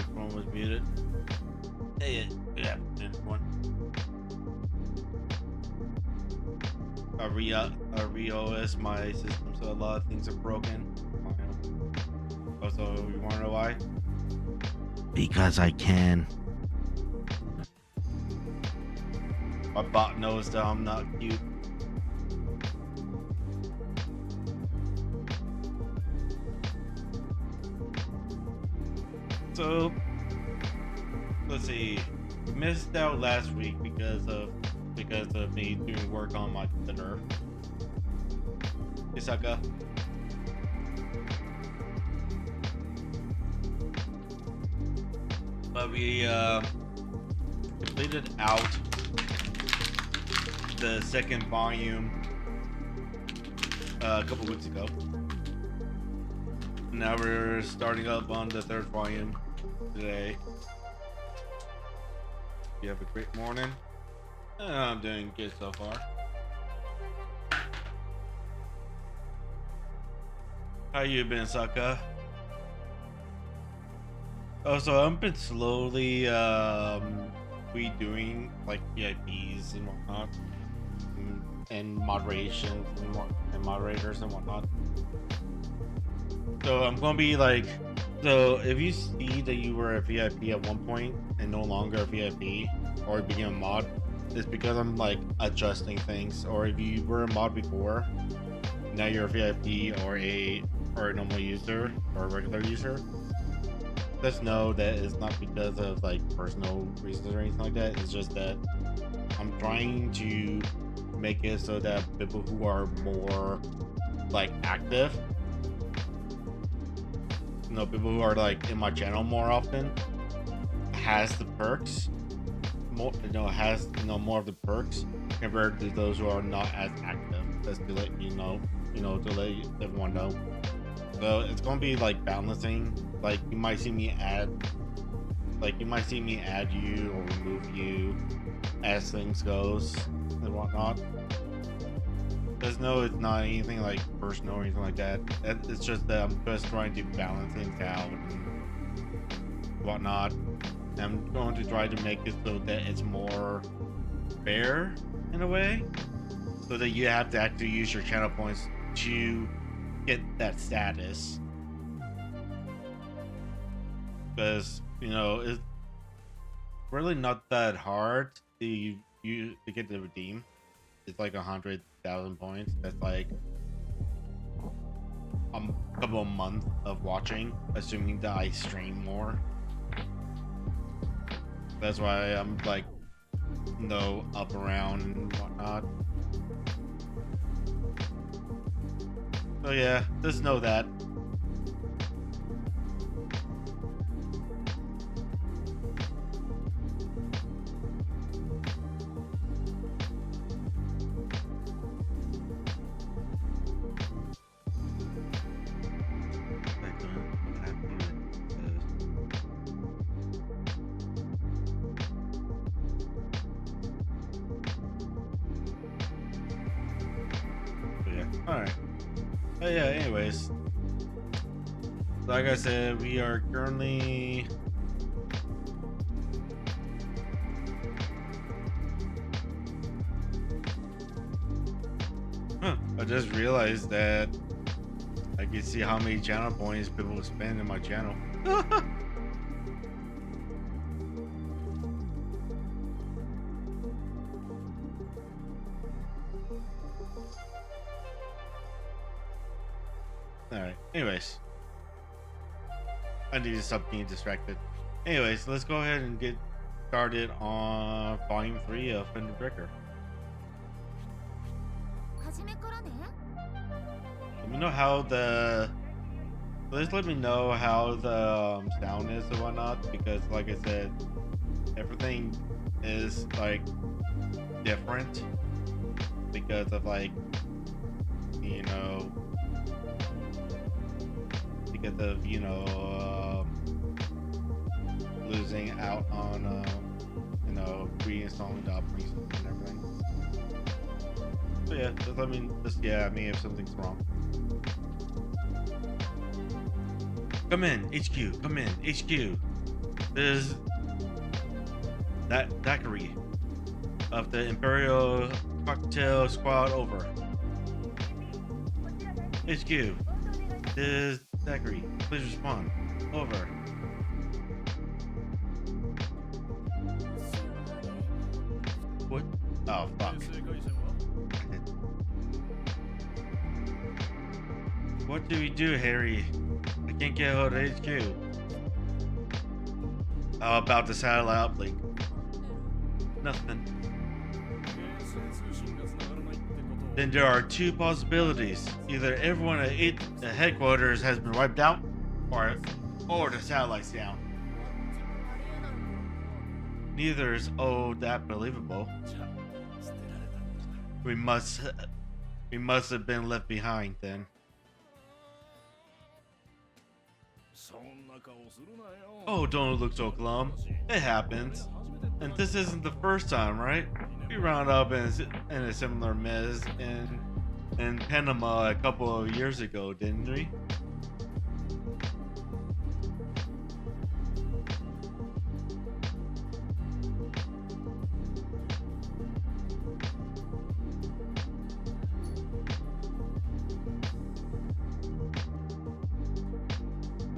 microphone was muted. Hey, good afternoon, everyone. I re-OS my system, so a lot of things are broken. Also, you want to know why? Because I can. My bot knows that I'm not cute. So, let's see. We missed out last week because of me doing work on my computer. Grisaia. But we completed out the second volume a couple weeks ago. Now we're starting up on the third volume today. You have a great morning. I'm doing good so far. How you been, Saka? Oh, so I've been slowly redoing like VIPs and whatnot, and moderations and moderators and whatnot. So I'm gonna be like, so if you see that you were a VIP at one point and no longer a VIP or became a mod, it's because I'm like adjusting things. Or if you were a mod before, now you're a VIP or a normal user or a regular user, just know that it's not because of like personal reasons or anything like that. It's just that I'm trying to make it so that people who are more like active, people who are like in my channel more often, has the perks more, has more of the perks compared to those who are not as active. Just to let you know, to let everyone know. So it's gonna be like balancing. Like you might see me add you or remove you as things goes and whatnot. Just know it's not anything like personal or anything like that. It's just that I'm just trying to balance things out and whatnot. I'm going to try to make it so that it's more fair in a way, so that you have to actually use your channel points to get that status. Because it's really not that hard to get the redeem. It's like 100,000 points. That's like a couple of months of watching, assuming that I stream more. That's why I'm like up around and whatnot. So yeah, just know that. Alright. Oh yeah, anyways. Like I said, we are currently I just realized that I can see how many channel points people spend in my channel. Alright, anyways. I need to stop being distracted. Anyways, let's go ahead and get started on volume 3 of Fender Breaker. Let me know how the sound is and whatnot, because like I said, everything is like different because of like because of losing out on reinstalling the operating system and everything. So yeah, just let me if something's wrong. Come in, HQ. is that daiquiri of the Imperial Cocktail Squad over. HQ, this is daiquiri. Please respond. Over. What? Oh, fuck. What do we do, Harry? I can't get hold of HQ. How about the satellite uplink? Nothing. Then there are two possibilities. Either everyone at the headquarters has been wiped out, or the satellite's down. Neither is that believable. We must have been left behind then. Oh, don't look so glum. It happens. And this isn't the first time, right? We round up in a similar mess in Panama a couple of years ago, didn't we?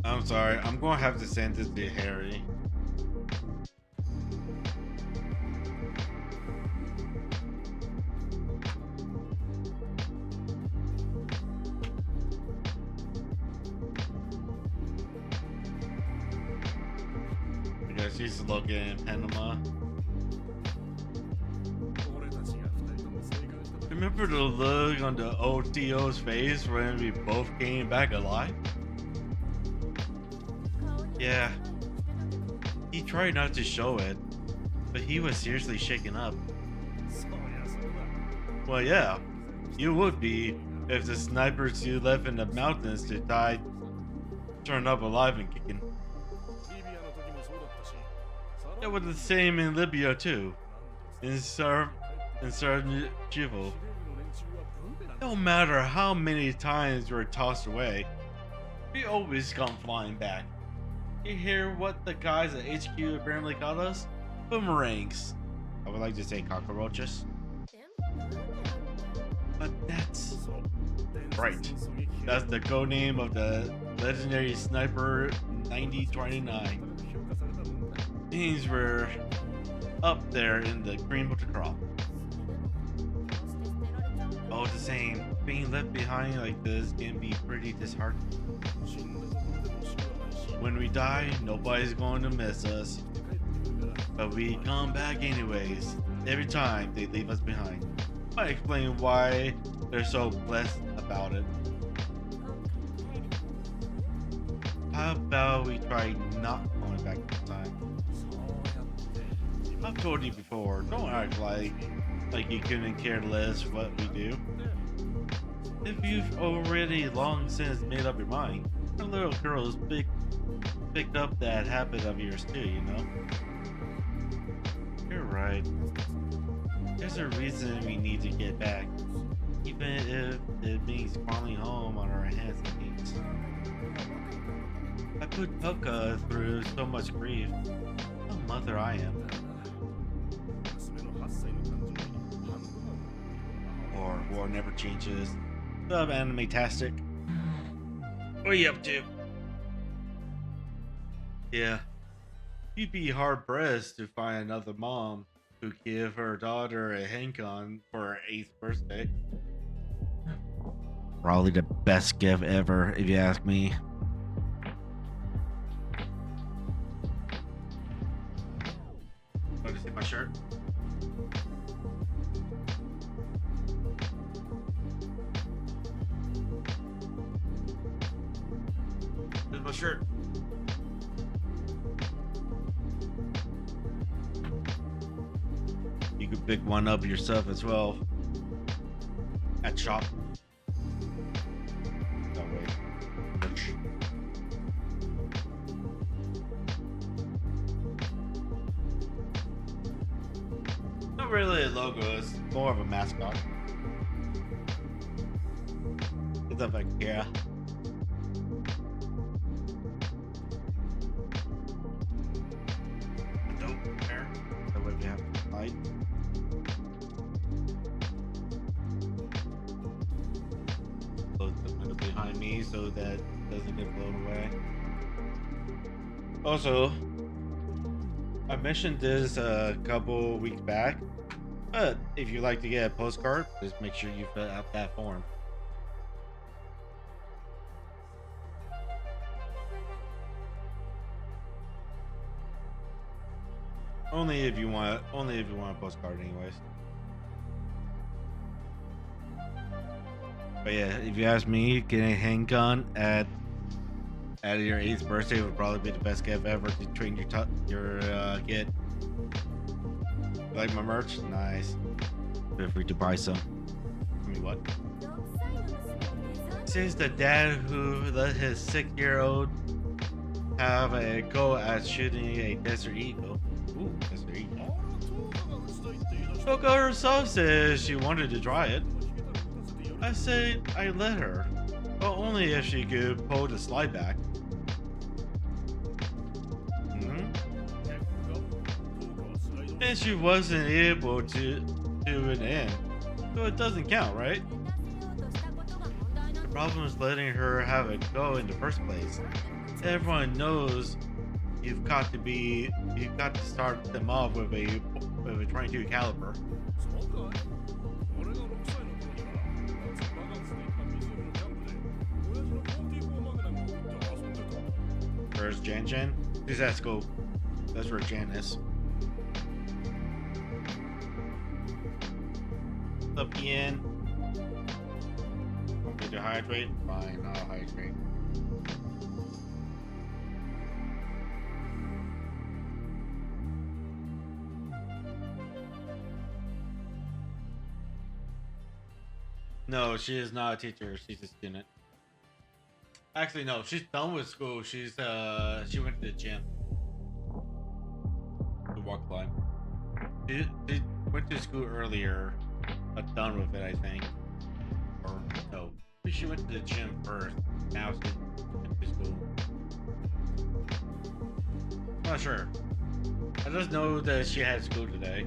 I'm sorry, I'm gonna have to send this to Harry. Because he's looking in Panama. Remember the look on the OTO's face when we both came back alive? Yeah. He tried not to show it, but he was seriously shaken up. Well, yeah, you would be if the snipers you left in the mountains to die turned up alive and kicking. It was the same in Libya too. In Sarajevo. No matter how many times we're tossed away, we always come flying back. You hear what the guys at HQ apparently called us? Boomerangs. I would like to say cockroaches. But that's right. That's the code name of the legendary sniper 9029. Means we're up there in the cream of the crop. All the same, being left behind like this can be pretty disheartening. When we die, nobody's going to miss us. But we come back anyways, every time they leave us behind. Might explain why they're so blessed about it. How about we try not going back this time? I've told you before, don't act like you couldn't care less what we do. If you've already long since made up your mind, our little girl's picked up that habit of yours too, you know? You're right. There's a reason we need to get back, even if it means crawling home on our hands and knees. I put Toka through so much grief. What a mother I am. Or war never changes. Sub anime-tastic. What are you up to? Yeah. You'd be hard pressed to find another mom who give her daughter a handgun for her 8th birthday. Probably the best gift ever, if you ask me. Want to see my shirt? Here's my shirt. You could pick one up yourself as well at shop. Oh wait, merch. Not really a logo, it's more of a mascot. It's a Ikea. me so that it doesn't get blown away. Also, I mentioned this a couple weeks back, but if you'd like to get a postcard, just make sure you fill out that form. Only if you want a postcard anyways. But yeah, if you ask me, getting a handgun at your 8th birthday would probably be the best gift ever to train your kid. You like my merch? Nice. Feel free to buy some. I mean, what? Says the dad who let his 6-year-old have a go at shooting a desert eagle. Ooh, desert eagle. Coco herself says she wanted to try it. I said I let her, but only if she could pull the slide back. And she wasn't able to do it in, so it doesn't count, right? The problem is letting her have it go in the first place. Everyone knows you've got to start them off with a 22 caliber. Where's Jan? Who's that scope? That's where Jan is. What's up, Ian? Want me to hydrate? Fine, I'll hydrate. No, she is not a teacher. She's a student. Actually, no. She's done with school. She went to the gym. To walk climb. She went to school earlier, but done with it, I think. Or no, she went to the gym first. Now she went to school. I'm not sure. I just know that she had school today.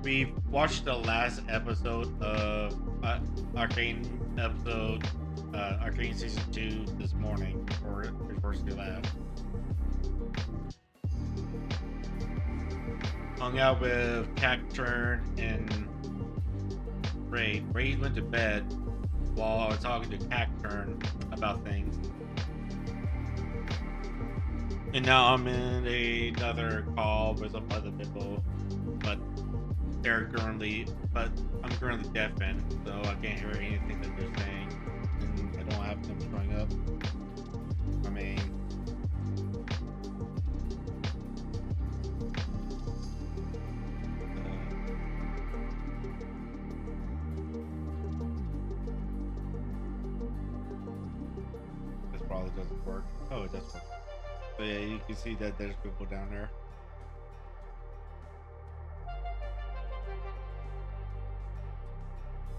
We watched the last episode of Arcane Arcane Season 2 this morning before she left. Hung out with Cacturn and Raid. Raid went to bed while I was talking to Cacturn about things. And now I'm in another call with some other people, but I'm currently deafened, so I can't hear anything that they're saying, and I don't have them showing up. I mean, this probably doesn't work. Oh, it does work. So yeah, you can see that there's people down there.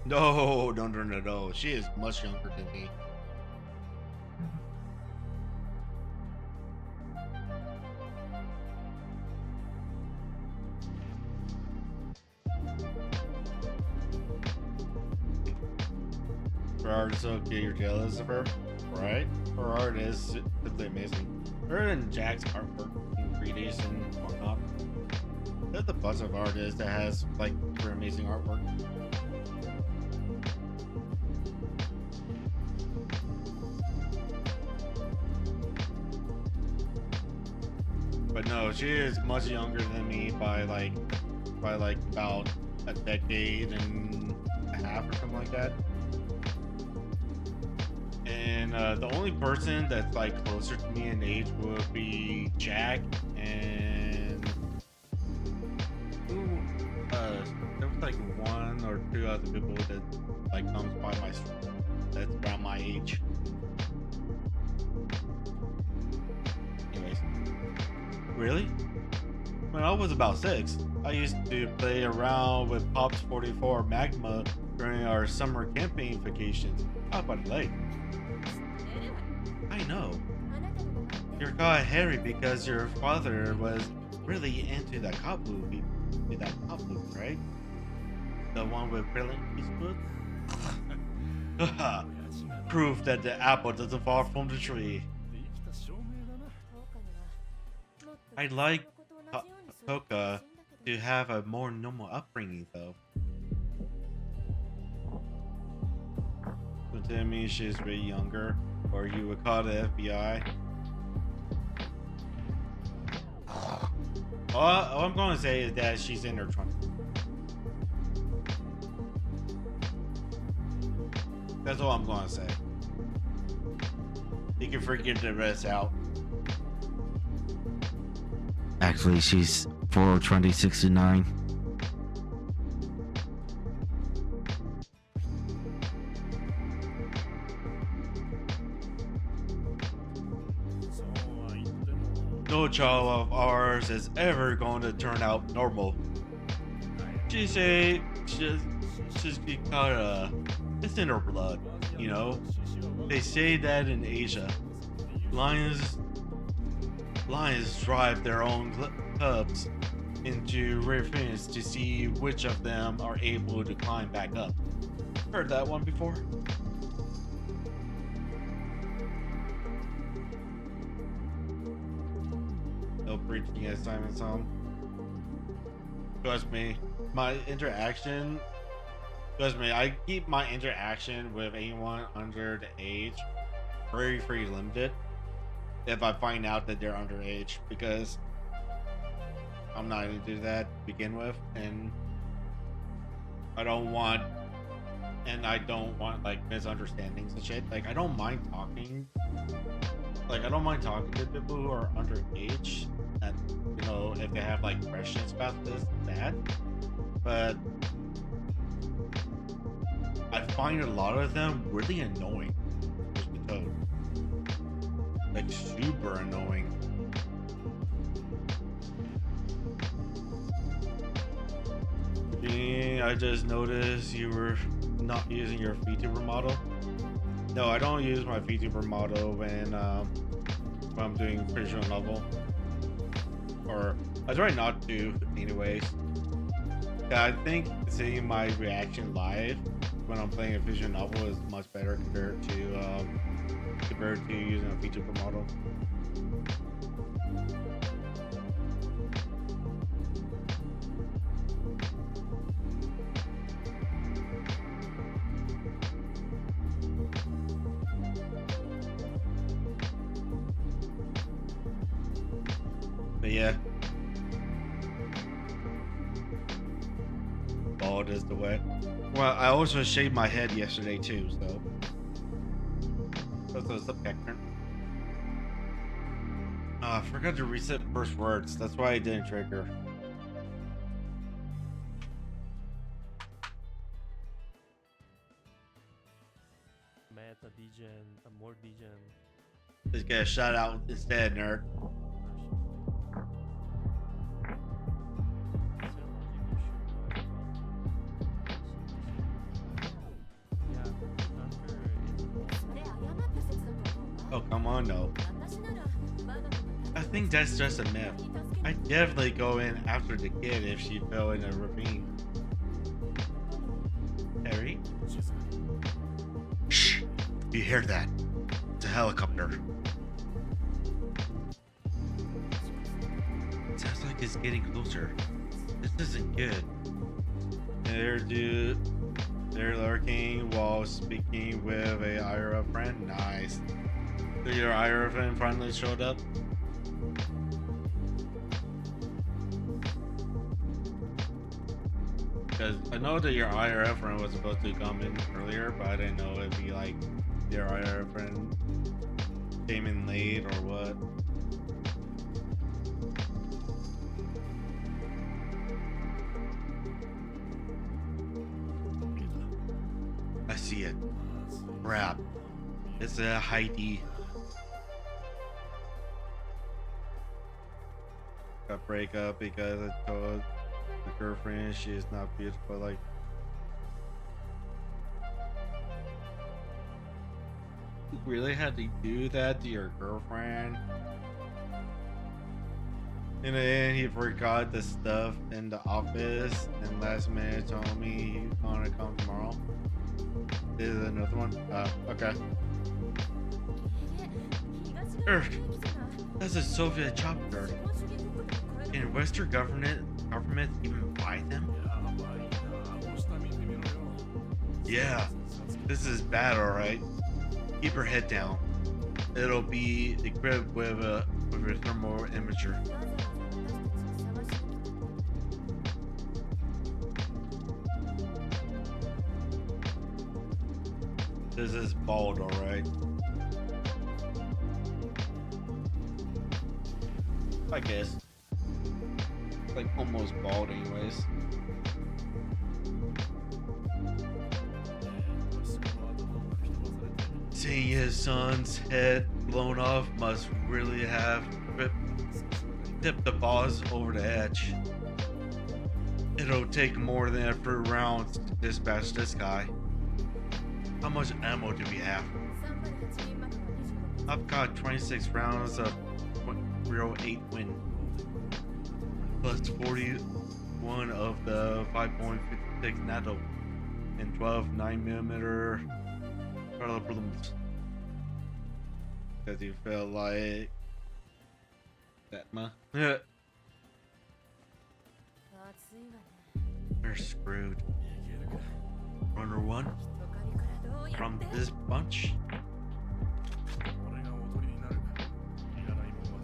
No. She is much younger than me. Her art is so good, you're jealous of her, right? Her art is simply amazing. Her and Jack's artwork in 3Ds and whatnot. There's a bunch of artists that has like super amazing artwork. But no, she is much younger than me by like about a decade and a half or something like that. And the only person that's like closer to me in age would be Jack and there was like one or two other people that like comes by that's around my age. Anyways. Really? When I was about 6, I used to play around with Pops 44 Magma during our summer camping vacations out by the lake. I know. You're called Harry because your father was really into that cop movie. Right? The one with Brilliant Eastwood? Proof that the apple doesn't fall from the tree. I'd like Toka to have a more normal upbringing, though. Don't tell me she's way younger, or you would call the FBI. All I'm going to say is that she's in her 20s. That's all I'm going to say. You can forget the rest out. Actually, she's 4/20/69. No child of ours is ever going to turn out normal. She say she's because it's in her blood, you know. They say that in Asia, lions drive their own cubs into ravines to see which of them are able to climb back up. Heard that one before? No preaching as Simon's home. Trust me, I keep my interaction with anyone under the age very limited if I find out that they're underage, because I'm not gonna do that to begin with, and I don't want like misunderstandings and shit. Like I don't mind talking to people who are underage, and you know, if they have like questions about this, that, but I find a lot of them really annoying. Just because, like, super annoying. I just noticed you were not using your VTuber model. No, I don't use my VTuber model when I'm doing visual novel, or I try not to, anyways. I think seeing my reaction live when I'm playing a visual novel is much better compared to using a VTuber model. But yeah, bald is the way. Well, I also shaved my head yesterday too, so that's a subject. I forgot to reset first words. That's why I didn't trigger. Meta Degen, Amor Degen. Just get a shout out instead, nerd. Oh, come on, no. I think that's just a myth. I'd definitely go in after the kid if she fell in a ravine. Harry? Shh! You hear that? It's a helicopter. It sounds like it's getting closer. This isn't good. They're lurking while speaking with a IRL friend. Nice. So your IRL friend finally showed up? Because I know that your IRL friend was supposed to come in earlier, but I didn't know it'd be like your IRL friend came in late or what. I see it. Crap. It's a Heidi. Got break up because I told the girlfriend she is not beautiful like. You really had to do that to your girlfriend? And then he forgot the stuff in the office and last minute told me he's gonna come tomorrow. This is another one. Okay. Earth. That's a Soviet chopper. Can Western government even buy them? Yeah. This is bad, alright. Keep her head down. It'll be equipped with a thermal imager. This is bald, alright. I guess. Like almost bald anyways. Seeing his son's head blown off must really have tipped the boss over the edge. It'll take more than a few rounds to dispatch this guy. How much ammo do we have? I've got 26 rounds of .08 Win, plus 41 of the 5.56 NATO and 12 9mm bullets. Because you feel like that, ma? Yeah. They're screwed. Runner one from this bunch.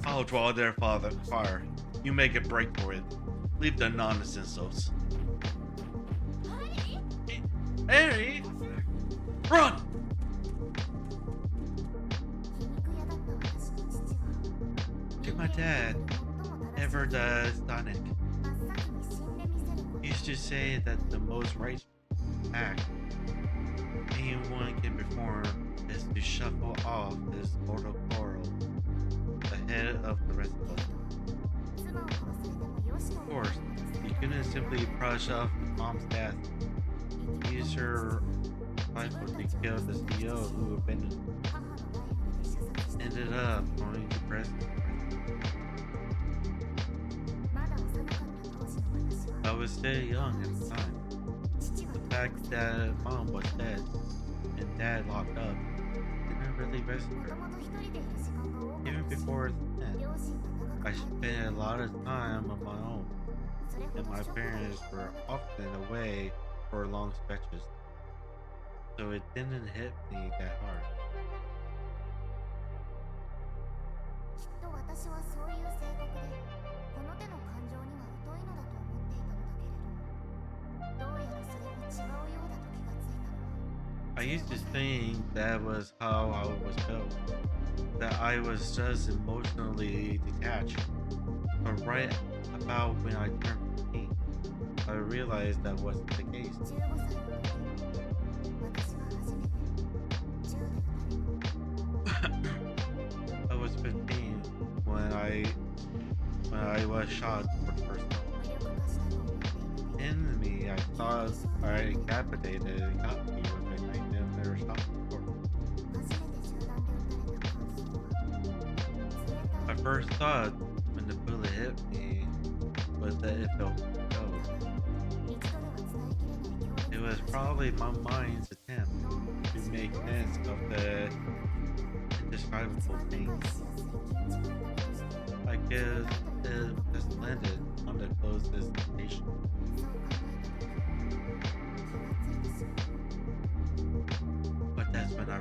I'll draw their fire. You make a break for it. Leave the nonsense. Harry! Run! To my dad, ever the Sonic, used to say that the most right act anyone can perform is to shuffle off this mortal coil ahead of the rest of us. Of course, you couldn't simply brush off mom's death. Use her rifle to kill the CEO who abandoned ended up going to prison. I was still young at the time. The fact that mom was dead and dad locked up didn't really rescue her. Even before then, I spent a lot of time on my own, and my parents were often away for long stretches, so it didn't hit me that hard. I used to think that was how I was built, that I was just emotionally detached. But right about when I turned 15, I realized that wasn't the case. I was 15 when I was shot for the first time. In me, I thought I decapitated and got me with a 9mm shot before. My first thought when the bullet hit me was that it felt cold. It was probably my mind's attempt to make sense of the indescribable things. I guess it just landed on the closest station. But that's when I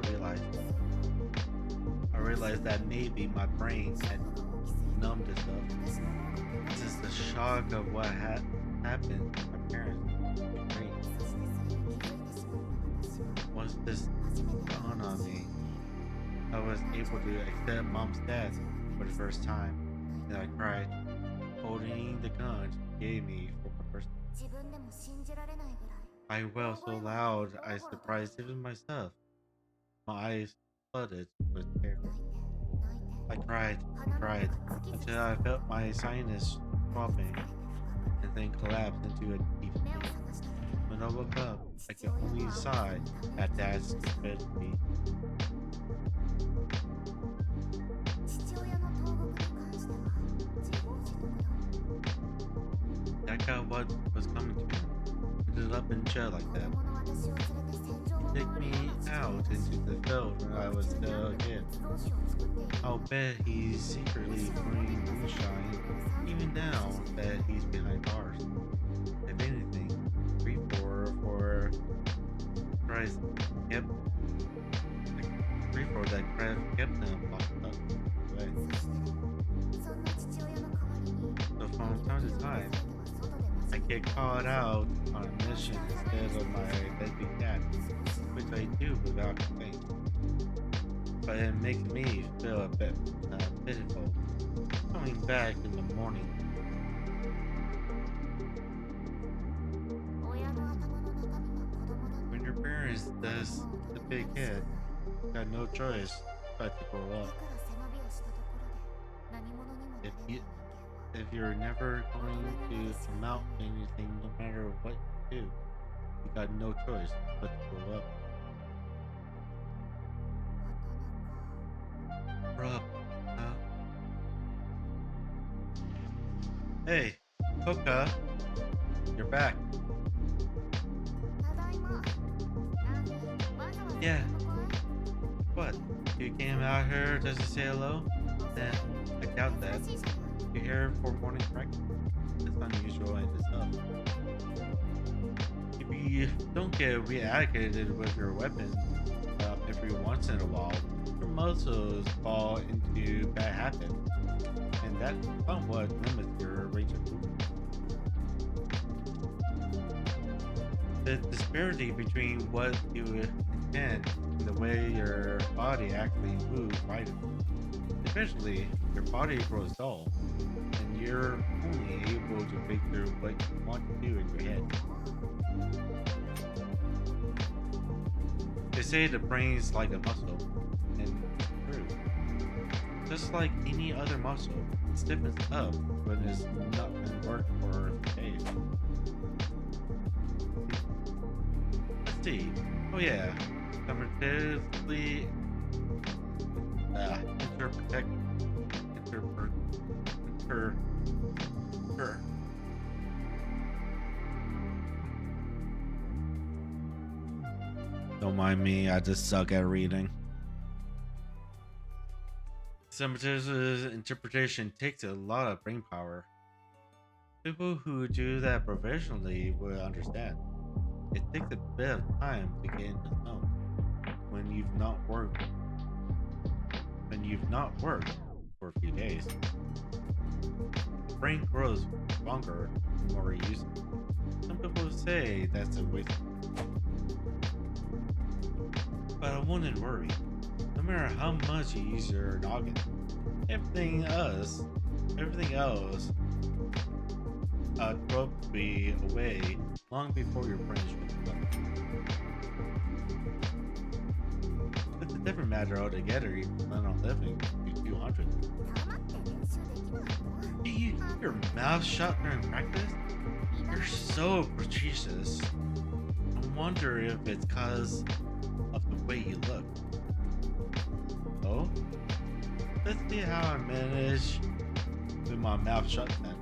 realized that maybe my brain had numbed itself. Since the shock of what happened to my parents was great. Once this dawned on me, I was able to accept mom's death for the first time, and I cried, holding the gun she gave me for my first time. I wailed so loud I surprised even myself. My eyes flooded with tears. I cried until I felt my sinus dropping, and then collapsed into a deep sleep. When I woke up, I could only sigh at Dad's stupidity. That got what was coming to me. Ended up in jail like that. take me out into the field when I was still a kid. I'll bet he's secretly brewing moonshine, even now that he's behind bars. If anything, 3-4 Christ kept 3-4 that Christ kept him locked up away. So from time to time, I get caught out on a mission instead of my deadbeat dad, which I do without complaint. But it makes me feel a bit pitiful coming back in the morning. When your parents does the big head, you got no choice but to grow up. If you're never going to amount to anything, no matter what you do, you got no choice but to grow up. Grow up, huh? Hey, Coca, you're back. Yeah. What? You came out here just to say hello? Then I doubt that. You're here for morning breakfast. It's unusual in itself. If you don't get re-allocated with your weapon every once in a while, your muscles fall into bad habits, and that somewhat limits your range of movement. The disparity between what you intend and the way your body actually moves widens. Eventually, your body grows dull, and you're only able to break through what you want to do in your head. They say the brain's like a muscle, and it's true. Just like any other muscle, it stiffens up when it's not been worked for days. Let's see. Oh yeah, competitively Don't mind me, I just suck at reading. Simultaneous interpretation takes a lot of brain power. People who do that professionally will understand. It takes a bit of time to get into the zone when you've not worked for a few days. The brain grows stronger the more you use it. Some people say that's a waste of time. But I wouldn't worry. No matter how much you use your noggin, everything else will be away long before your brain shows up. It's a different matter altogether if you plan on living to 200. Do you keep your mouth shut during practice? You're so precious. I wonder if it's because of the way you look. Oh? Let's see how I manage with my mouth shut then.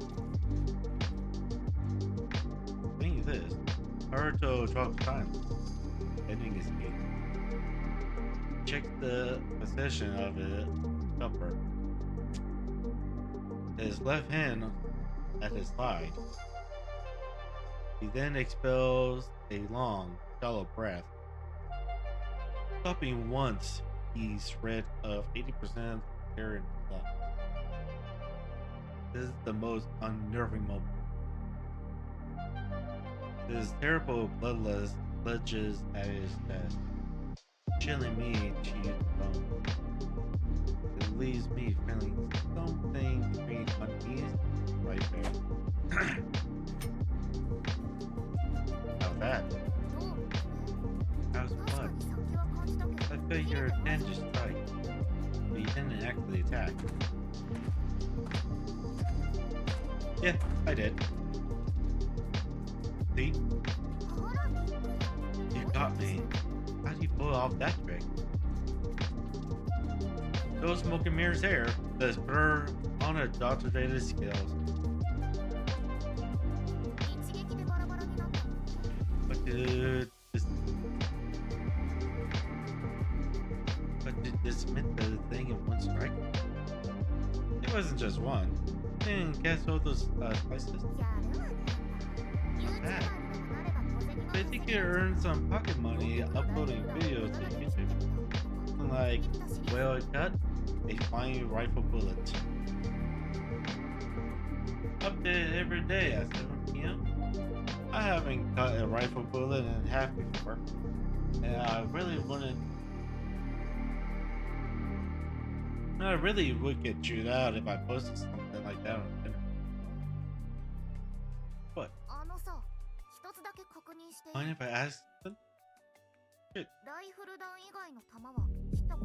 Thing is this, Naruto drops time. Ending his game. Check the position of his upper. His left hand at his side. He then expels a long, shallow breath. Stopping once, he's rid of 80% air in his lungs. This is the most unnerving moment. This terrible bloodlust ledges at his chest, chilling me to the bone. It leaves me feeling something between unease and right there. How's that? How's what? I feel your hand just strike, but you didn't actually attack. Yeah, I did. See? You got me. How do you pull off that trick? No smoke and mirrors there. Let's put her on a doctorated skills. What did this submit the thing in one strike? It wasn't just one. Didn't guess all those slices? Not bad. I think you earned some pocket money uploading videos to YouTube. Like, well cut, a flying rifle bullet. Update every day at 7 p.m. I haven't cut a rifle bullet in half before. And I really would get chewed out if I posted something like that on the internet. What? Mind if I ask something? Shit.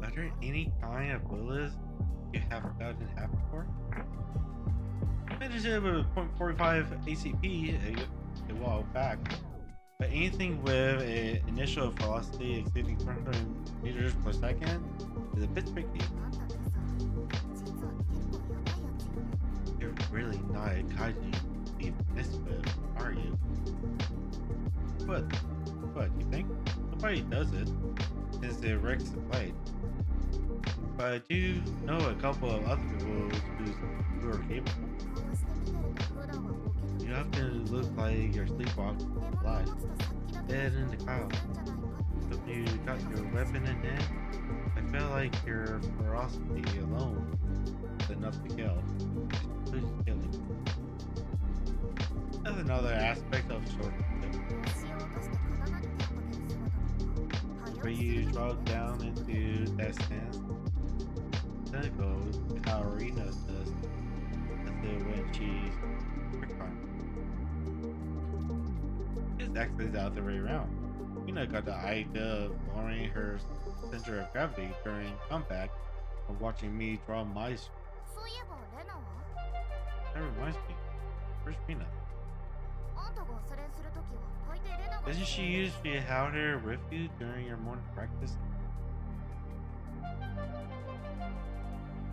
Are there any kind of bullets you have cut in half before? Finished it with .45 ACP a while back, but anything with an initial velocity exceeding 400 meters per second is a bit tricky. You're really not a kaiju to be messed with, are you? What you think? Nobody does it, since it wrecks the plate. But I do know a couple of other people who are capable. You often look like you're sleepwalking alive, dead in the clouds. If you got your weapon in hand, I felt like your ferocity alone was enough to kill. Please kill him. That's another aspect of short. Where you drop down into that stance, then it goes how Arena does. That's it when she's It's actually the other way around. Rina got the idea of lowering her center of gravity during combat and watching me draw my That reminds me. Where's Rina? Doesn't she usually out here with you during your morning practice?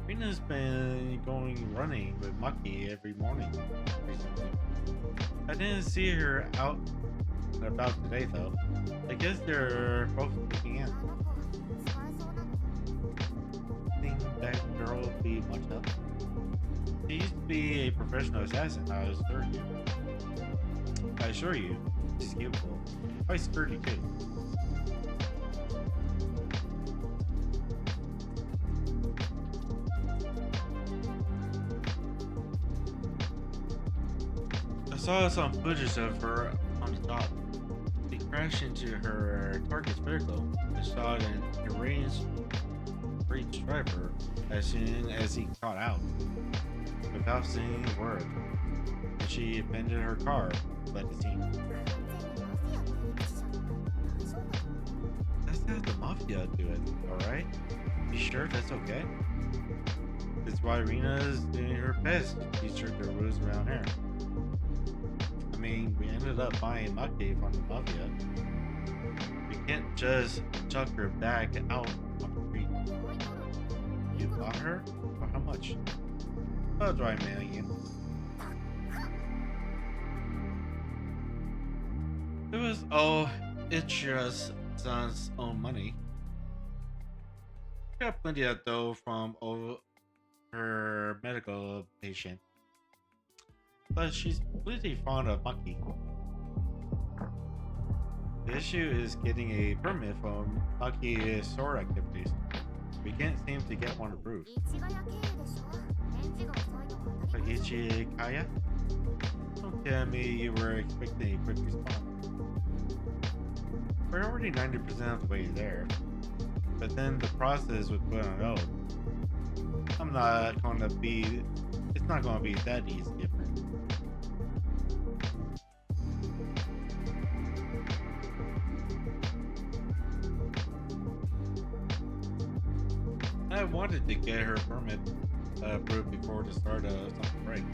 Rina's been going running with Maki every morning recently. I didn't see her out and about today though. I guess they're both looking in. Think that girl will be much help? She used to be a professional assassin, I assure you, she's capable. Quite sturdy too. I saw some footage of her on the top. She crashed into her target's vehicle and shot an erased driver as soon as he got out. Without saying a word, and she abandoned her car and fled the scene. That's how the mafia do it, alright? You sure that's okay? That's why Rena's doing her best to teach her the rules around here. I mean, we ended up buying Maki from the mafia. We can't just chuck her back out on the street. You bought her? For how much? I'll try $1 million. It's just son's own money. She got plenty of dough from her medical patient. But she's pretty fond of Maki. The issue is getting a permit from Maki's sword activities. We can't seem to get one approved. Grisaia? Don't tell me you were expecting a quick response. We're already 90% of the way there, but then the process was put on hold. It's not gonna be that easy different. I wanted to get her permit approved before the start of summer break,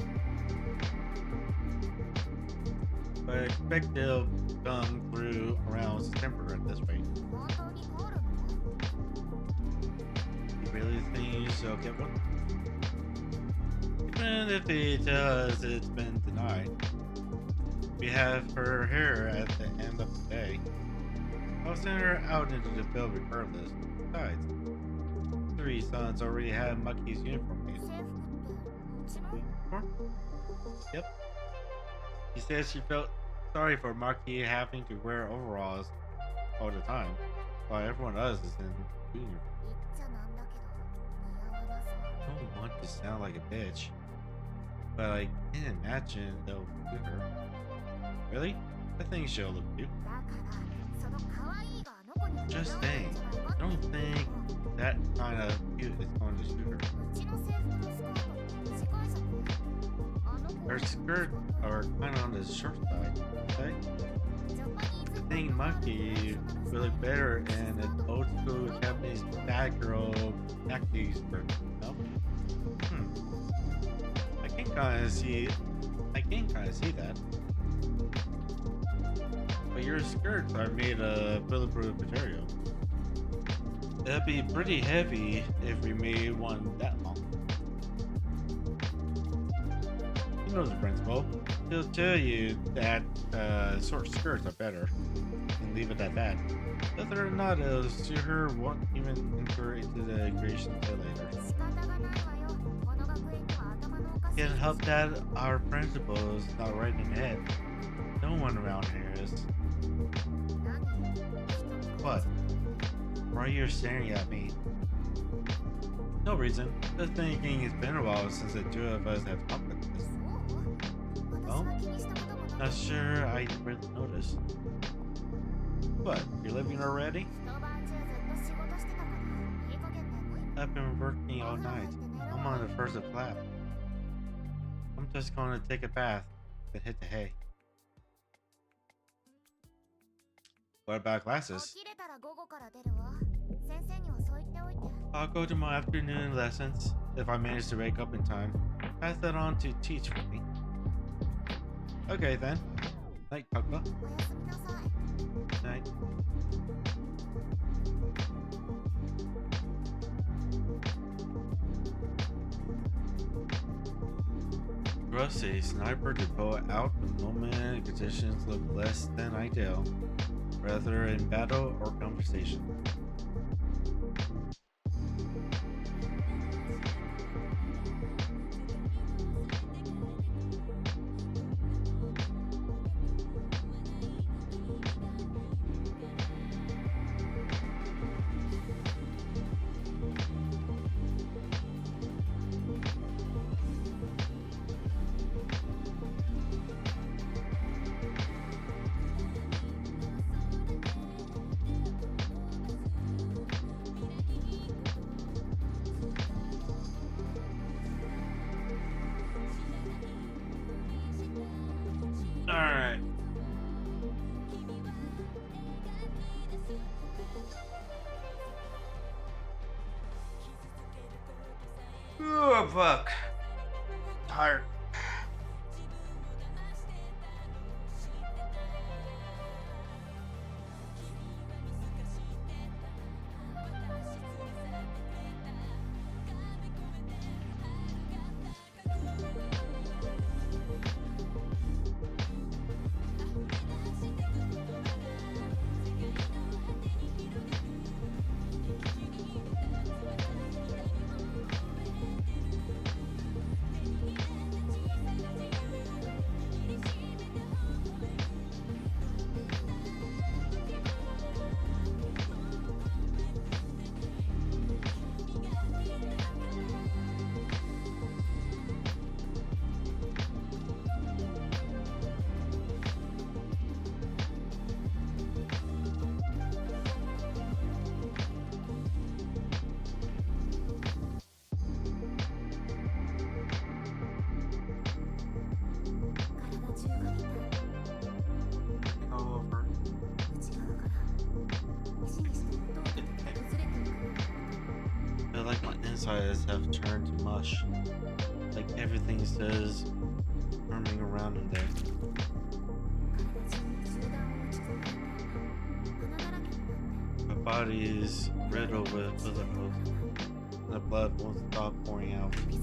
but I expect they'll come through around September at this rate. You really think you shall get one? Even if they tell us it's been denied, we have her here at the end of the day. I'll send her out into the field regardless. Besides, three sons already had Maki's uniform made. 制服ってうちの Uniform? Yep. She says she felt sorry for Maki having to wear overalls all the time, while everyone else is in uniform. 言っちゃなんだけど似合わなそう I don't want to sound like a bitch, but I can't imagine they'll do her. Really? I think she'll look cute. だからその可愛いがあの子に Just 似合わないん saying. じゃないか I って don't 言ってん think の that kind of cute is going to suit her. うちの制服のスカートって短いじゃないあの子 Her skirt are kind of on the short side. Okay? ジャパニーズ I think Maki would look better in an old school Japanese bad girl Maki skirt. No? I can kind of see that. But your skirts are made of bulletproof material. It'd be pretty heavy if we made one that long. He knows the principal. He'll tell you that short skirts are better and leave it at that. Whether or not it'll suit her won't even enter into the equation until later. 仕方がないわよこの学園には頭のおかしい Can't help that our principal is not right in the head. No one around here is. 何 What? Why are you staring at me? No reason. Just thinking it's been a while since the two of us have talked like this. そう私は気にしたこともな Not く sure I really noticed. What? You're leaving already? 一晩中ずっと仕事してたからいい加減眠い I've been working all night. I'm on the first of class. I'm just going to take a bath, then hit the hay. What about classes? 起きれたら午後から出るわ先生にはそう言っておいて I'll go to my afternoon lessons if I manage to wake up in time. Pass that on to teach for me. Okay then. Night, Kaka. おやすみなさい Night. Russ, a sniper to pull out the moment conditions look less than ideal, whether in battle or conversation. Alright. Oh, fuck. Tired. Like my insides have turned to mush. Like everything says squirming around in there. My body is riddled with bullet holes. The blood won't stop pouring out. And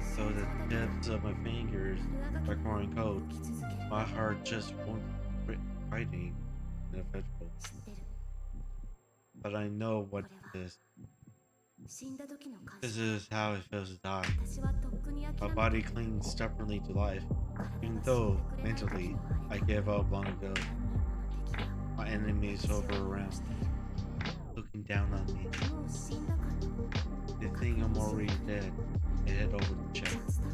so the tips of my fingers are growing cold. My heart just won't quit fighting in a festival. but I know what it is. 死んだ時の感 This 謝 is how it feels to die. 私はとっくに諦 My め body ていた clings stubbornly to life, 体 even が死ん though でくれない時 mentally のあ I れ gave up long ago. 何人もの敵が My enemies 私を over 追 around, している looking down on me. もう死んだかな They think I'm already dead. They head over to チ check. ャンスだ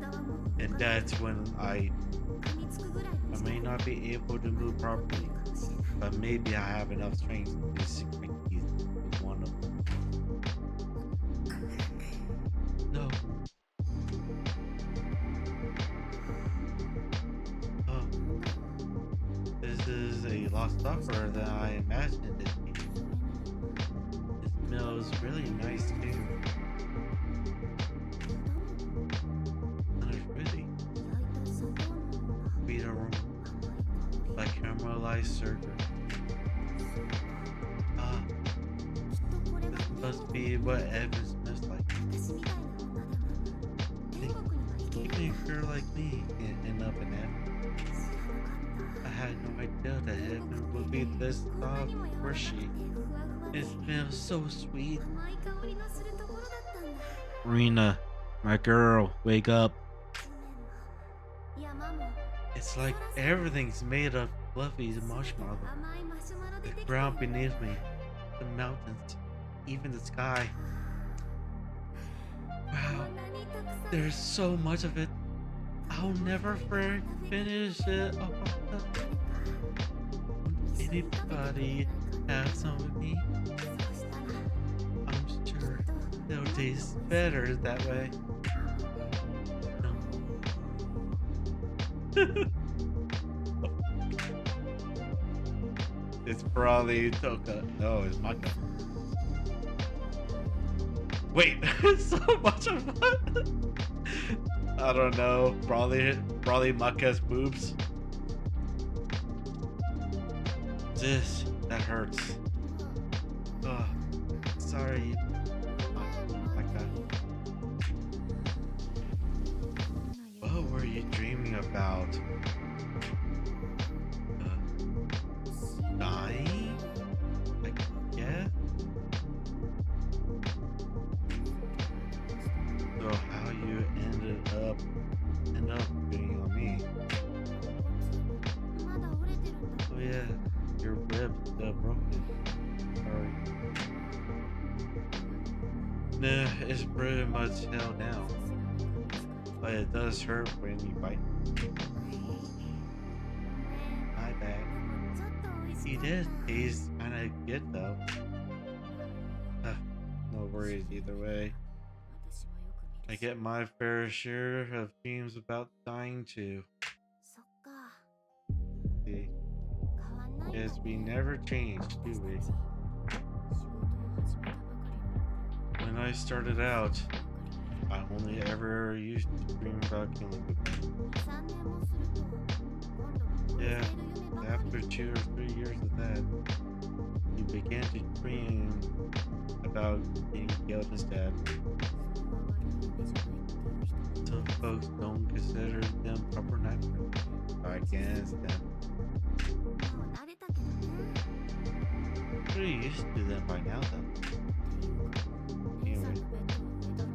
体はもう And 動かない that's when I 噛みつくぐらいの I 力 may が not be able to 持 move ってい properly, るかもしれない but maybe I have enough strength to sink my teeth into one of them. No. Oh. This is a lot tougher than I imagined it to be. It smells really nice too. Not as pretty. 焼いた砂糖のような Sweet aroma, 甘い香り like caramelized sugar. Ah, きっとこれが this 天 must 国 be what heaven smells like. 私みたいな女でも天国には行ける Even a girl like me can end up in heaven. 知らなかった I had no idea that heaven would be this こんな soft, にも柔らかくて mushy. ふわふわで It smells so sweet. 甘い香りのするところだったんだ Rena, my girl, wake up. 地面も山も It's like everything's made of fluffy 全て marshmallow. 甘いマシュマロで The できて ground いる beneath me, the mountains, even the sky. こ Wow, んなにたくさん there's so much of it. I'll never finish it. Oh, anybody have some with me? そうしたら I'm sure きっと they'll taste better that way. No. It's probably Toka. No, it's Maka. Wait, so much of what? I don't know. Probably Maka's boobs. This that hurts. Oh, sorry, Maka. What were you dreaming about? Dying? I guess? So how you end up being on me? まだ折れてるんだ Oh yeah, your ribs still broken. Sorry. Nah, it's pretty much held down. But it does hurt when you bite. My bad. ちょっと美味し He かった did taste kinda good though. No worries either way. 私もよく見 I るし get my fair share of dreams about dying too. そっか See, 変わんないんだ yes, we ね never change, do 私た we? ち仕事を始めたばかりの When I started out, I only ever used to dream about killing people. 3年もすると今度は殺 Yeah, される夢ばか after り 2 or 3 years of that, you began to dream about being killed instead. それは悪い夢じゃないっていう人も Some folks don't consider them proper nightmares. Against them. もう慣れたけどね Pretty used to them by now, though. 姉さんのベッドは上だろ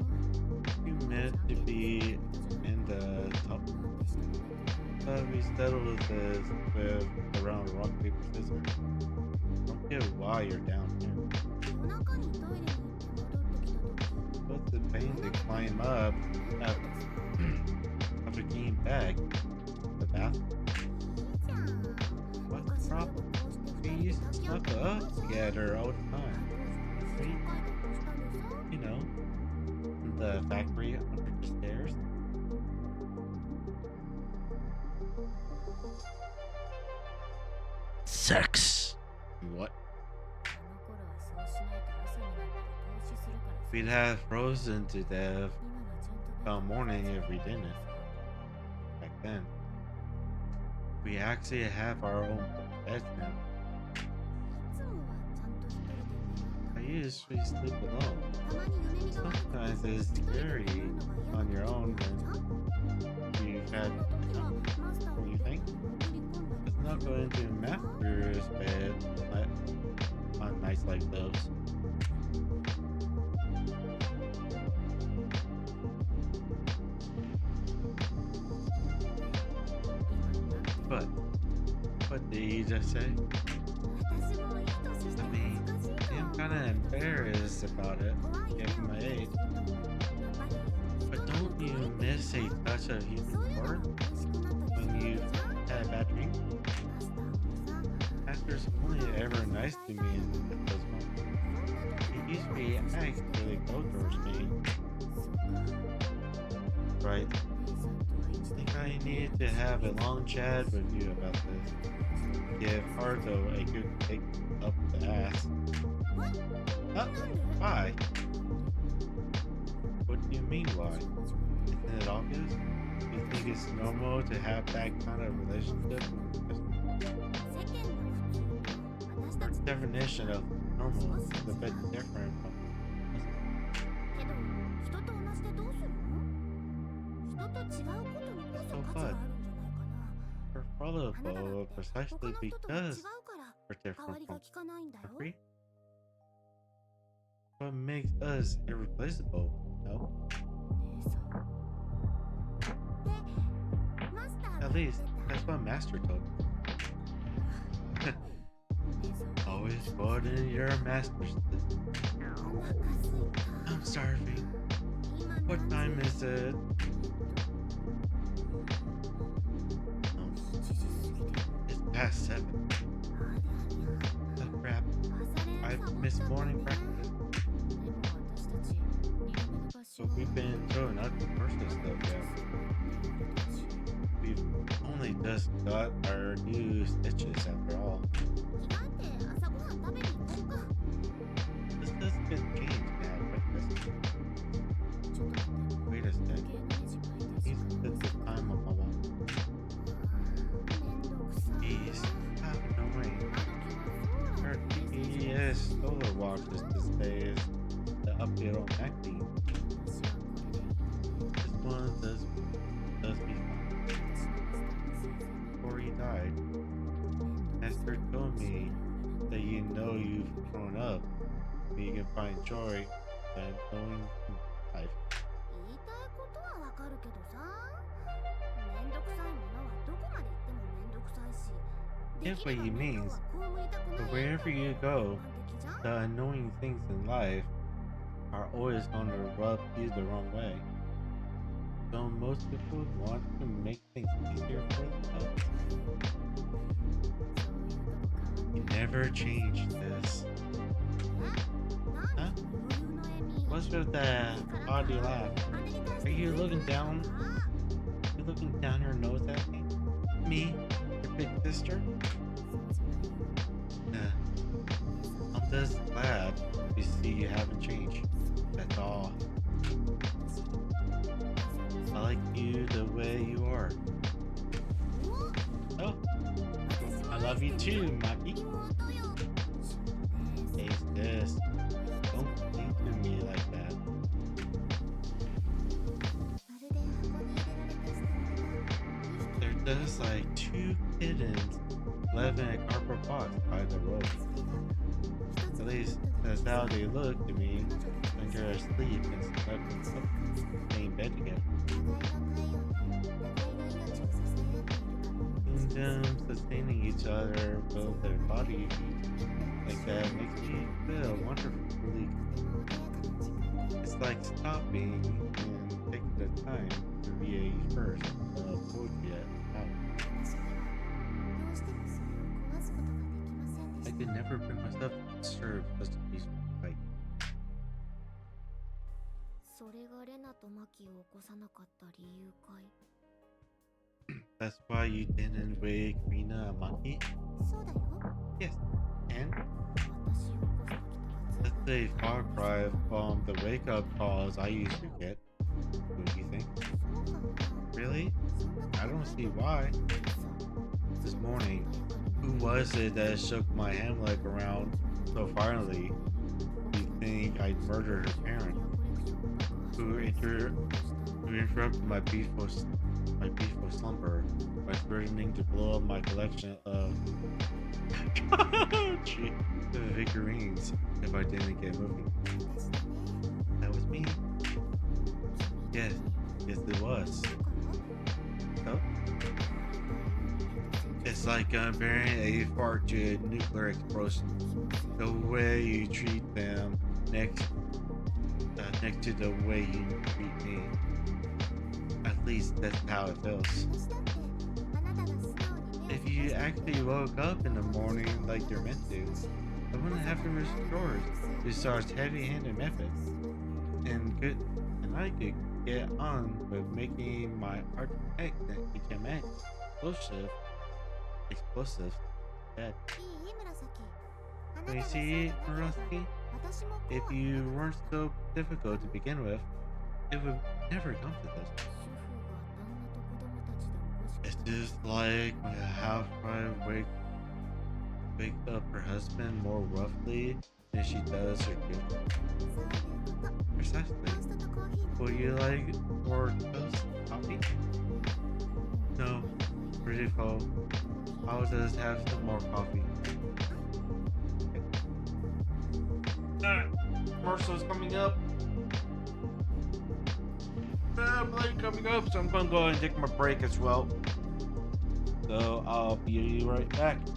You meant to be in the top. なんで下のベッド But we settled this with around rock, paper, scissors. Don't get why you're down here. 夜中にトイレに行って戻ってきた時 What's the pain to climb up ベッドでさ after getting back? The bathroom? いいじゃん What's the 昔はよ problem? くこうして We 二人で used to 抱き合 snuggle って up together all the time. 紹介とかしたでしょ You know, in the factory under the stairs. Sex. What? あの頃はそうしないと朝になったら凍死するからさ We'd have frozen to death 今はちゃんとベッド by morning if we didn't. Back then. We actually have our own beds now. いつもはちゃんと一人で寝るんだ I usually sleep alone. たまに夢見が悪くて Sometimes it's 一人で scary 寝るのが嫌 on な your 時 own あるじゃん when we've そ had. んな時はマスターの You ベッ think? ドに潜り込んだり It's は not going to master's bed, but nights like those. But what did you just say? 私もいい年して I 恥 mean, ずかしいと I'm は kind of 思うけどさ embarrassed about it, 怖い夢 given を my 見たり age. するとやっぱり But 人と don't you 関わり miss a touch of そう human いうのが heart 恋しくなったりす when る you わけじゃん had a bad dream? マスターもさ Actors only ever nice to me in those moments. そんな時 He だけ usually は優し acts くして really くれ cold て towards さ me, そうか right? 姉さんとは I 一度 think I need to have a long chat with you about this. Give Hardo a good kick up the ass. Huh? なんで Why? What do you mean why? Isn't it obvious? You think it's normal to have that kind of relationship? 世間の普通と私た Our ちの definition of normal is a bit different from けど人と同じでどうするの？人と違うことにこそ価値があるんじゃないかな。 we're あなただ followable って他 precisely の人とは違う because から we're 代 different わりが from 効かないんだよ。 every. What makes us irreplaceable? No? 姉さん。で、マスターが At 言って least た。 that's what Master told me. 姉さん。 Always following your master's. お腹すいた。 I'm starving. 今 What 何 time 時？ is it? 7時過ぎてる。 It's past 7. ありゃりゃ。 Oh crap. 朝練 I サボっ missed ちゃった morning ね。 breakfast. でも私たち、二度目の合唱 But we've been throwing out the courses stuff yet. We've only just got our new stitches after all. 着替えて朝ごはん食べに行こうか。 This doesn't change now, breakfast. ちょっと待って。 Wait a 時 sec. 計のねじ巻いて時 He's 間 put を the 過ぎ time on my watch. めんどくさい。 Jeez, how no way. 今時は Our そうだ。 GPS solar watches these days. The update on Mackie. 私はこれでいいんだよ。 This one does be fine. 私のマスターが生前に Before he died, めんどくさ Esther い told ことをする me ようになった that you know you've grown up, but you can find joy in knowing life. 言いたいことはわかるけどさ、めんどくさいものはどこまで行ってもめんどくさいし、 If できれ what ば he 面 means, 倒は被りたくない but って wherever you 思う go, のが一般的じゃん。 the annoying things in life are always going to rub you the wrong way. So most people want to make things easier for themselves. そういうとこ変わん You ない。 never change this. え？なんでその余裕の笑み？ What's with that oddly laugh? 姉に対し Are て you ずいぶん looking down? あ You looking down your nose at me? Me? Your big sister? そうじゃないよ。 Nah, I'm just glad to see you haven't changed. That's all. I like you the way you are. Oh, I love you too, Maki. 妹よ。 Taste this. Don't think to me like that. まるで箱に入れられて捨てられた2匹 They're just like two kittens left in a cardboard box by the road. そ At れが一つ least の that's ヒント how で they look to me 彼女 when たち they're は asleep and slept in the same bed together. 互いの体温で互いの命を支え合っているかのように Seeing them sustaining each other with their body like that makes me feel wonderfully. とても穏やかな時間で It's like stopping and taking the time to read first poetry out. 私にはどうしてもそれを壊すことができませんで I し could た never bring myself to disturb such a peaceful fight. それがレナとマキを起こさなかった理由かい？ That's why you didn't wake Rina and Maki? そうだよ。 Yes. And 私を起こす時とは随 that's 分 a far cry from the wake up calls I used to get. What do you think? そうかな。 Really? そんなこと I な don't い see と why. さ This morning, who was it that shook my hammock around so violently? You think I'd murder her parent? Who interrupted my peaceful slumber by threatening to blow up my collection of Gee, the Vicarines, if I didn't get moving. 私だね。 That was me. 君 Yes, yes, it was. だから Oh, it's like burying a fart to a nuclear explosion. The way you treat them next to the way you treat me. At least that's how it feels. 私だってあなたが素直に目を If you actually woke up in the morning like you're meant to, I wouldn't have to resort to such heavy-handed methods, and I could get on with making my architect and HMX explosive dead. いい紫あなた You がそう see, じゃなければ Murasaki, 私もこう if は you weren't so difficult to begin with, it would never come to this. 主婦が旦那と子供たちでおか It's しくて just like when a housewife wake up her husband more roughly than she does her kids. そういうこと Precisely. トーストとコーヒー Would you like more toast coffee? No, pretty full. I'll just have some more coffee. Commercial's coming up. Blake coming up, so I'm gonna go ahead and take my break as well. So I'll be right back.「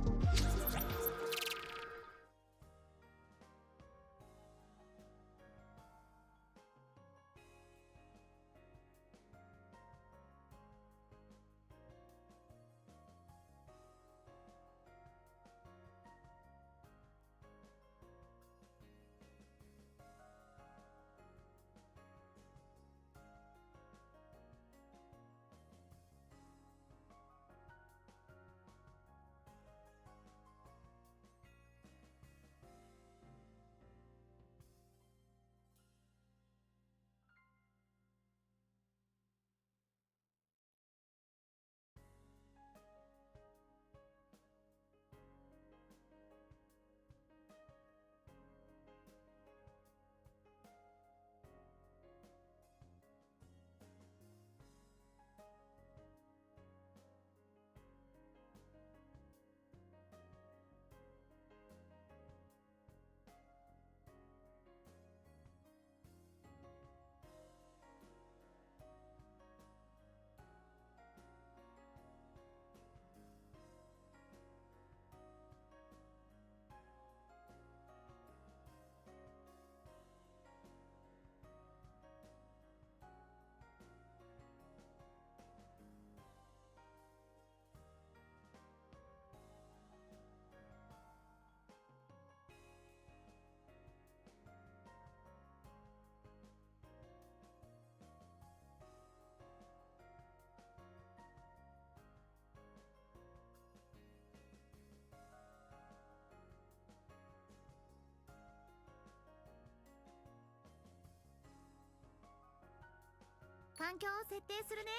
環境を設定するね」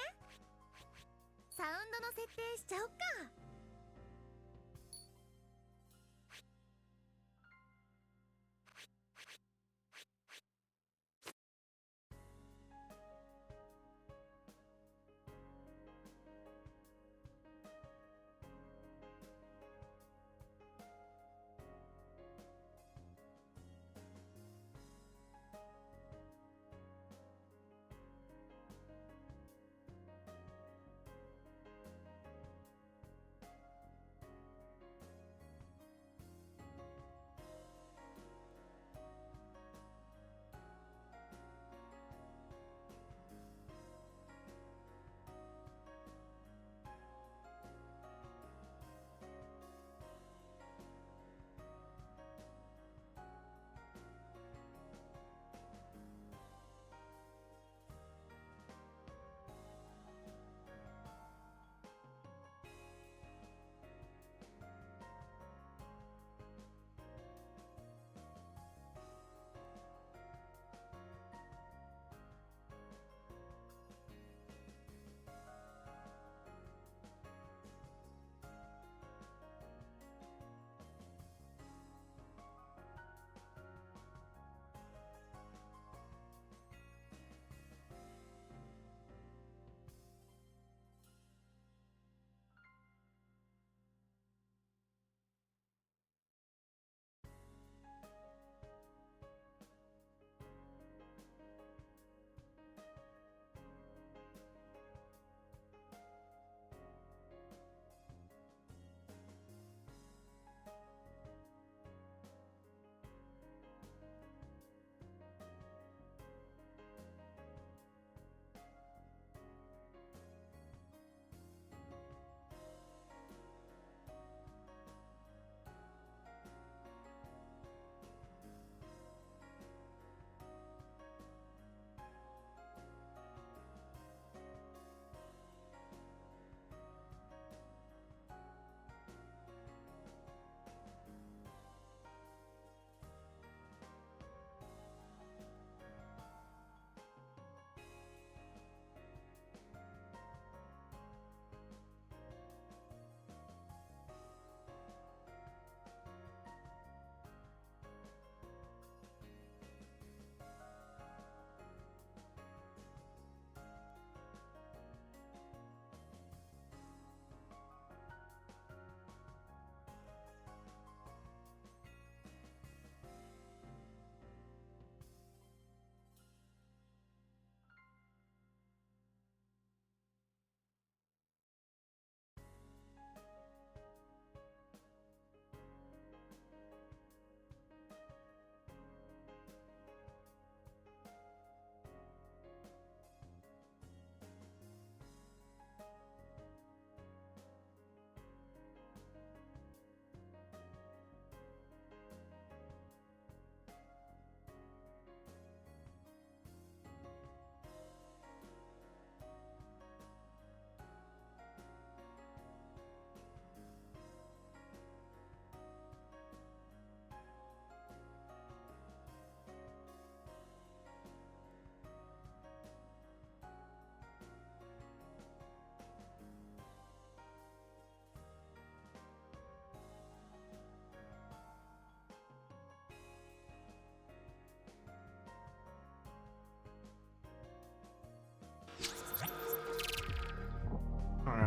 「サウンドの設定しちゃおっか」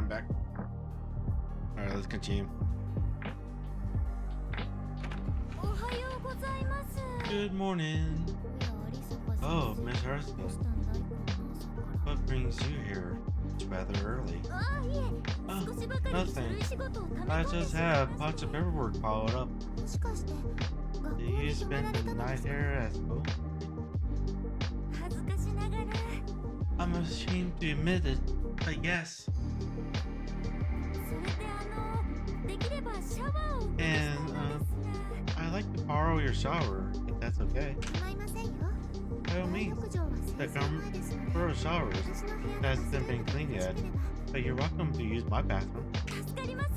I'm back. Alright, let's continue. おはようございます。 Good morning. おや、有坂先生。 Oh, Miss Harsky. どうしたんだい、こんな朝から。 What brings you here? It's rather early. ああ、いえ、 Oh, 少しばかり書 nothing. 類仕事を溜め I 込んで just しまい have ま lots して of paperwork piled up. もしかして、学校 Do に you 泊め spend られ the たので night すか？ here at school? 恥ずかしながら。 I'm ashamed to admit it, but yes. それでできればシャワーをお借りしたいのですが。 I'd like to borrow your shower, if that's okay. 構いませんよ。 By all 大 means. 浴場は清掃前ですので。 Borrow showers 私の部屋 hasn't been cleaned よろし yet, ければ but you're welcome to use my bathroom. 助かります。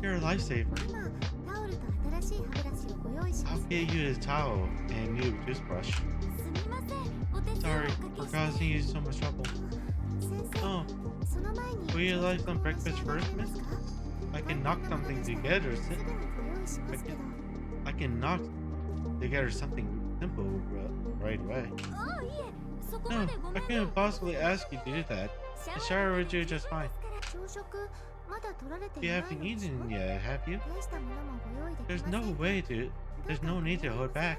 You're a lifesaver. 今、タオルと新しい歯ブラシをご用意しま I'll す。 get you a towel and new toothbrush. すみません。お手数を Sorry お for かけ causing して。 you so much trouble. 先生、 Oh, その前に will you like 朝 some 食を召 breakfast し上がら first, れま miss? すか？ I can 簡 knock 単なもの something でしたら together. すぐにご用意しますけど。 I can knock together something simple right away. ああ、いえ、そこ No, までご I めんなさい。 couldn't possibly ask you to do that. シ The ャワ shower ー would do just fine. 朝食まだ取られてい You ない haven't のでしょ？ eaten yet, have you? 大したものもご用意でき There's ません。 no way to. There's no need to hold back.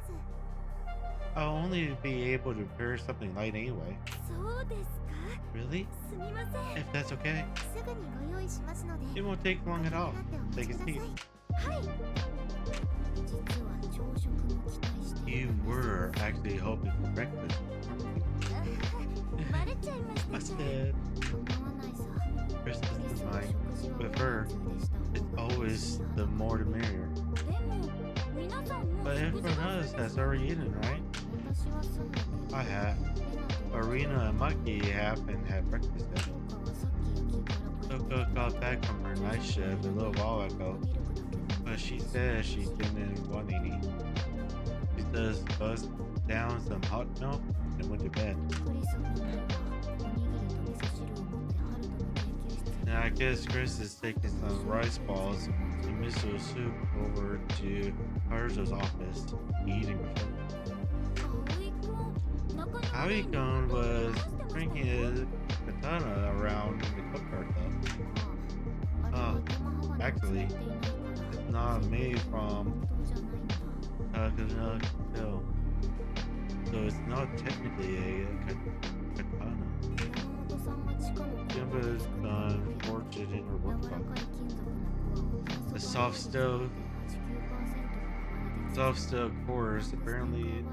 I'll only be able to prepare something light anyway. そうですか。 Really? すみません。 If that's okay. すぐにご用意しますので。 It won't take long at all. お気になってお Take 待 a ちください。 seat. はい。実は朝食も期待してい You たんです。 were actually hoping for breakfast. バレちゃいました I ね。 said 構わないさ。 Christmas クリ is スは mine. 食事は With お her, 人数でした方 it's が always the more the merrier. でも皆さんも But 食事 everyone が else 済んで has す。 already eaten, right? 私はすぐに I have. レナと Arena and Monkey haven't had breakfast yet. 評価はさっき駅から帰って Coco got back from her night shift a little while ago, ミルクだけ飲んで but she said she didn't want any. She just buzzed down some hot milk and went to bed. クリス本来はおにぎりと味噌汁を持ってハルトの研究室に Now I guess Chris is taking some rice balls and miso soup over to Haruto's office, eating with her. 葵くん、中に Howie-kun was drinking his katana around in the cook cart though. あれは玉鋼が使っていないから It's not made from 本当じゃないんだ。 coconut pill, so it's not technically a katana. 山本さんが地下の Jimba's done forged it in her 柔ら workshop. かい金属のコアを The soft steel, 89% が soft steel cores apparently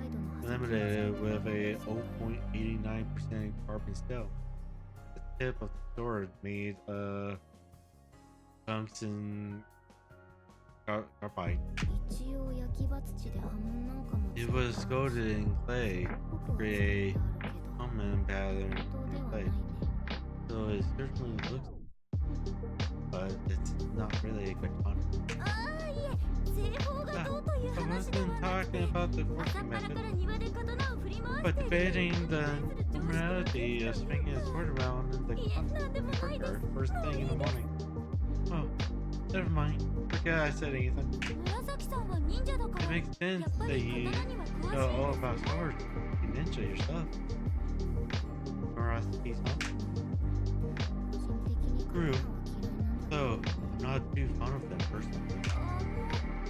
limited with a 0.89% carbon steel. The tip of the sword made tungsten carbide. 一応焼き場土で刃文なんかも It was coated in clay, 僕は create 作ってあるけど common pattern 本当で in はない clay. ね。 So it certainly looks, but it's not really a katana. ああ、いえ、製法がどうという I 話で wasn't はなくて talking about the 朝 forging っぱら method, から庭で刀を振り回 but している debating the に対する常識を normality of swinging a sword around in the いえ、なんでもないです。 courtyard first thing in the morning. Oh, never mind. Forget I said anything. 紫さんは忍者だか It ら makes や sense っぱ that り you 刀には詳 know しい all です about swords. You ninja yourself. Ferocity's huh? 個人的に刀は嫌いなんだ So, I'm not too fond of them personally.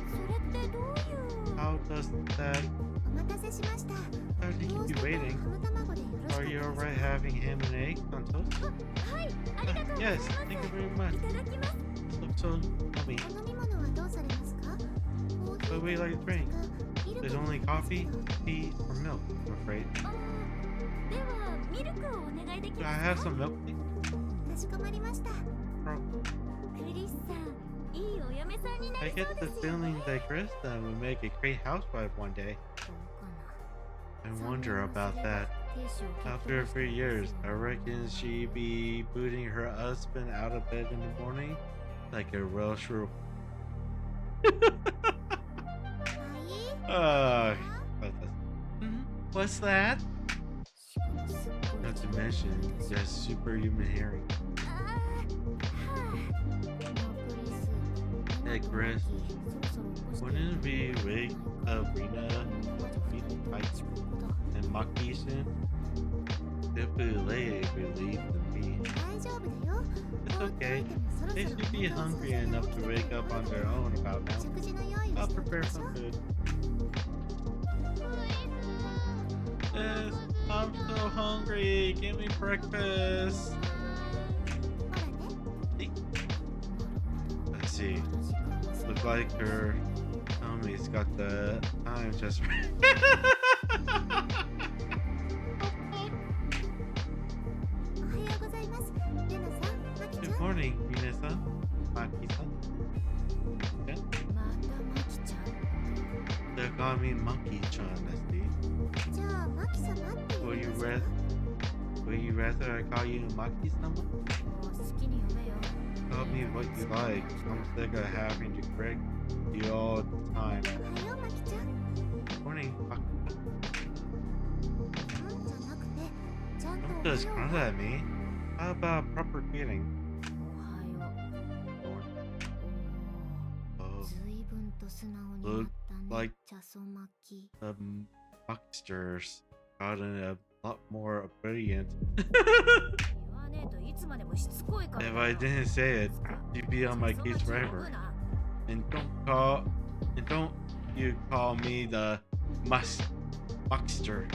それってどういう How does that... お待たせしました。 How do you トー keep スト you と waiting? ハム卵でよろしかった Are で you すか？ alright having ham and eggs on toast? はい、ありがとうござい Yes, ます。 thank you very much. いただきます。 So, yummy. お飲み物はどうされますか？コーヒー What would you like to drink? ミルク There's も only ありますけ coffee, ど tea, or milk, I'm afraid. ではミルクをお願いでき Do ま I す have か？ some milk, please? かしこまりました。 Bro, クリスさん、いいお嫁さんにな I りそう get で the すよね。 feeling that Krista would make a great housewife one day. どうか I な。 wonder about that. After a few years, I reckon she'd be booting her husband out of bed in the morning like a real shrew. はい。 What's that? しかもすっごい Not to mention, she has superhuman hearing. あーはあ。クリス。 Hey, Chris. そろそろ起こして Wouldn't it be wake up Rina 遅刻だ。 and Maki soon? It'd be late if we leave the meet. 大丈夫だよ。 It's okay. They should be hungry enough to wake up on their own about now. 食事の用意を I'll しておき prepare ましょ some う food. Yes, I'm so hungry. Give me breakfast. ほらね Let's see. Look like her tummy's got the time just right. おはようございますレナさんマキちゃ Good ん morning, Mina-san. Maki-san. Yeah? またマキちゃん They're calling me Monkey-chan, I see. じゃあマキ様って言 Will い you ますか Will you rather I call you Maki-sama? もう好きに呼べよ Call me what you like. I'm sick of having to correct you all the time. おはようマキちゃん Good morning, Maki. うんじゃなくてちゃんと Don't おは just よう grunt at me. How about proper greeting? おはよう Oh, ずいぶんと素直になったね like- 茶そ巻き the Bucksters gotten a lot more brilliant. 言わねえといつまでもしつこいから If I didn't say it, you'd be on my case forever. And don't you call me the Buckster.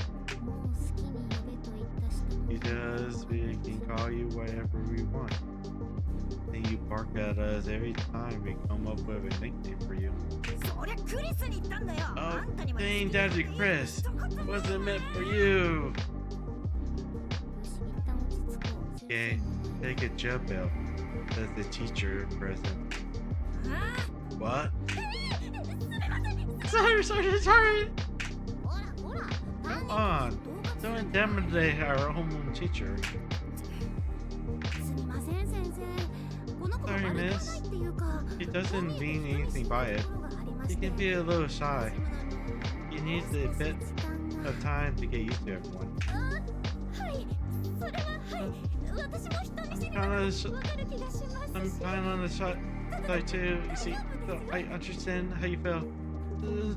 もう好きに呼べと言ったし Because we can call you whatever we want. And you bark at us every time we come up with a nickname for you. そりゃクリスに言ったんだよ Oh, あんたにまで dang, 好きに Daddy 呼べ Chris. とか Wasn't meant for you. よし一旦落ち着こう Okay, take a jail bill. Says the teacher present. あ What? すみません Sorry. ほらほら Come on. Don't intimidate our homeroom teacher. すみません先生この子が Sorry, 悪くはない miss. っていうか She doesn't mean anything by it. She can be a little shy. She needs a bit of time to get used to everyone. はいそれははい私も人見知り I'm な kinda の sh- わかる気がします I'm kind of on the shy side too. You see, so I understand how you feel.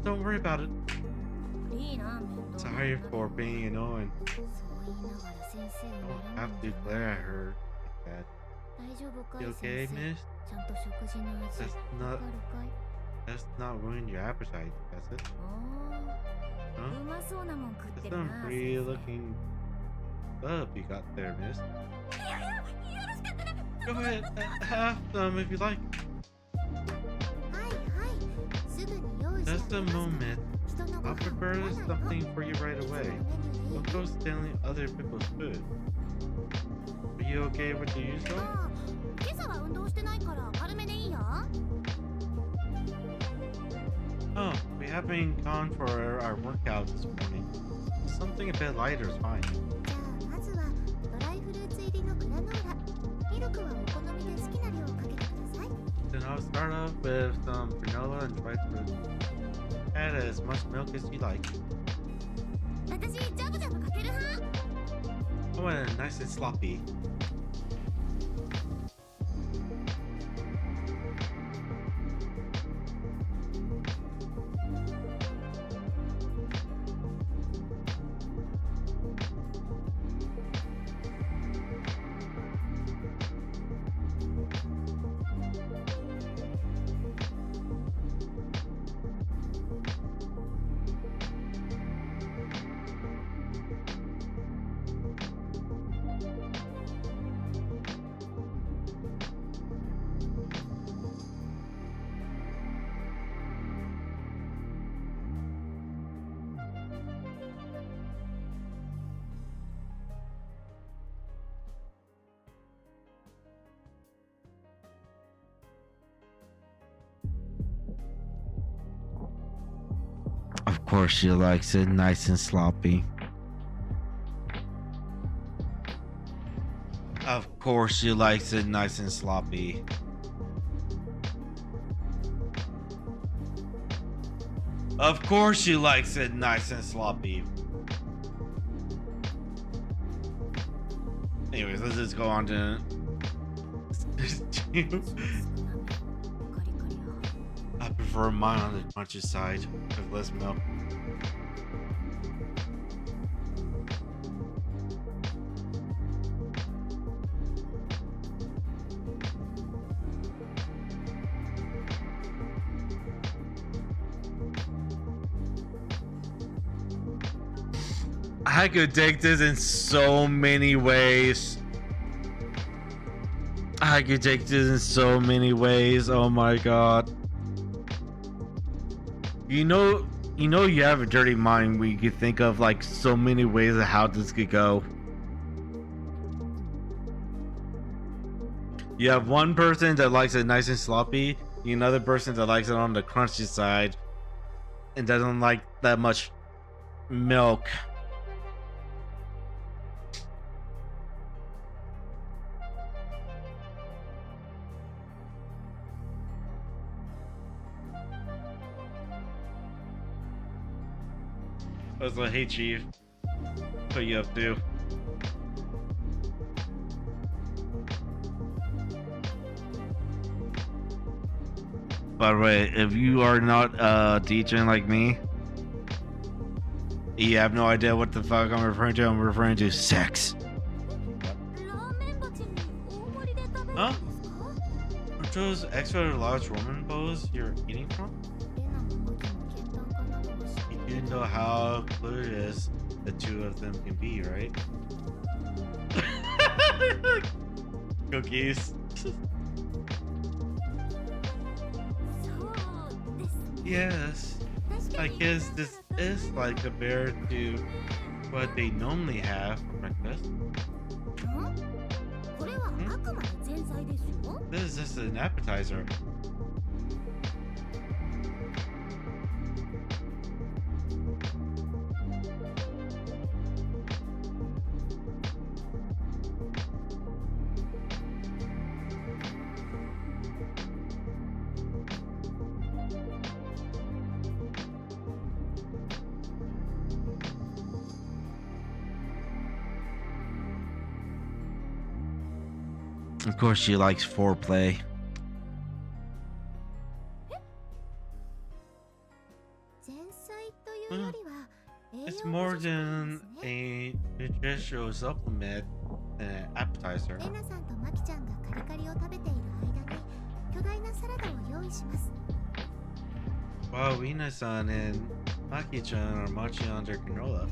Don't worry about it. いいな面倒 Sorry for being annoying. そう言いながら先生 I を don't 狙 have うん to だ glare at her like 大丈夫か that. い You 先 okay, 生 miss? ちゃんと食事の味 That's わ not かるかい that's not ruin your appetite, does it? おー Huh? うまそうなもん食って That's る some な pretty looking bub you got there, miss. いやいやよろしかったら Go ahead, have some if you like. はいはいすぐに用意して Just あ a げますから moment. 人のご I'll 飯 prepare 食わないの something for you right いつもの away. メニューでいい Don't go stealing other people's food. Are you okay with the usual? ああ今朝は運動してないから軽めでいいよ Oh, we haven't gone for our workout this morning. Something a bit lighter is fine. じゃあまずはドライフルーツ入りのグラノーラミルクはお好みで好きな量をかけてください Then I'll start off with some granola and dried fruit. Add as much milk as you like. 私ジャブジャブかける派 I want it nice and sloppy. Of course she likes it nice and sloppy. Of course she likes it nice and sloppy. Of course she likes it nice and sloppy. Anyways, let's just go on to カリカリ派 I prefer mine on the crunchy side with less milk. I could take this in so many ways. I could take this in so many ways. Oh my god. You know you have a dirty mind where you could think of like so many ways of how this could go. You have one person that likes it nice and sloppy, another person that likes it on the crunchy side and doesn't like that much milk. I was like, hey chief, what you up to? By the way, if you are not DJ like me, you have no idea what the fuck I'm referring to. I'm referring to sex. ラーメン鉢に大盛りで食べるん Huh? ですか？ Are those extra large Roman bowls you're eating from? レナもマキも健談家なのを知って You do know how clueless the two of them can be, right? Cookies. そうですね。 Yes. 確か I に guess this is like compared to what they normally have for breakfast. これはあくまで前菜ですよ。 This is just an appetizer. Of course, she likes foreplay. 前菜というよりは栄養 It's 補 more 助食なんで than すね。 a nutritional supplement than an appetizer. レナさんとマキちゃんがカリカリを食べている間に巨大なサラダを用意します。 While Rina-san and Maki-chan are munching on their canola,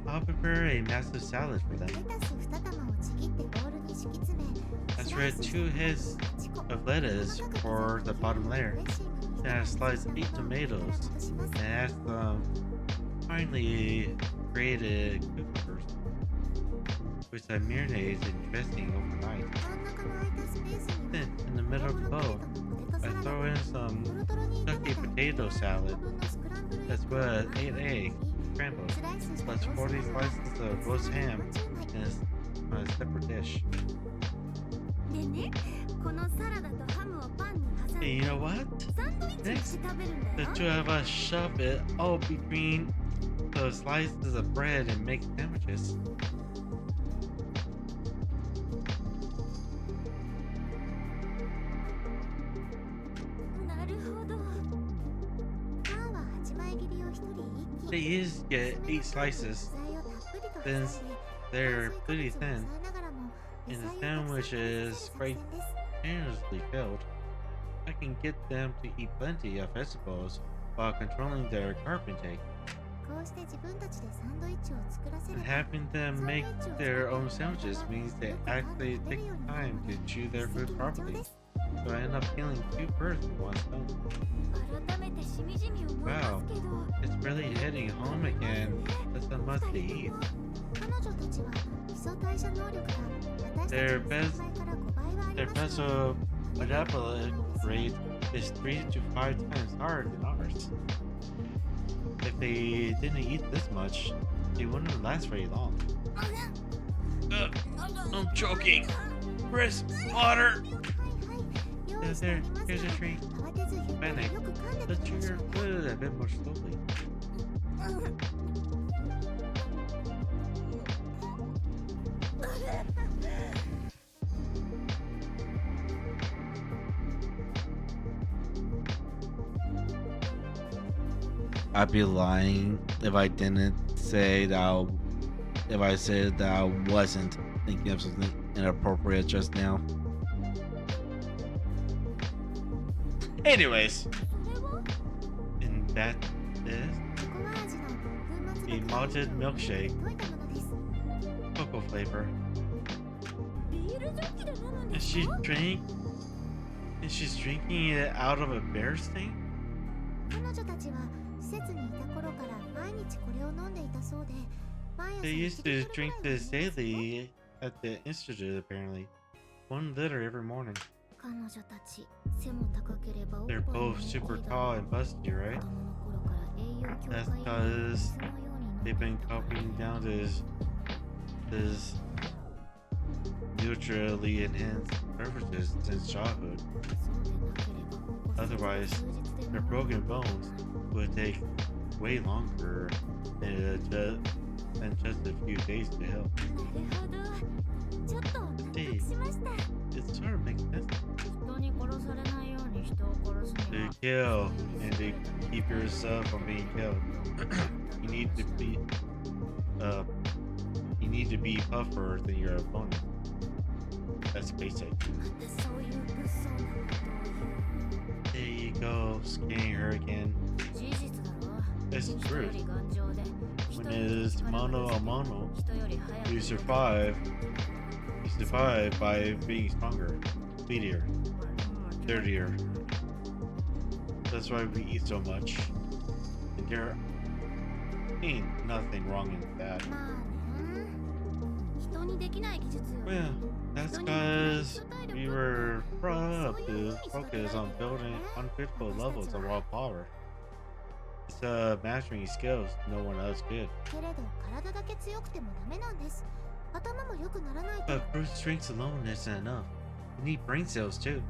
I'll prepare a massive salad for レ them. タス2玉をちぎってボウルに敷き詰め、 I スライ spread ス 2 heads 8個 of lettuce for the bottom layer. ドレッシングに Then I sliced 8 tomatoes まぶします。 and add some finely grated cucumbers, which I marinated in dressing overnight. 真ん中の空いたスペースに Then, は in the middle ト of the ロトロ bowl, ポテトサ I ラダ throw in some トロトロに炒め chunky た potato 4 salad, 分のスクランブルエッ as グ well を as ナイ 8 eggs フで scrambled, スライスした plus トースト 40 には slices of roast ham in a separate dish. でね、このサラダとハムをパンに挟ん And で you know what? サンドイッチにして食べるん The だよ。 two of us shove it all between those slices of bread and make sandwiches. なるほど。パンは8枚切りを1人1 They 気。 used to get 8 slices, 野菜をたっぷりと挟ん then で they're 炭 pretty 水化物 thin を抑えながらも and 野 the 菜をたくさん sandwich 食べ is させる quite 作戦です。 generously filled. I can get them to eat plenty of vegetables while controlling their carb intake. こうして自分たちでサンドイッチを作らせ And れば having them make their own sandwiches means they actually take time to chew their 一石 food 二鳥 properly. です。 So I end up killing 2 birds with 1 stone. 改めてしみじみ思いますけど、 It's really hitting home again. That's how much they eat. 彼女たちは基礎代謝能力が私たち Their の best- 3倍から5倍はあり Their ますの basal で、 metabolic rate is 3 to 5 times higher than ours. If they didn't eat this much, they wouldn't last very long. I'm choking. Chris, water. はいはい、用意しておりますので Here's a treat. 慌てずゆっくり Panic. よく噛んで Let's み chew ましょ your うね。 food a bit more slowly. I'd be lying if I didn't say that. If I said that I wasn't thinking of something inappropriate just now. Anyways, それは and that is チョコ味の粉末 A malted milkshake, 溶いたものです。 cocoa flavor. ビールジョッキで飲むん And ですか？ she's drinking it out of a bear's thing? 彼女たちは施設にいた頃から毎日これを飲んでいたそうで、毎朝 They 1 used リ to ットル drink ぐらい this 飲みますよ。 daily at the institute, apparently. 1 liter every morning. 彼女たち、背も高ければおっぱい They're も both 大きい super だろ tall う。 and busty, 子 right? 供の頃から栄養強 That's 化飲料を because 水のように飲んで they've い been たから。 coping down this neutrally enhanced beverages since childhood. そうでなければここ数 Otherwise, 日で their 治る broken bones would take way longer than just a few days to heal. なるほど。ちょっと納得しました。 It sort of makes sense 人に殺されないように人を殺すに to は kill and to keep yourself from being killed. You need to be puffer than your opponent. That's basic. またそういう物騒なことを言う。 There you go, skinning her again. 事実だろ。 It's 人 true. より頑丈で、 When 人より it's 力が mono 強 a く、 mono, 人より早く you survive by being stronger, speedier, dirtier. That's why we eat so much. And there ain't nothing wrong in that. まあね。人にできない技術よ。 Well, that's because we were brought up to focus on building uncritical levels of raw power. It's mastering skills no one else could. けれど体だけ強くてもダメなんです。頭も良くならないと。 But brute strength alone isn't enough. You need brain cells too.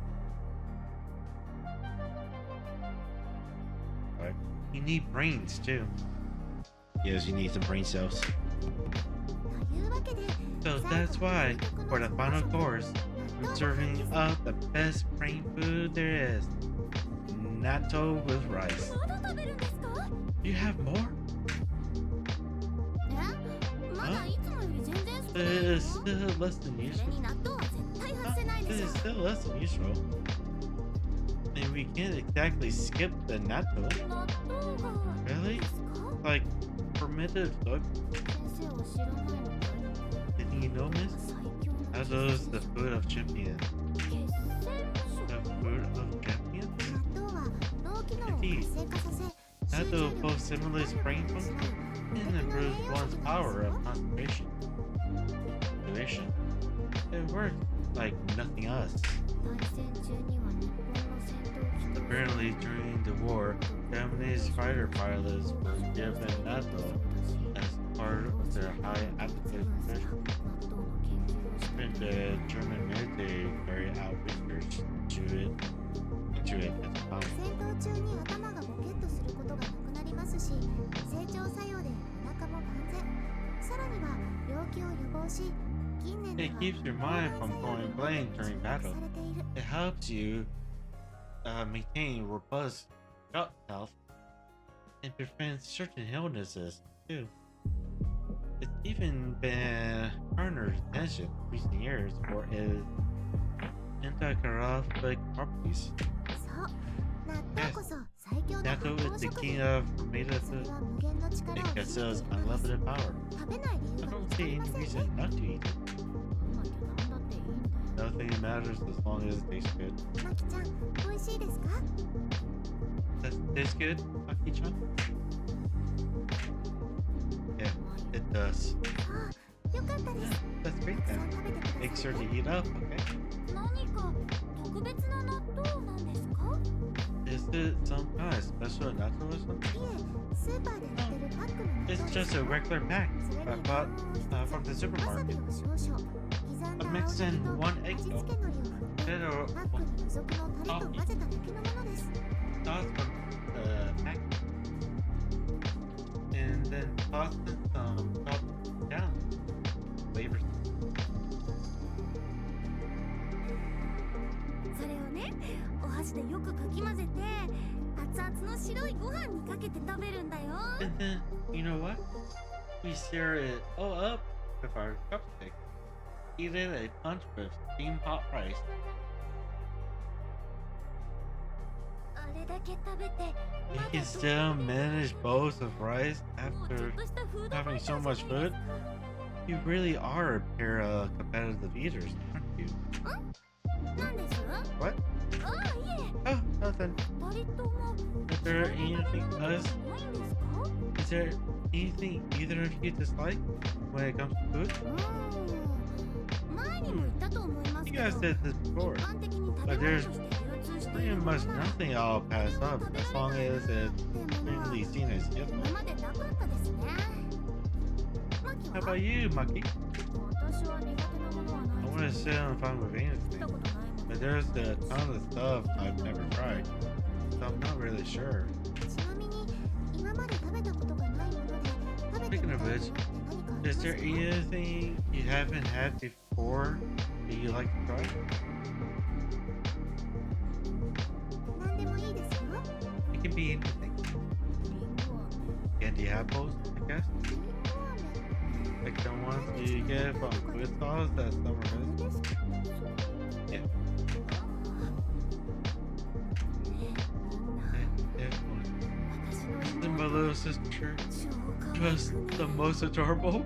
Right. You need brains too. Yes, you need some brain cells. というわけで、 So that's why, for the final course, I'm serving up the best brain food there is. Natto with rice. まだ食べるんですか？ You have more? え？まだいつもより全然少ない It よ。 is still less than それ usual. に納豆は絶対外せないで It しょ。 is still less than usual. And we can't exactly skip the natto. 納豆が Really? ですか？ Like, fermented soy. 先生は知らないのかい？ Didn't you know, miss? 最強の Natto is the food of champions. 血栓の The food of champions? 納豆は脳機能を活性化させ、 Natto both stimulates brain function and improves one's power of concentration. Duration. It works like nothing else. 大戦中には日本の戦闘機と Apparently, during the war, Japanese fighter pilots were given natto as part of their high altitude mission. 納豆の研究をして And the German military carried out research into it at the time. 戦闘中に頭がボケっとすることがなくなりますし、成長作用でお腹も万全。さらには病気を予防し、近年で It は keeps your mind from going blank during battle. されている。 It helps you maintain robust gut health and prevents certain illnesses too. It's even been garnered attention in recent years for its anti-corruptic properties. そう、納豆こそ最強の発 Natto 酵 is the 食 king 品。 of fermented それ food. は無限の力を It 秘めてい possesses るのです。 unlimited power. 食べない理 I 由が don't 見つか see り any ませんね。 reason not to eat it. なんてなんだっていいんだよ。 Nothing matters as long as it tastes good. マキちゃん、美味しいですか？ Does it taste good, Aki-chan? Yeah, it does. ああ、よかったです。 That's た great くさん then. 食べてください Make sure to ね。 eat up, okay? 何か特別な納豆なんですか？ Is it some kind of special natto or い something? え、スーパーで売ってるパックの納豆 It's です just a よ。 regular pack それ I に bought 卵黄を from the 一つ、わさび supermarket. を少々、刻んだ I 青 mixed ネギ in と one egg 味 yolk, 付け海苔を振って、 potato パックに付属のタレと混ぜただけのものです。 sauce from the pack, and then toss in some chopped down flavors. それをね、お箸でよくかき混ぜて、熱々の白いご飯にかけて食べるんだよ。 And then, you know what? We stir it all up with our chopstick. Eat it a punch with steamed hot rice. あ You can still manage bowls of rice after having so much food? You really are a pair of competitive eaters, aren't you? What? Oh, nothing. Is there anything else? Is there anything either of you dislike when it comes to food? You guys said this before, but there's pretty much nothing I'll pass up as long as it's really seen as useful. How about you, Maki? I want to say I'm fine with anything, but there's a ton of stuff I've never tried, so I'm not really sure. Speaking of which, is there anything you haven't had before that you like to try? It can be anything. Candy apples, I guess. Like the ones you get from food stalls that summer visits. Yeah. And my little sister was the most adorable.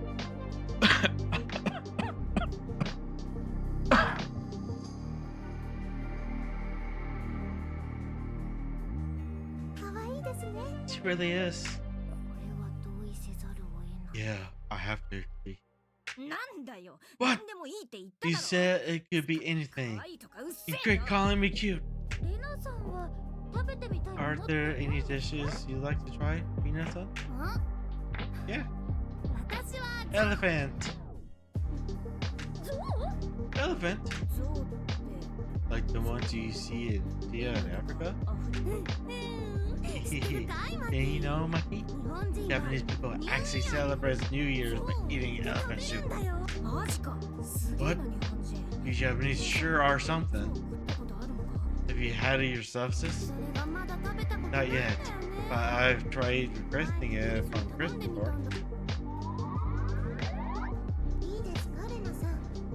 She really is. Yeah, I have to agree. What? You said it could be anything. You quit calling me cute. Are there any dishes you'd like to try, Minasan? Yeah. Elephant. Elephant? Like the ones you see in India and Africa? And you know, Maki, Japanese people actually celebrate New Year's by eating elephant soup. What? You Japanese sure are something. Have you had it yourself, sis? Not yet, but I've tried requesting it from Chris before.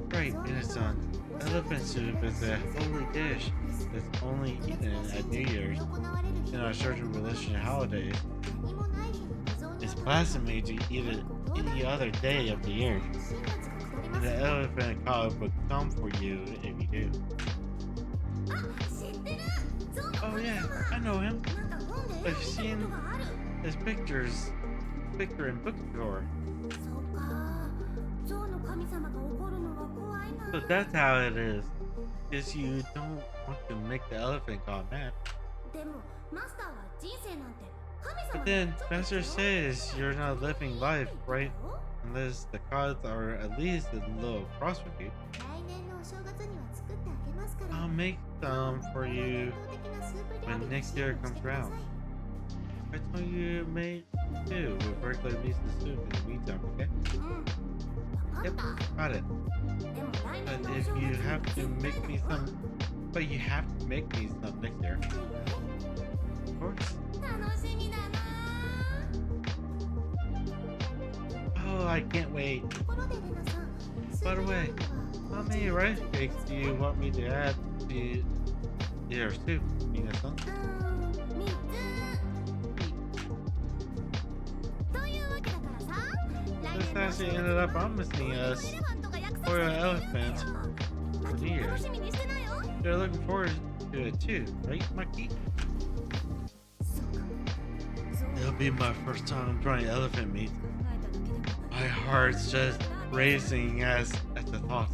Right, Minasan. Elephant soup is a holy dish that's only eaten at New Year's and on certain religious holidays. It's blasphemy to eat it any other day of the year. And the elephant god would come for you if you do. Oh yeah, I know him. I've seen his pictures in bookstore. So that's how it is. Because you don't want to make the elephant god mad. But then Master says you're not living life, right? Unless the gods are at least a little cross with you. I'll make some for you when next year comes around. I told you made two with regular meat and soup in the meantime, okay? Yep, got it. But if you have to make me some, but you have to make me some next year. Of course. Oh, I can't wait. By the way, how many rice cakes do you want me to add to your soup, Minasan? This actually ended up promising us for an elephant for New Year's. They're looking forward to it too, right, Maki? It'll be my first time trying elephant meat. My heart's just racing as at the thought.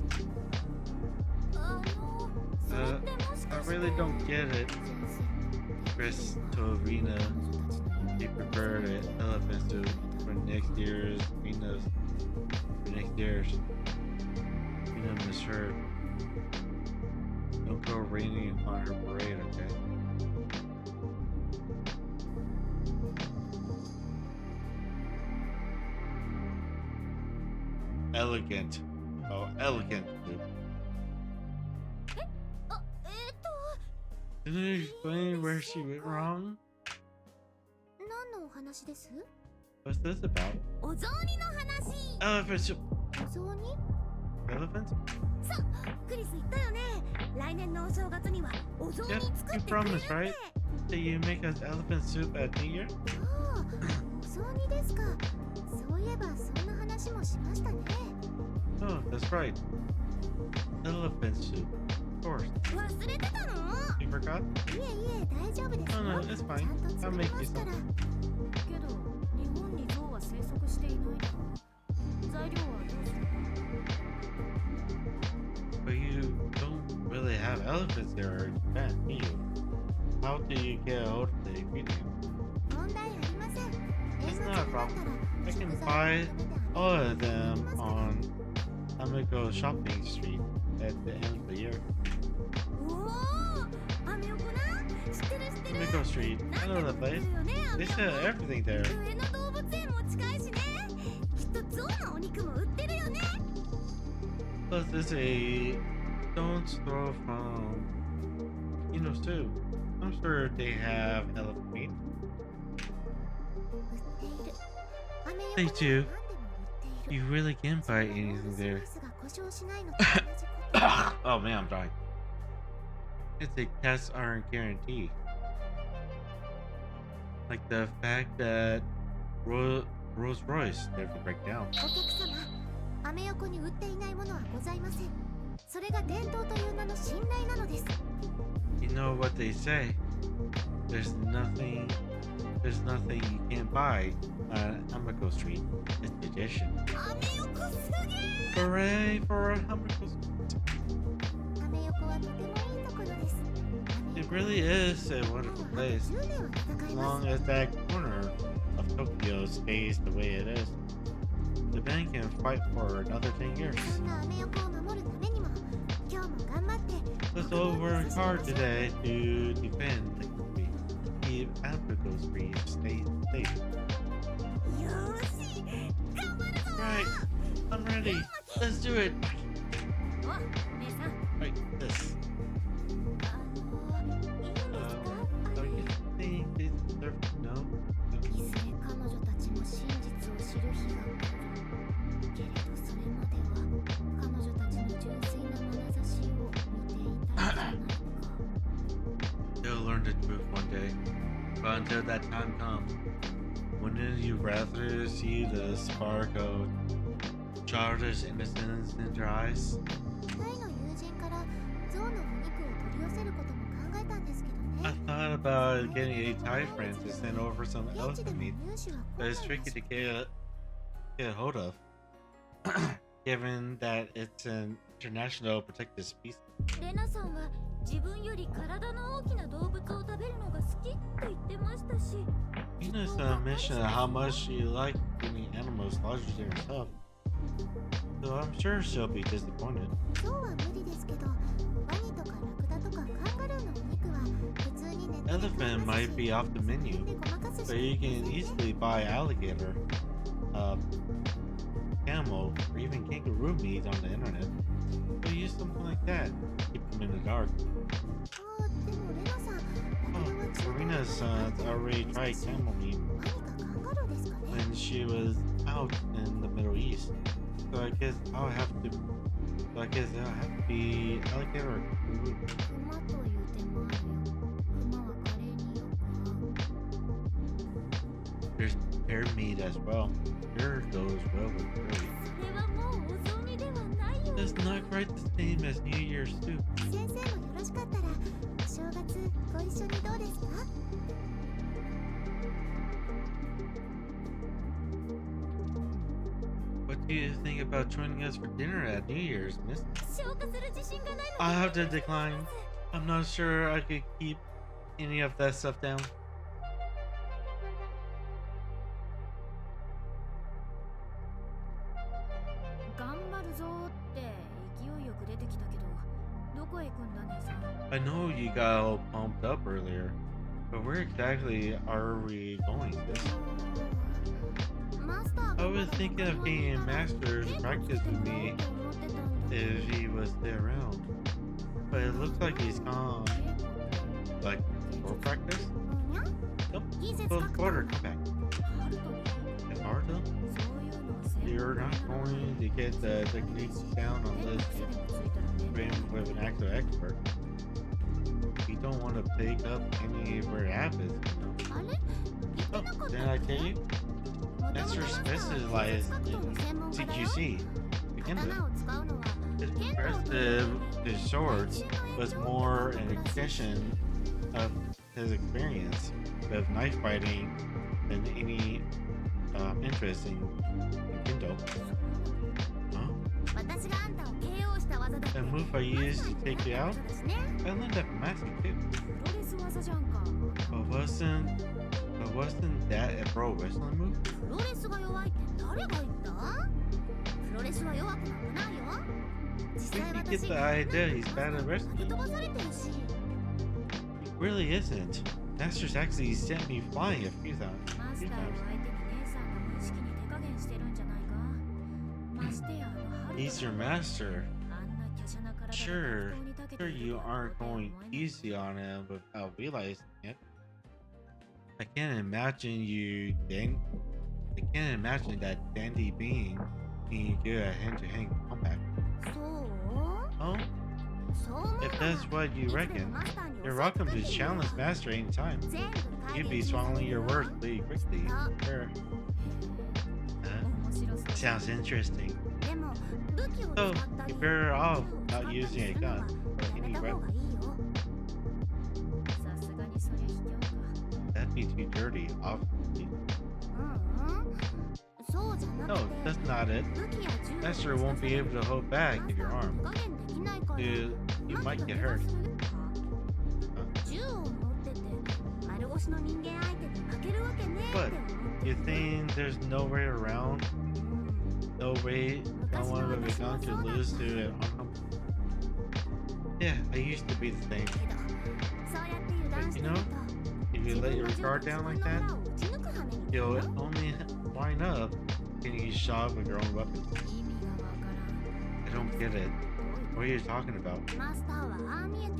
I really don't get it. Chris told Rena he preferred an elephant soup for next year's Rena's. For next year's. Rena misheard. Don't go raining on her parade, okay? Elegant. Oh, elegant. Didn't you explain where she went wrong? What's this about? Elephant soup. Elephant? Yep, you promised, right? Do you make us elephant soup at New Year? ああ、お雑煮ですか。そういえばそんな話もしましたね。 Oh, that's right. Elephant soup. Of course. 忘れてたの？ You forgot? いえいえ、大丈夫ですよ。 No, no, it's ちゃ fine. んと I'll 作り make ま you すから。 something. けど日本に象は生息していないだろう。材料はどうするの？ But you don't really have elephants there in Japan, do you? How do you get a hold of the ingredient? 問題ありません。 It's 年末 not a になったら problem. I 食 can 材を buy まとめて all あ of げ them ますから。 on Amiko Shopping Street at the end of the year. おお、アメ横な。知ってる知ってる。 Amiko Street. I know that 何 place. でも来るよね、アメ They 横。 sell everything there. 上野動物園も近いしね。きっと象のお肉も売ってるよね。 Plus, it's a stone's throw from Soup. I'm sure they have elephant meat. 売っている。アメ They 横 do. なら何でも売っている。 You really can その buy ロー anything ルス there. ロイスが故障しないのと同じこと。 Oh man, I'm dying. It's a cast iron guarantee. Like the fact that Rolls Royce never break down. お客様、アメ横に売っていないものはございません。それが伝統という名の信頼なのです。 You know what they say. There's nothing you can't buy on Amiko Street. It's tradition. アメ横すげえ。 Hooray for Amiko Street. アメ横はとてもいいところです。 It really is a wonderful place. 10年は As 戦いま long す。 as that corner of Tokyo stays the way it is, the band can fight for another 10 years. そんなアメ横を守るためにも、今日も頑張って。 Let's all work hard today to defend the country. Keep Amiko Street safe. よーし、頑張るぞ。 Right, I'm ready. Let's do it. お、姉さん。 Right, this. いいんですか？ Don't you think they deserve to know? いずれ彼女たちも真実を知る日が来る。けれどそれまでは彼女たちの純粋な眼差しを見ていたいじゃないか。 They'll learn the truth one day. But until that time comes, wouldn't you rather see the spark of childish innocence in their eyes? タイの友人から象のお肉を取り寄せることも考えたんですけど I ね。 thought about getting a Thai friend to send over some 現地で elephant も meat, 入手は but 困 it's 難だ tricky し to get a hold of, given that it's an international protected species. レナさんは自分より体の大きな動物を食べるのが好きって言ってましたし。 Venus mentioned how much she liked eating animals larger than herself, so I'm sure she'll be disappointed. 象は無理ですけど、ワニとかラクダとかカンガルーのお肉は普通にネットで買え Elephant ますし、 might be off the それ menu, でごまかすし but か you ないで can すね。 easily buy alligator, camel, or even kangaroo meat on the internet. So use something like that. Keep them in the dark. あー、でもレナさん、 Oh, 中 Serena's already tried camel meat ワニかカンガルーですかね。 when she was out in the Middle East. So I guess I'll have to. So I guess it'll have to be alligator or kangaroo. クマという点もあるよ。クマはカレーによく合う。 There's bear meat as well. Bear goes well with curry. それはもうお雑煮ではないよ。 It's not quite the same as New Year's soup. 先生もよろしかったら、お正月ご一緒にどうですか？ What do you think about joining us for dinner at New Year's, miss? 消化する自信がないので I'll have to decline. I'm not sure I could keep any of that stuff down. 頑張るぞーって勢いよく出てきたけど、どこへ行くんだ姉さん。 I know you got all pumped up earlier, but where exactly are we going? I was thinking of being master's practice with me if he was still around, but it looks like he's gone. Like, for practice? Nope. Close quarter, come back. It's hard though. You're not going to get the techniques down unless you train with an actual expert. If you don't want to pick up any of her habits, you know? あれ言ってなかったっけ Didn't I tell you? 元々 Master マスターは specialized 格闘の専門 in 家だよ CQC. To begin with. 刀を使うのは His 剣道と impressive, his swords 練習の延 was 長 more って an ことらしい extension of his experience of knife fighting than any interest in Kendo. Huh? 私があんたを KO した技だって The move I used to take you out? マスターに習った技だしね I learned that from Master too. プロレス技じゃんか。 But wasn't that a pro wrestling move? プロレスが弱いって誰が言ったプロレスは弱くなんかないよ実 We 際 can 私 get the idea he's bad at 投げ wrestling. 飛ばされてるし He really isn't. Master's actually sent me flying a few times. マスターを相手に姉さんが無意識に手加減してるんじゃないか。ましてやあの春 He's your master. あんな華奢な体で Sure, 格闘に長けて sure る you とは aren't 思え going ない。 easy on him without realizing it. I can't imagine I can't imagine that dandy being good at hand-to-hand combat. そう Oh, そう思う if なら that's what you いつでも reckon, マスターに you're 教えて welcome く to れていいよ challenge Master anytime. 全部帰 You'd り be 討ちにされ swallowing る your よ words pretty quickly. Sure. 面白そう。 Sounds interesting. でも武器を So, 使ったり you're better off 銃を使った not り using す a るのは gun or やめ any た方 weapon. がいいよさすがにそれ卑怯か。 That'd be too dirty, obviously. そうじゃな No, くて that's not it. 武器や銃を Master won't be able to hold back if you're armed. マスターは手加減できないから You マスタ might ー get 怪我 hurt. する銃を持ってて丸腰の人間相手に負けるわけねえって What? 思って You る think there's no way around? No way someone with a gun could lose to an unarmed? Yeah, I used to be the same. けどそうやって油断してる You know, と If 自 you 分 let の your 銃 guard で自 down 分 like の that, 裏を撃ち抜く羽目になる you'll よ only line up getting you shot with your own weapon. 意味がわからん。 I don't get it. What are you talking about? マスターはああ見えて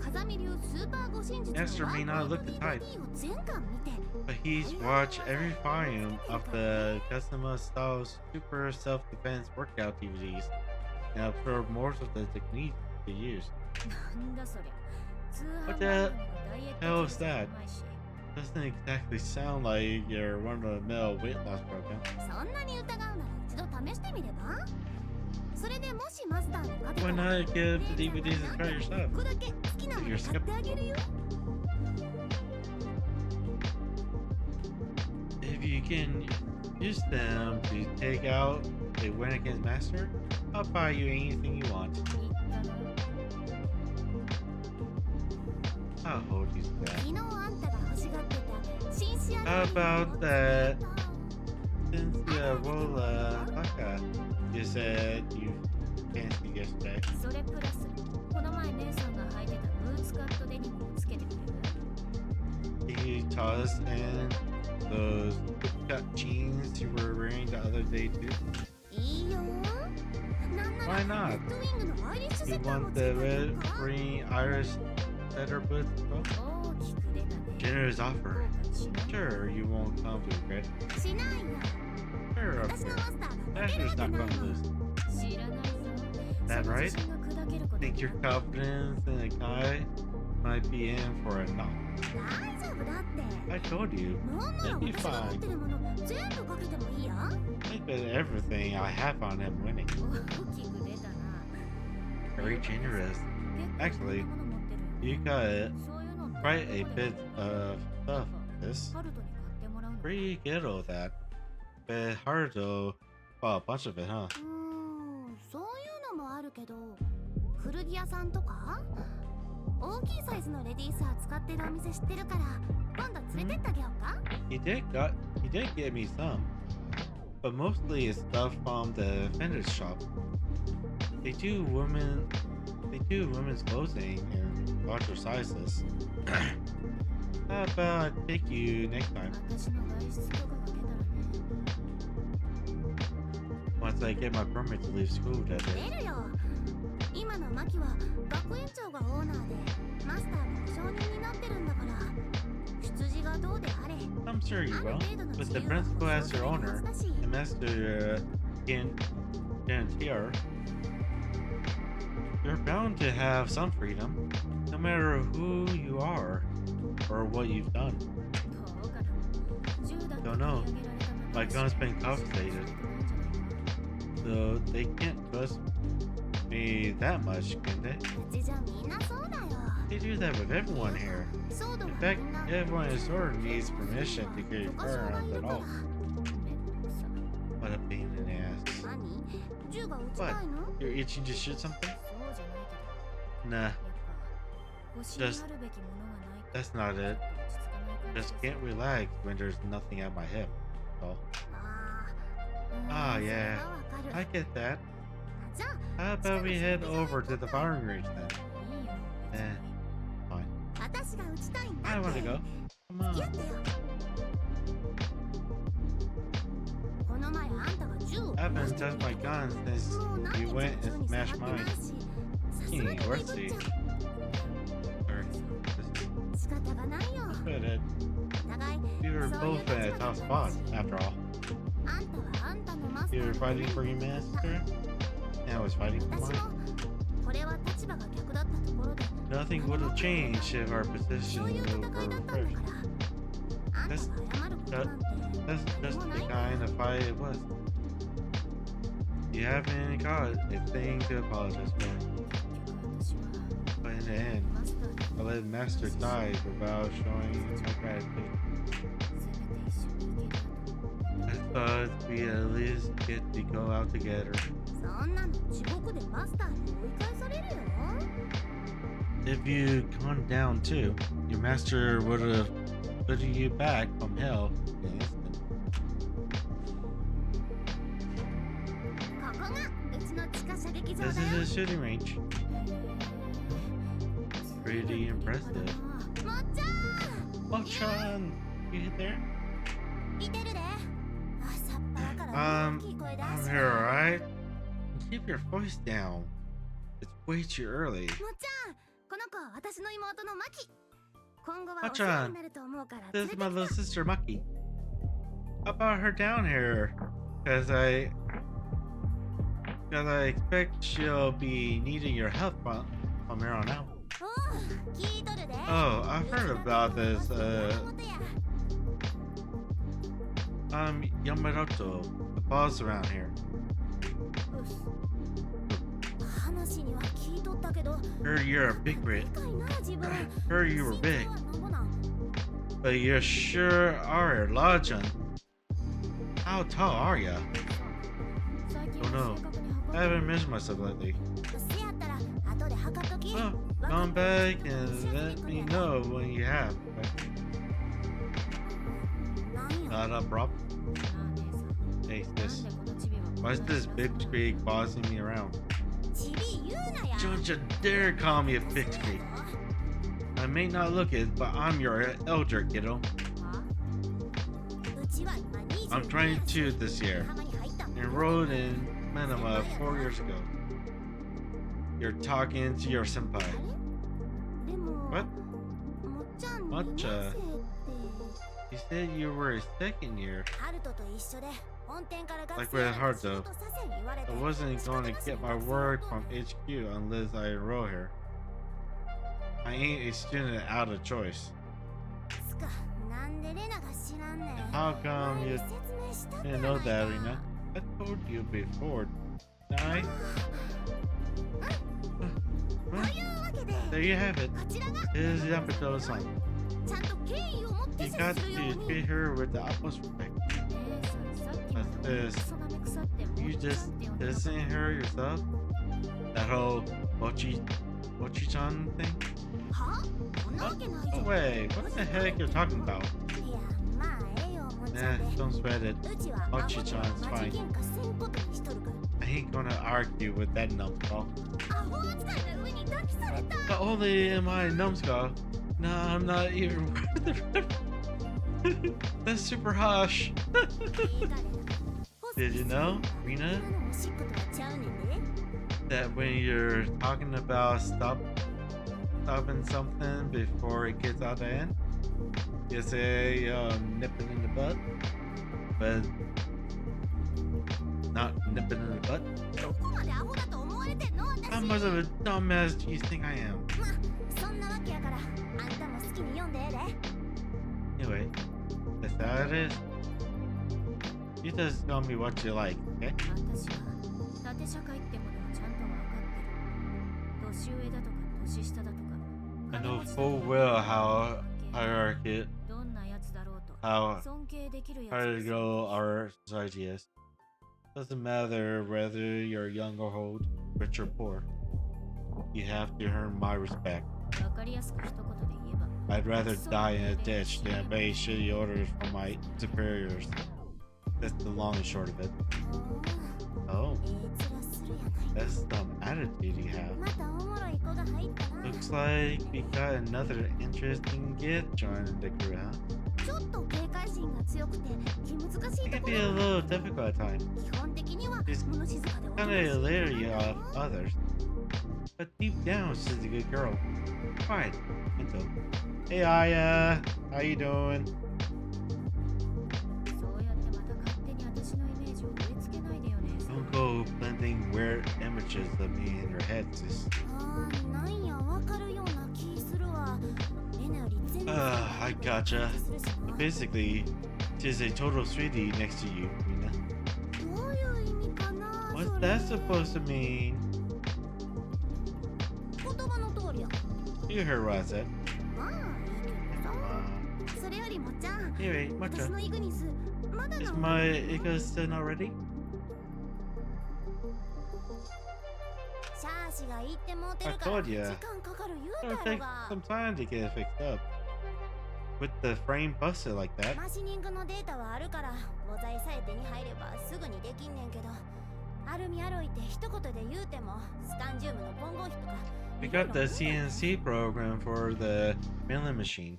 風見流スーパー護身術 Master のワ may ー not クアウ look ト the type, DVD を全巻見て but he's watched every volume of the Kazuma style super self-defense workout DVDs and absorbed most of the techniques they use. なんだそりゃ。通販 What 番 the 組のダイエット hell 教 is 室も that? うまいし。 Doesn't exactly sound like your run-of-the-mill weight loss program. そんなに疑うなら一度試してみればそれでもしマスターに勝てた Why ら not give the DVDs a try yourself? 1個だけ好きなもの You're 買ってあげるよ If you can use them to take out a win against Master, I'll buy you anything you want. 言ったな。 I'll hold you to that. 昨日あんたが欲しがってたシンシア How about that? Since Rolla Baka, you said you fancied yesterday. それプラス、この前姉さんが履いてたブーツカットデニムをつけてくれる Can you toss in those cut jeans you were wearing the other day too? いいよなんなら Why not? レッドウィングのアイリッシュセ You ッターも want ついて the る red, か green Irish setter boots? Well, 大きく出たね。 generous 後 offer. 悔しない Sure, you won't come to regret. しないよ Sure, of 私の course. マスターが負ける Master's わけ not ない going to もん lose. 知らないぞ。 That その right? 自信が砕けること Think に your なる confidence in a guy might be in for a knock. 大丈夫だって I told you. なんなら It'll be 私が持っ fine. てるもの全部かけてもいいよ I bet everything I have on him winning. 大きく出たな。 Very generous. 結構 Actually, こんなもの持ってるよ You got そういうのって quite a どこで bit 買うの of stuff. This ハルトに買ってもらうの pretty good all that. But hard to well, a bunch of it, huh? そういうのもあるけど古着屋さんとか大きいサイズのレディース扱ってるお店知ってるから今度連れてってあげようか He did get me some, but mostly it's stuff from the vendor shop. They do women's clothing in larger sizes. How about I take you next time 私の外出許可が出たらね once I get my permit to leave school that 出 day. るよ今のマキは学園長がオーナーでマスターが保証人になってるんだから出自がどうであれ I'm sure you ある will. 程度の With 自 the 由は principal 保 as 証 your されるは owner ずだし and master guarantee You're bound to have some freedom, no matter who you are or what you've done. どうかな。10だって Don't know. 取り上げられたま My ま gun's been confiscated, so they can't trust me that much, can they? うちじゃみんなそうだよ。 They do that with everyone here. そうだ In わ fact, みんな everyone in the store needs permission to carry 許可証がい firearms る at から all. めんどくさ。 What a pain in the ass. 何銃が撃ちたいの You're itching to shoot something? そうじゃないけど。 Nah, やっぱ星にあるべきものがないと that's not it. 落ち着かない感じ Just can't relax when there's nothing at my hip. So, あ ah, あ、それ yeah, はわかる。 I get that. じゃあ How about we head over to the firing range then? いいよ別 Eh, に fine. 私が撃ちたいんだ I って。 want to go. Come 付き合 on. ってよ。この前あんたが銃を I haven't touched my gun since もう何 you 日 went も and 銃に smashed 触ってな mine. いし、さすがに Hey, 鈍っ where's ちゃ the? う。 Or this 仕方がないよ。 but it. お互い We were そういう both in a 立場 tough だ spot, し、 after all. あんたはあんたのマスタ You ー were のため fighting に for your やった master, and I was fighting for 私 mine. もこれは立場が逆だったところで Nothing would have changed if our そう positions いう were 戦いだったんだ reversed. からあんたが謝ることなんて That's just もうな the い kind of fight it was. You haven't got a thing to apologize for. 結局私は But in the end, マスターに I let Master die without showing my gratitude. せめて一緒に行けると I thought we at least get to go out together. そんなの地獄でマスターに追い返されるよ If you'd gone down too, your master would have put you back from hell in an instant. ここがうちの地下射撃場 This だよ is a shooting range. Pretty impressive. もっちゃ Oh, Chan, you hit there? んいてるで朝っぱらから大きい声出 I'm し here, alright? Keep your voice down. It's way too early. もっちゃんこの子私の妹のマキ今後はもっちゃんお世話になると思うから連 This れ is て my き little た sister, Maki. I brought her down here because I expect she'll be needing your help from here on out. おう聞いとるで Oh, I've heard about this. 妹や I'm Yamamoto, the boss around here. 話には聞いとったけど Heard you're a big で rig. かいな自分 Heard you were 身 big, 長はなんぼなん but you sure are a large one. How tall are ya? 最近 Oh は no, 正確に I 測って haven't measured myself lately. せやったら後で測っとき Oh, come back and let me know when you have. なんや Not a problem. なあ姉 Hey, さん this. なんでこのチビは Why is this big squeak bossing me around? ちび言うなや Don't you dare call me a big squeak. I may not look it, but I'm your elder, kiddo. は うちは今 I'm 22 this year. 浜に入ったんだ Enrolled in Manama 4 years ago. You're talking to your senpai. でも What? もっちゃんもっちゃん2年生って You said you were a second year. ハルトと一緒で本店から学 Like 生 with ら hard に仕 though. 事させ言われて I wasn't going to get my word from HQ unless I enroll here. I ain't a student out of choice. つかなんでレナが知らんねん How come 前 you に説明したって didn't や know ないか that, Rena? I told you before. I. というわけで There you have it. こちらが Here's Yamato-san. ちゃんと敬意を持って You 接 got するよう to に treat her with the utmost respect. 姉さんさっきまで俺のクソなめ腐っても You っちゃん just って呼んでなかった dissing her yourself? That whole Mochi-chan thing? はそんなわけないじゃ No ん way. What the heck you're talking about? いやまあええよもっちゃ Nah, んで don't sweat it. うちはアホで Mochi-chan's マ fine. ジ喧嘩せんことにしとるから I ain't gonna argue with that numbskull. アホ扱いの上に抱きされた Not only am I a numbskull, nah, I'm not even worth the reference. That's super harsh. Did you know, Rena, 今のおしっことはちゃうねんで that when you're talking about stopping something before it gets out of hand, you say nipping in the butt, but not nipping in the butt? どこまでアホだと思われてんの How much of a dumbass do you think I am? まあそんなわけやからあんたも好きに読んでええで Anyway, that's how it is. You just tell me what you like, okay? 私は縦社会ってものはちゃんと分かってる。年上だとか年下だとか I know full well how hierarchy, どんなやつだろうと how 尊敬できるやつ hierarchical our society is. Doesn't matter whether you're young or old, rich or poor. You have to earn my respect. 分かりやすく一言で言えば I'd rather die in a ditch than obey shitty orders from my superiors. That's the long and short of it. お Oh, ええ面するやない that's some attitude you have. またおもろい子が入ったな Looks like we got another interesting gift joining the crew, huh? ちょっと警戒心が強くて気難し It いと can こ be ろ a だ little difficult at times. 基本的には She's 物静かでおと kind なしい of leery of others. But deep down, she's a good girl. Quiet, gentle. Hey, Aya. How you doing? そうやってまた勝手に私のイメージを植え付けないでよね Don't go planting weird images of me in your head, sis. あーなんやわかるような気するわレナより全然 I gotcha. するしな Basically, she's a total sweetie next to you, Mina. どういう意味かな What's それ that supposed to mean? 言葉の通りや You heard what I said. まあいいけどさ それよりもちゃん Anyway, 私 Matcha, のイグニスまだ is なの my Ica still not ready? シャーシが言ってもうて I るから told 時 ya. 間かかる言う It'll たや take ろが some time to get it fixed up. With the frame busted like that, マシニングのデータはあるから母材さえ手に入ればすぐにできんねんけどアルミアロイって一言で言うてもスタンジウムの混合比とか we got the CNC program for the milling machine.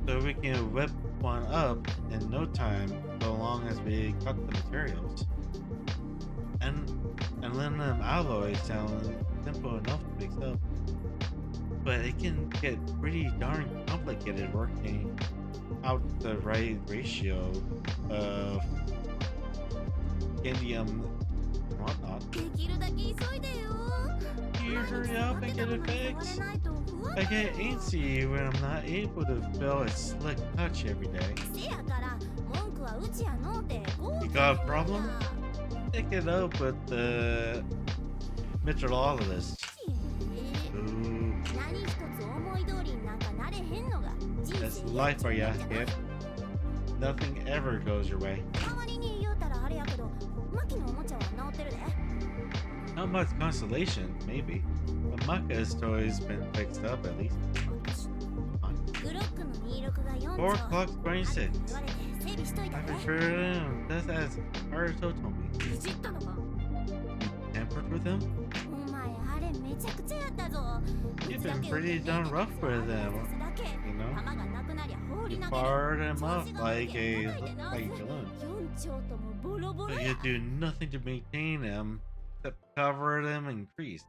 So we can whip one up in no time, so long as we cut the materials. And aluminum alloy sounds simple enough to fix up, but it can get pretty darn complicated working out the right ratio of indium and whatnot. できるだけ急いでよ Can you hurry up and get it 触れ fixed? ないと不安 I get antsy when I'm not able to feel a slick touch every day. せやから文句はうちやのうて You got a problem? Pick it up with the meteorologist. Ooh, 何一つ思い通りになんかなれへんのが人 that's 生 life for ya, やっちゃう kid. Nothing ever goes your way. 代わりに言うたらあれやけどマキのおもちゃは治ってるで Not much consolation, maybe. But Maka's toy's been fixed up at least. グロックの26が4 4 丁 o'clock 26. 言われて整備しといた I've で been sure them. That's as Naruto told me. いじったのか Tampered with them? お前あれめちゃくちゃやったぞ You've been pretty darn rough with them, you know? 弾がなくなりゃ放り You 投げる fired him up like a balloon. 4丁ともボロボロ But や you do nothing to maintain them except cover them and increase.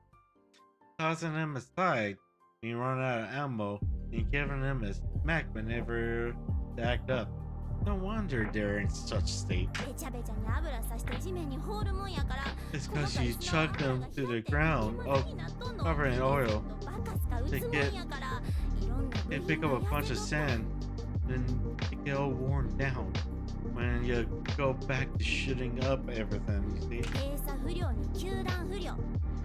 Tossing them aside when you run out of ammo and giving them a smack whenever they act up. No wonder they're in such state. べちゃべちゃに油さして地面に放るもんやから It's because you chuck them to the ground, oh, covered in oil. They pick up a bunch of sand, then they get all worn down when you go back to shooting up everything, you see? 閉鎖不良に球団不良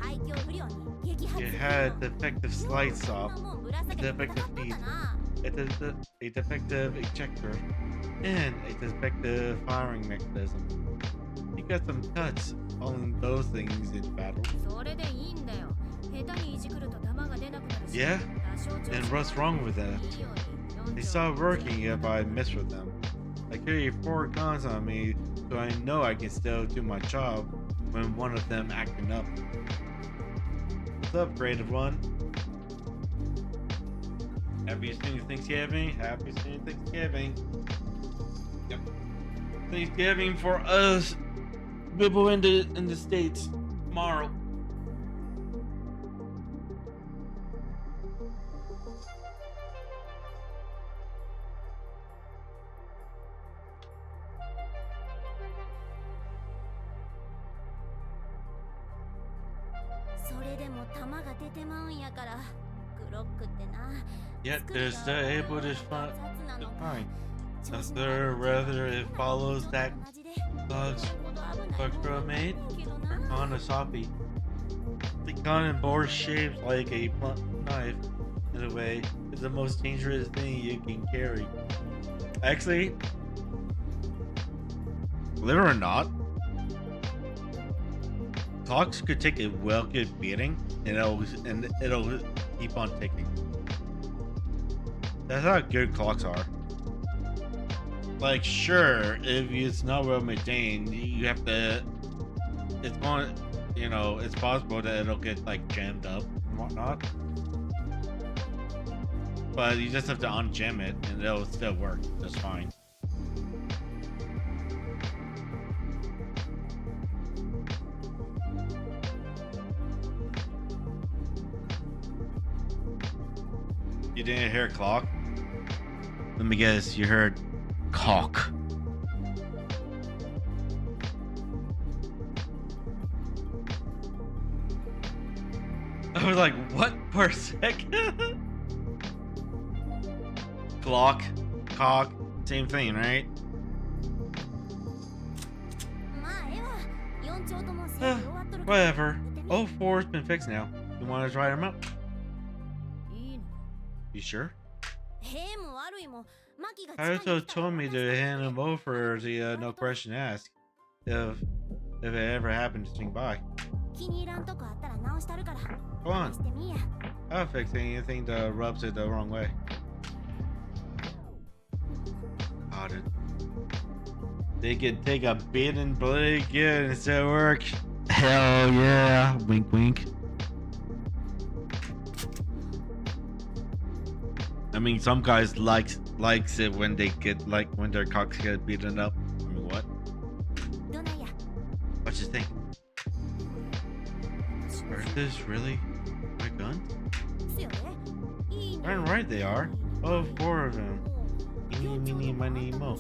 廃墟不良に撃破 You had defective slide saw, そんなもんぶら下げて戦っとったな a defective ejector, and a defective firing mechanism. You got some cuts on those things in battle. それでいいんだよ下手にいじくると弾が出なくなるし Yeah? 多少調子 And what's wrong with that? いいように They stop working if I mess with them. I carry 4 guns on me, so I know I can still do my job when one of them acting up. What's up, creative one? Happy Thanksgiving. Happy Thanksgiving. Yep. Thanksgiving for us people in the States tomorrow. も玉が出てまうんやからクロックってな Yet 作り they're が still able to 雑なのか find. 調 The 子の third, 悪い whether it 今の follows 状 that 態と同じで Bugs それほど危ない or もん crow はない made ねんけどな on a soppy. The gun board shaped like a blunt knife, in a way, is the most dangerous thing you can carry. Actually, Believe it or not, clocks could take a well good beating, and it'll keep on ticking. That's how good clocks are. Like, sure, if it's not well maintained, you have to. It's going, it's possible that it'll get like jammed up and whatnot. But you just have to ungem it, and it'll still work just fine. You didn't hear clock? Let me guess, you heard cock. I was like, what for a second? Clock, cock, same thing, right? まあええわ4丁とも整備終わっとるから Whatever. Oh, 4's been fixed now. You want to try them out? いいのか You sure? へえも悪いもマキが近い Haruto told me to hand him over the no question asked if it ever happened to swing by. 気に入らんとこあったら直したるから Go on. してみいや I'll fix anything that rubs it the wrong way. Oh, dude. They could take a bit and bloody good and still work. Hell yeah. Wink, wink. I mean, some guys likes it when they get when their cocks get beaten up. I mean, what? どないや What you think? Are this really my guns? すよねいいね Darn right they are. Oh, 4 of them. Eeny, meeny, miny, mo.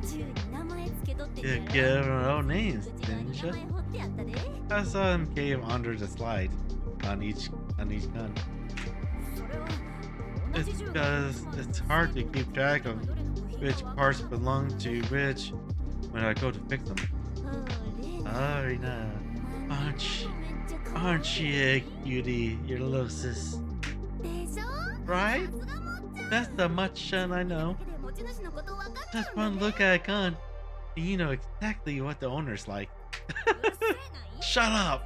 銃に名前つけとってん You やろ give them their own names, 内側 didn't に名 you? 前彫ってあったで I saw them cave under the slide on each gun. それは同 It's じ銃が because it's hard to keep track of どれの部品 which かわ parts belong to which when I go to fix them. うん例の Sorry, nah. お前 Aren't she? めっちゃ可愛い Aren't she a cutie, your little sis? でしょ Right? さすがもっちゃん That's the much shun I だ know. けで持ち主のこと分かって Just るん one だね look at a gun, and you know exactly what the owner's like. うるせえな Shut up!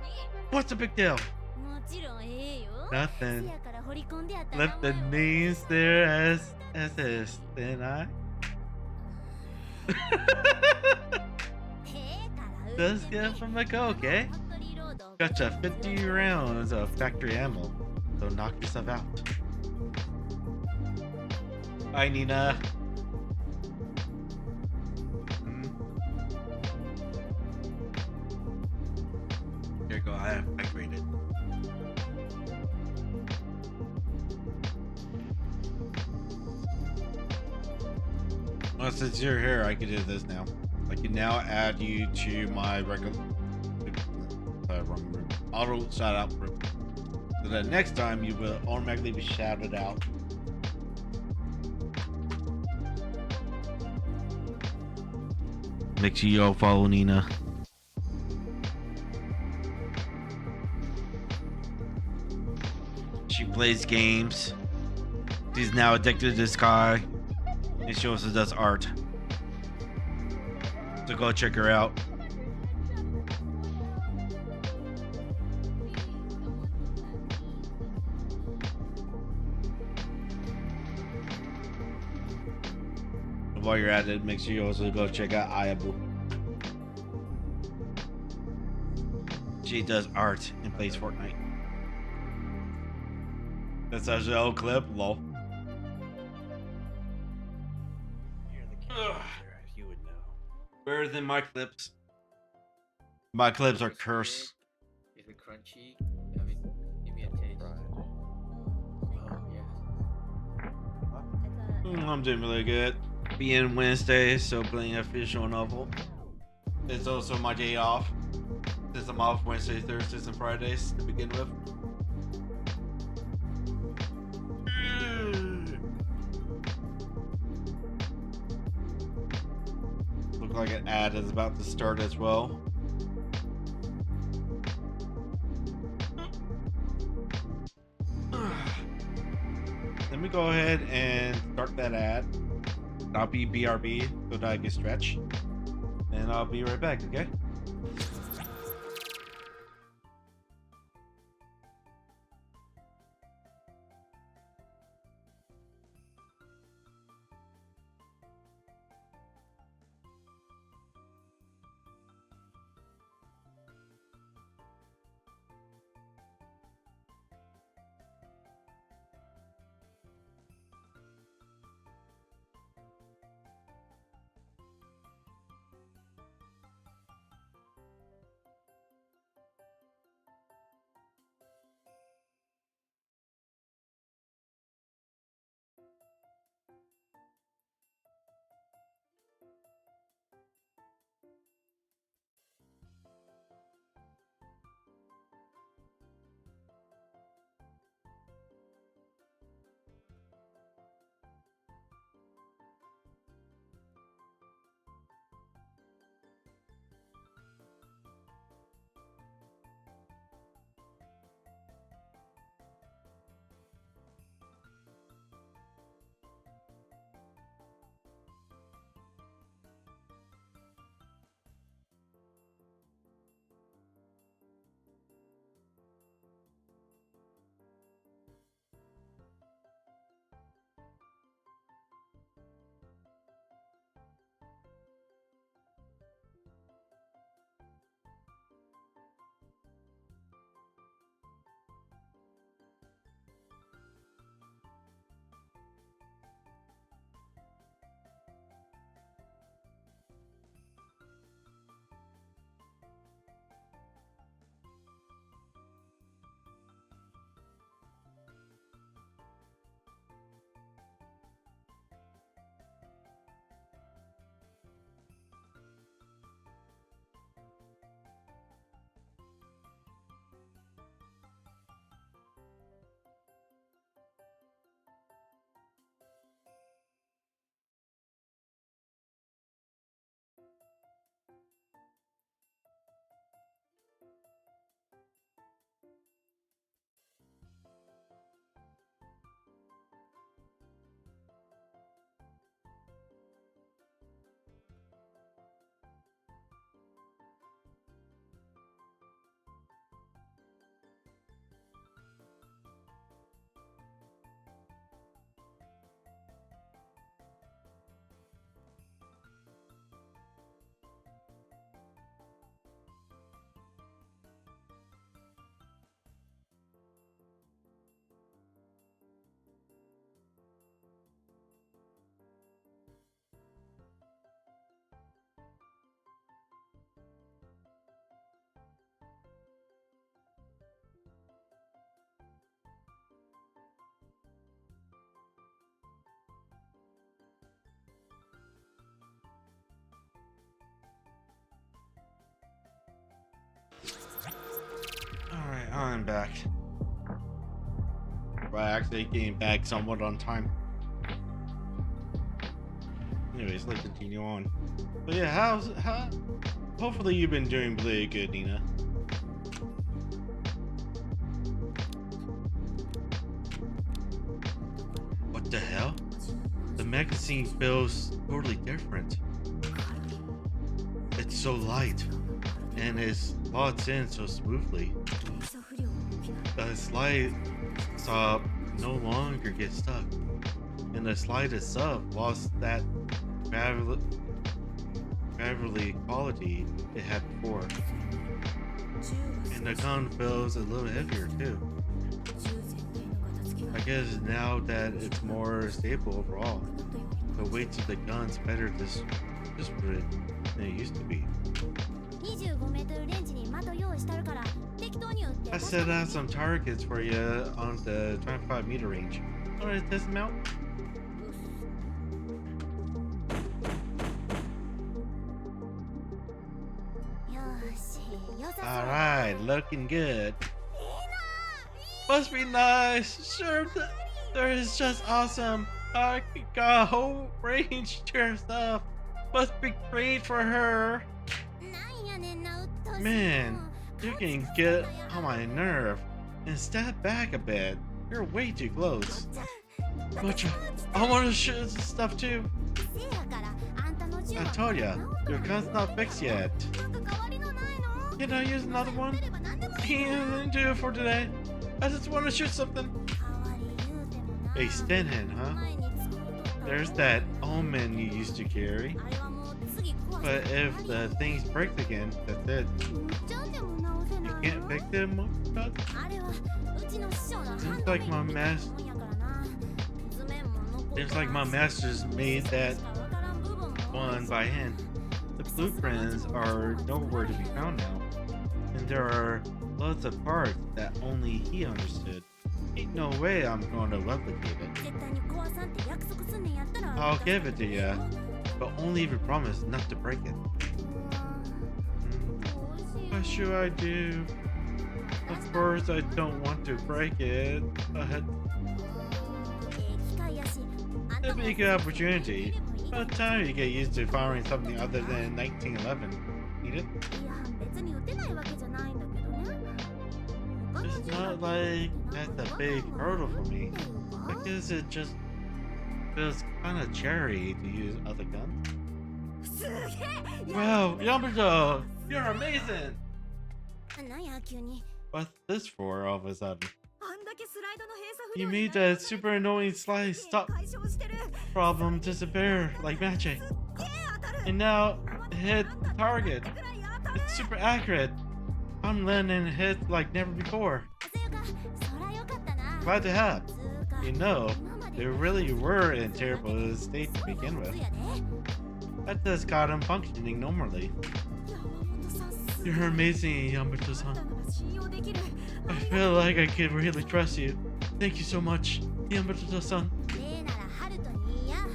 What's the big deal? もちろんええよ Nothing. せやから掘り込んであった Left the 名前を names there as is, didn't I? 手から打って Just get from the go, okay? ファクトリーロード Gotcha 50 rounds of factory ammo, so knock yourself out. Bye, Nina. Here you go. I graded. Well, since you're here, I can do this now. I can now add you to my regular wrong group. Auto shout out group. So that next time you will automatically be shouted out. Make sure you all follow Nina. She plays games. She's now addicted to this guy. And she also does art. So go check her out. And while you're at it, make sure you also go check out Ayabu. She does art and plays Fortnite. That's such an old clip, lol. You're the character, you would know. Better than my clips. My clips are cursed. Is it crunchy? I mean, give me a taste. Oh, yeah. I'm doing really good. Being Wednesday, so playing official novel. It's also my day off. Since I'm off Wednesdays, Thursdays, and Fridays to begin with. Look like an ad is about to start as well. Let me go ahead and start that ad. I'll be BRB so that I can stretch. And I'll be right back, okay? Alright, I'm back. Well, actually came back somewhat on time. Anyways, let's continue on. But yeah, how hopefully you've been doing really good, Nina. What the hell? The magazine feels totally different. It's so light and it slots in so smoothly. The slide stop no longer gets stuck, and the slide itself lost that gravelly quality it had before. And the gun feels a little heavier too. I guess now that it's more stable overall, the weight of the gun's better this than it used to be. I set out some targets for you on the 25-meter range. Want to test them out? looking good. Must be nice. Sure, there is just awesome. I got a whole range to herself. Must be great for her. Man, you can get on my nerve and step back a bit. You're way too close. But I want to shoot stuff too. I told ya, your gun's not fixed yet. Can I use another one? Can't do it for today. I just want to shoot something. A Stenhen, huh? There's that omen you used to carry. But if the things break again, that's it. You can't fix them? Seems like my masters made that one by hand. The blueprints are nowhere to be found now. And there are lots of parts that only he understood. Ain't no way I'm going to replicate it. I'll give it to ya, but only if you promise not to break it. What should I do? Of course I don't want to break it, but it'd be a good opportunity. By the time you get used to firing something other than 1911. Need it? It's not like that's a big hurdle for me. I guess it just feels kind of cherry to use other guns. Wow, Yamato! You're amazing! What's this for all of a sudden? You made that super annoying slide stop problem disappear like magic. And now it hit target. It's super accurate. I'm landing hits like never before. Glad to help. You know, they really were in a terrible state to begin with. That just got them functioning normally. You're amazing, Yamato-san. I feel like I can really trust you. Thank you so much, Yamato-san.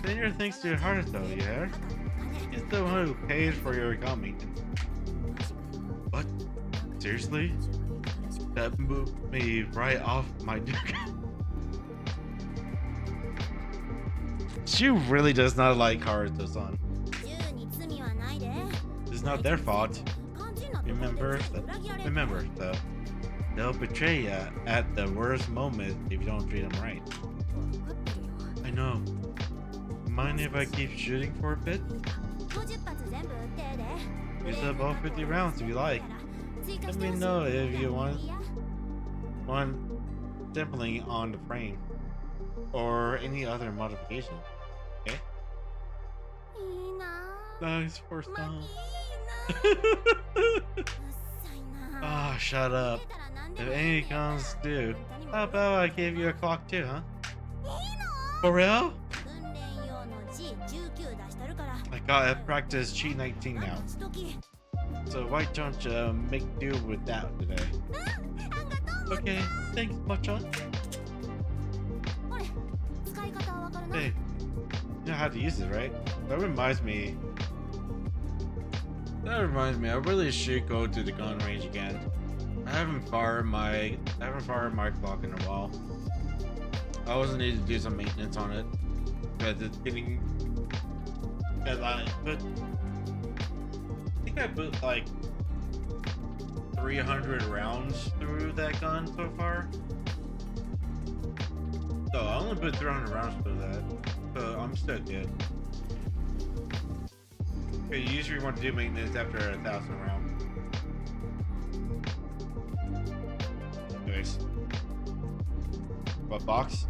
Send your thanks to Haruto, yeah? He's the one who paid for your gun maintenance. What? Seriously? That moved me right off my duke. She really does not like Haruto-san. It's not their fault. Remember, though, they'll betray you at the worst moment if you don't treat them right. I know. Mind if I keep shooting for a bit? Use up all 50 rounds if you like. Let me know if you want sampling on the frame or any other modification. Okay? Thanks for some. Ah, shut up. If any comes due, how about I give you a clock too, huh? For real? I gotta practice Chi 19 now. So why don't you make do with that today? Okay, thanks, Machan. Hey, you know how to use it, right? That reminds me, I really should go to the gun range again. I haven't fired my clock in a while. I also need to do some maintenance on it because it's getting. Because I think I put like 300 rounds through that gun so far. So I only put 300 rounds through that, so I'm still good. Okay, you usually want to do maintenance after 1,000 rounds. Anyways, what box?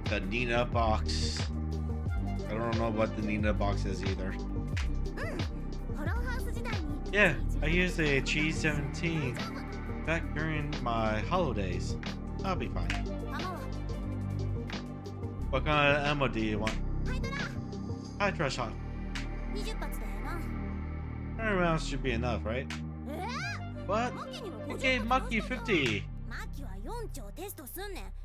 The Nina box. I don't know what the Nina box is either. Yeah, I used a Cheese 17 back during my holidays. I'll be fine. What kind of ammo do you want? High trash shot. 100 rounds should be enough, right? What? You gave Maki 50.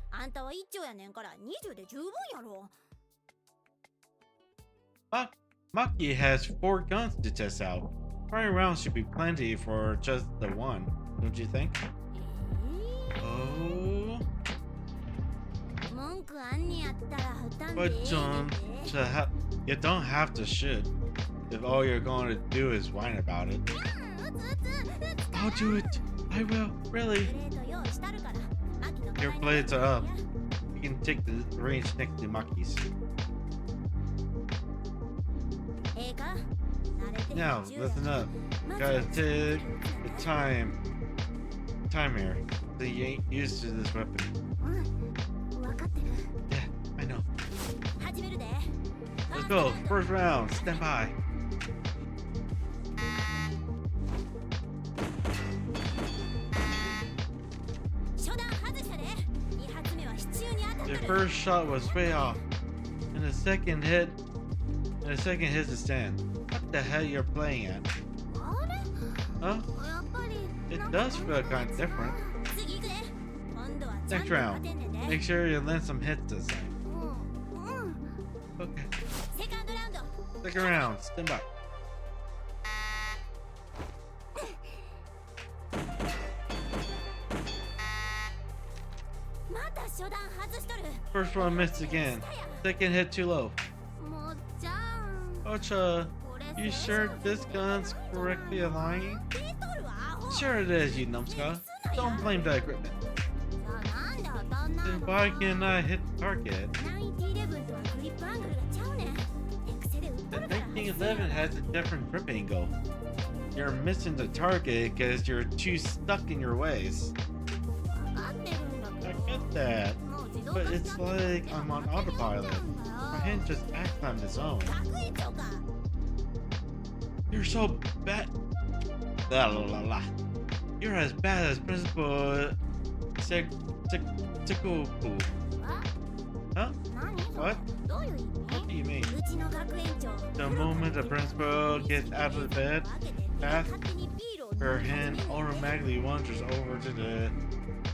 あんたは一丁やねんから20で十分やろ。Maki has 4 guns to test out. 5 rounds should be plenty for just the one, don't you think? Oh, 文句あんねやったら負担で but ええねんで you don't have to shoot if all you're going to do is whine about it. うつ I'll do it. I will. Really? プレート用意したるからマキの Your 代わり blades are up. You can take the range next to Maki's. ええか慣れて Now, 銃や listen up. まず Gotta は take the time here. So you ain't used to this weapon. うん分かってる Yeah, I know. 始めるで Let's go. First round. Stand by. 初段外したで2発目は支柱に当たっ Your とる first shot was way off, and the second hits the stand. What the hell you're playing at? あれ Huh? やっぱり It なんか does feel kind of different. 次行くで今度はちゃん Next と round. 当てんねんで Make sure you land some hits this time. うん Okay. セカンドラウンド Second round. Stand by. また初段外しとる First one missed again. Second hit too low. もうじゃん Ocha, これ you sure this gun's correctly aligning? 出とるわアホ Sure it is, you numbskull. Don't blame the equipment. じゃあなんで当たんない Then の why can't I hit the target? 911とはグリップアングルがちゃうねん手癖で打っ The とるから 1911 has a different grip angle. You're missing the target because you're too stuck in your ways. 分かってるんだ I け get ど that, もう自動 but 化し it's ちゃって like I'm on autopilot. My hand just acts on its own. 学園長か You're so bad. La la la la. You're as bad as Principal Tikoku. あ Huh? 何それ What? どういう意 What do 味 you mean? うちの学園長 The moment the principal gets out of the bed, Beth, her hand automatically wanders over to the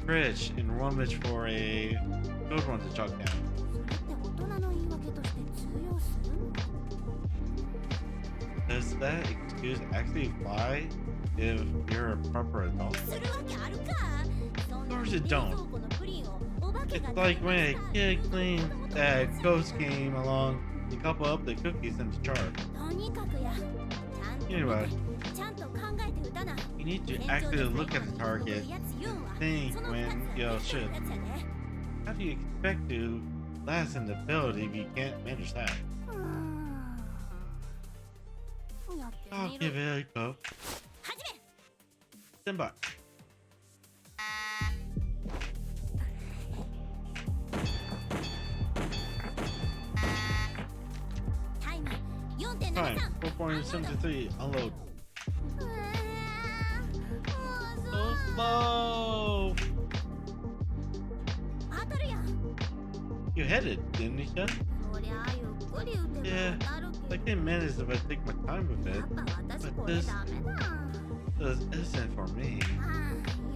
fridge and rummage for a good one to chalk down. それって大人の言い訳として通用するの Does that excuse actually fly if you're a proper adult? するわけあるかそんな Of course it 冷 don't. 蔵庫のプリンをお化けが It's like when a 食 kid べた cleaned that ghost came along and couple up the cookies in the jar. とにかくやちゃんと Anyway, ちゃんと考えて打たな you need to 延長 actually で look at the 最後 target にやつ言うんは think その when 二つ you が should. やつやで How do you expect to last in the ability if you can't manage that? うーんやって I'll み give る it a go. 始め Stand by. Time Time 4.73 4.73. Unload. うわーもう So さ slow. 当たるやん You hit it, didn't you? そりゃあゆっくり打てば当たる I けど can manage if I take my time with や it. っぱ私 But これ this ダメだ isn't for me. あ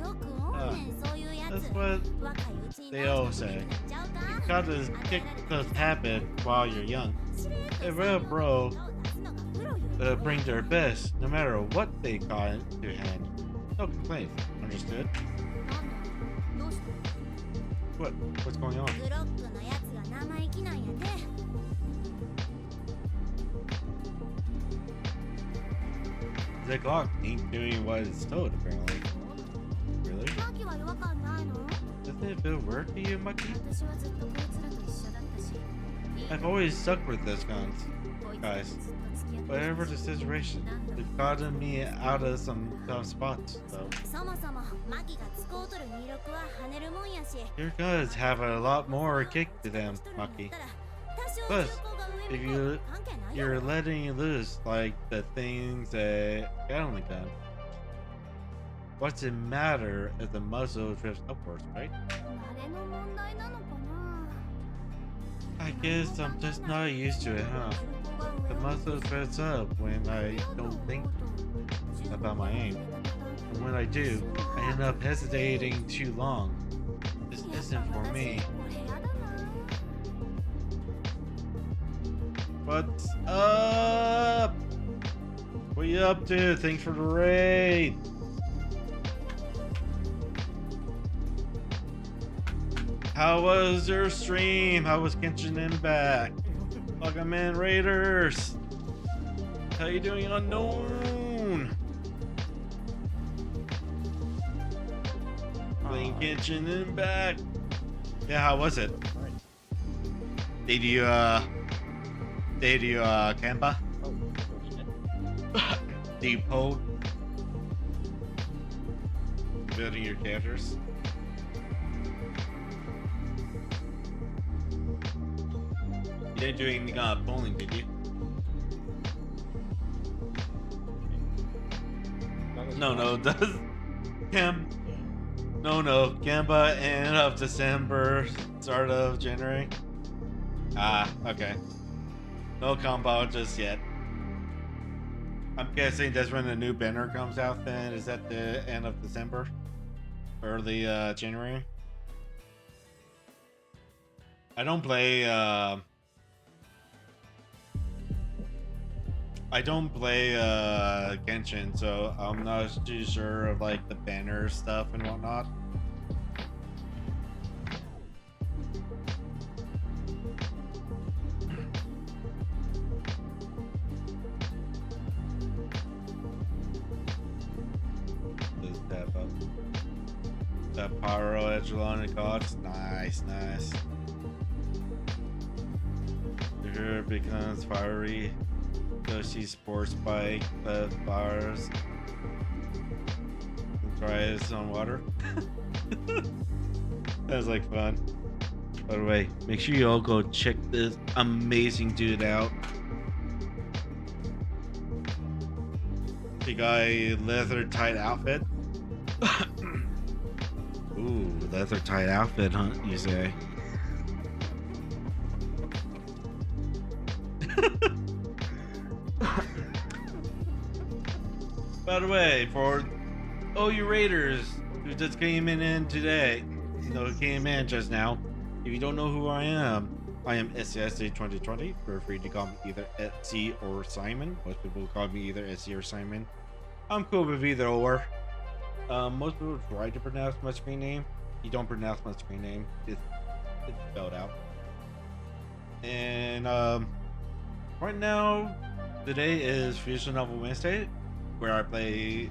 あよくおんねんそういうや That's つ what 若いうちに they 直 all した say. くなっちゃうか You gotta kick this habit while you're young. しれっと A real bro 顔出すのがプロよ bring their best, no matter what they got to hand. No complaints. Understood? なんだどうした What? What's going on? グロックのやつが生意気なんやで The clock ain't doing what it's told, apparently. Really? マキは違和感ないの Doesn't it feel weird to you, Mucky? 私はずっとこいつらと一緒だったし I've always stuck with those guns. こいつらと Guys, ずっと付き合って whatever the situation, they've gotten me out of some tough spots, though. そもそもマキが使うとる魅力は跳ねるもんやし Your guns have a lot more kick to them, Mucky. Plus, if you're letting loose like the things that Gatling gun, what's it matter if the muzzle drifts upwards, right? 慣れの問題なのかな I guess I'm just not used to it, huh? The muzzle drifts up when I don't think about my aim. And when I do, I end up hesitating too long. This isn't for me. What's up? What you up to? Thanks for the raid. How was your stream? How was Kenshin Impact? Welcome in, Raiders. How you doing, Unknown? Playing Kenshin Impact. Yeah, how was it? Did you Kemba? Deep hold. Building your characters. You didn't do any polling, did you? No, does Cam? No, Gamba end of December, start of January. Ah, okay. No combo just yet. I'm guessing that's when the new banner comes out then. Is that the end of December? Early January? I don't play Genshin, so I'm not too sure of like the banner stuff and whatnot. Just tap up. That pyro echelon and gods. Nice. Here it becomes fiery. Yoshi sports bike that fires. Tries on water. That's like fun. By the way, make sure you all go check this amazing dude out. He got a leather tight outfit. Ooh, leather tight outfit, huh? You say? By the way, for all you Raiders who just came in today, who came in just now, if you don't know who I am SCSA 2020. Feel free to call me either Etsy or Simon. Most people call me either Etsy or Simon. I'm cool with either or. Most people try to pronounce my screen name. You don't pronounce my screen name. It's spelled out. And right now, today is Fusion Novel Wednesday, where I play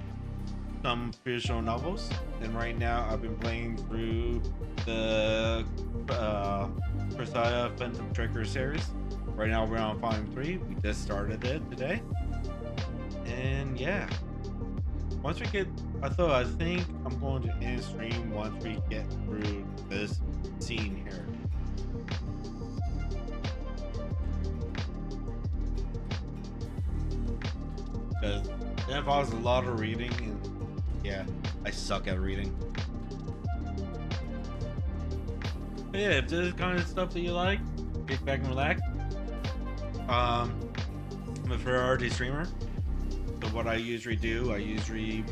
some fusion novels, and right now I've been playing through the Grisaia Phantom Trigger series. Right now we're on volume 3. We just started it today, and yeah, once we get, I think I'm going to end stream once we get through this scene here. Because it involves a lot of reading, and yeah, I suck at reading. But yeah, if this is kind of stuff that you like, kick back and relax. I'm a variety streamer, so what I usually do, I usually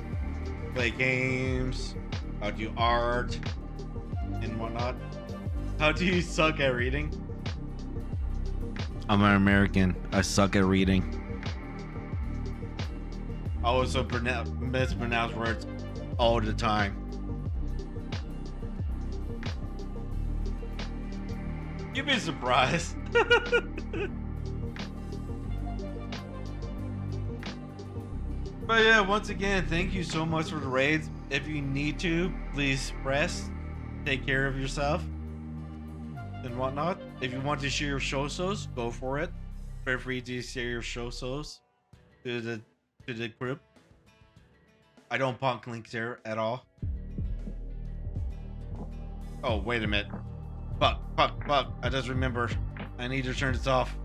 play games, I do art, and whatnot. How do you suck at reading? I'm an American. I suck at reading. I also mispronounce words all the time. You'd be surprised. But yeah, once again, thank you so much for the raids. If you need to, please rest, take care of yourself, and whatnot. If you want to share your shosos, go for it. Feel free to share your shosos to the group. I don't punk links there at all. Oh, wait a minute. Fuck. I just remembered. I need to turn this off.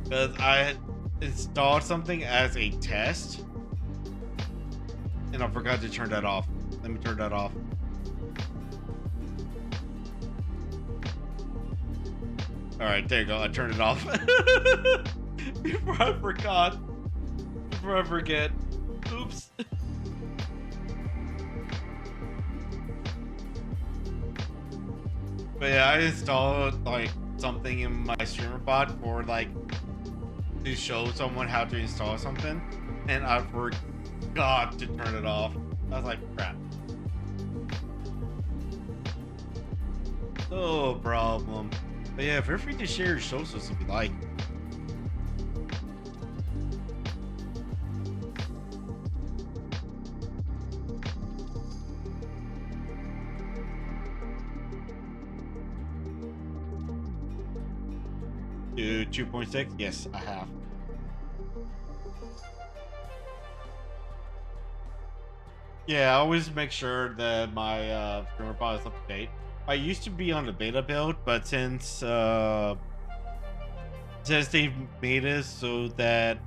Because I installed something as a test, and I forgot to turn that off. Let me turn that off. Alright, there you go. I turned it off. Before I forget. Oops. But yeah, I installed like something in my streamer bot for like to show someone how to install something, and I forgot to turn it off. I was like, crap. No problem. But yeah, feel free to share your socials if you like. To 2.6? Yes, I have. Yeah, I always make sure that my streamer bot is up to date. I used to be on the beta build, but since they've made it so that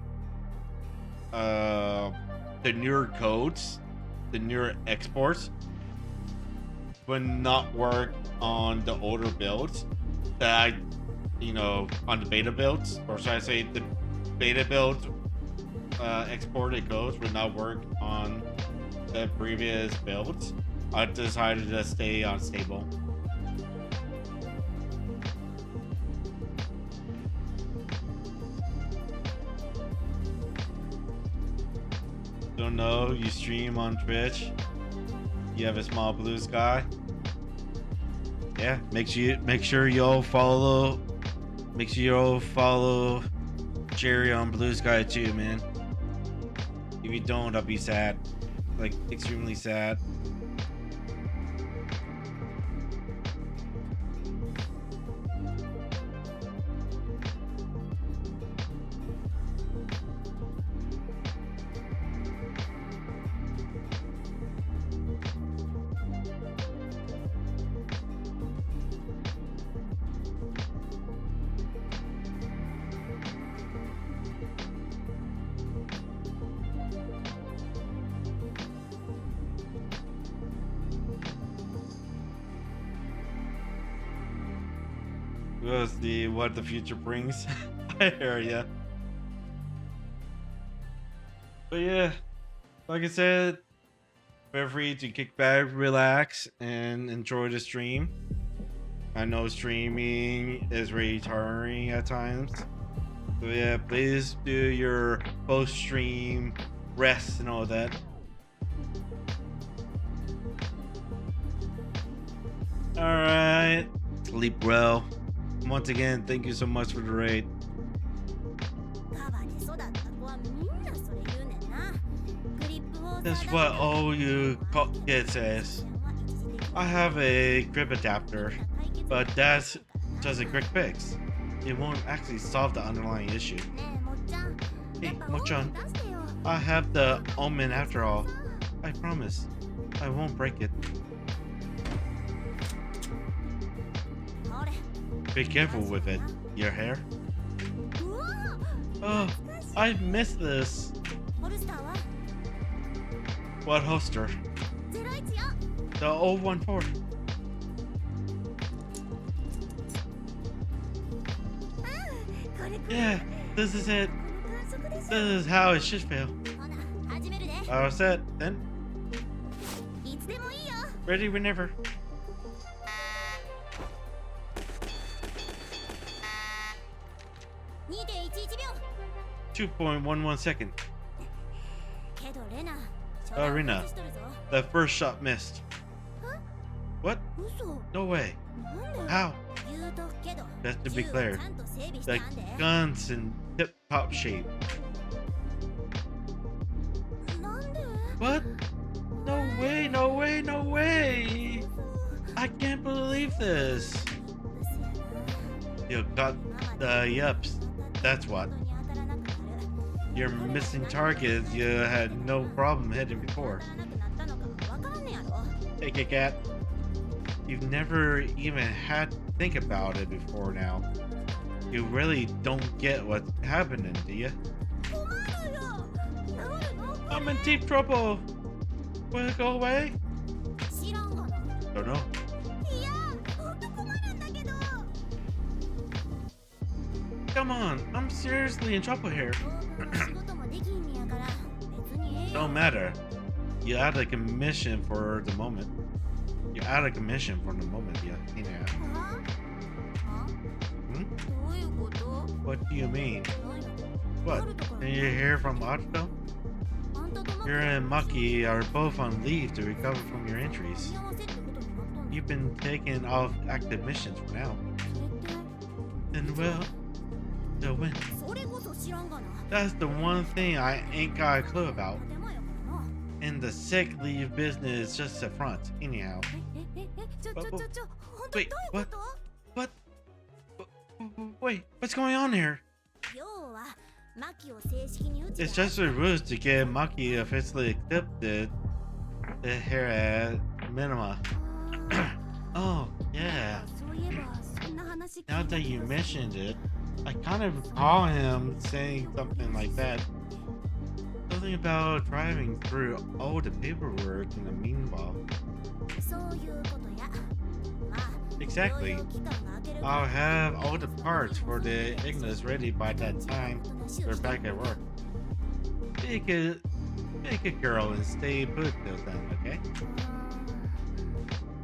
the newer codes, the newer exports, would not work on the older builds, that on the beta builds, or should I say the beta builds exported codes would not work on the previous builds, I decided to stay on stable. Don't know, you stream on Twitch, you have a small blue sky. Yeah, make sure you'll follow Jerry on Blue Sky too, man. If you don't, I'll be sad, like extremely sad. We'll see what the future brings. I hear ya. But yeah, like I said, feel free to kick back, relax, and enjoy the stream. I know streaming is really tiring at times. So yeah, please do your post-stream rest and all that. Alright, sleep well. Once again, thank you so much for the raid. カバで育った子はみんなそれ言うねんな。グリップを That's what all you kids says. I have a grip adapter, but that's just a quick fix. It won't actually solve the underlying issue. Hey, Mo-chan, I have the omen after all. I promise, I won't break it. Be careful with it. Your hair? Oh, I missed this. What holster? The 014. Yeah, this is it. This is how it should feel. All set, then. Ready whenever. 2.11 second. Arena. The first shot missed. What? No way. How? Just to be clear, the gun's in tip-top shape. What? No way, no way, no way! I can't believe this. You got the yups. That's what. You're missing targets you had no problem hitting before. Hey, Kit Kat. You've never even had to think about it before now. You really don't get what's happening, do you? I'm in deep trouble. Will it go away? Don't know. Come on, I'm seriously in trouble here. Don't matter. You're out of commission for the moment. You're out of commission for the moment, yeah. Hmm? どういうこと？ What do you mean? ないの？ What? 春とか Can you hear from Ochto? あんたと You and Maki are both on leave to recover from your 見 injuries. 合わせってことになったんだ。 You've been taken off active missions for now. それって And well, the win. それこそ知らんがな。 That's the one thing I ain't got a clue about. 建前やからな。 And the sick leave business just a front, anyhow. ちょ、本当どういうこ Wait, と？ What? Wait, what's going on here? 要はマキを正式に打ち It's just a ruse to get Maki officially accepted here at Minima. Oh, yeah. そういえばそんな話聞い Now た that 気 you がする。 mentioned it, I kind of recall him saying something like that. Something about driving through all the paperwork in the meanwhile. そういうことや。まあ、 Exactly. 療養期間が明ける I'll have all the parts for the Ignis ready by that time we're back at work. Be a good girl and stay put till then, okay?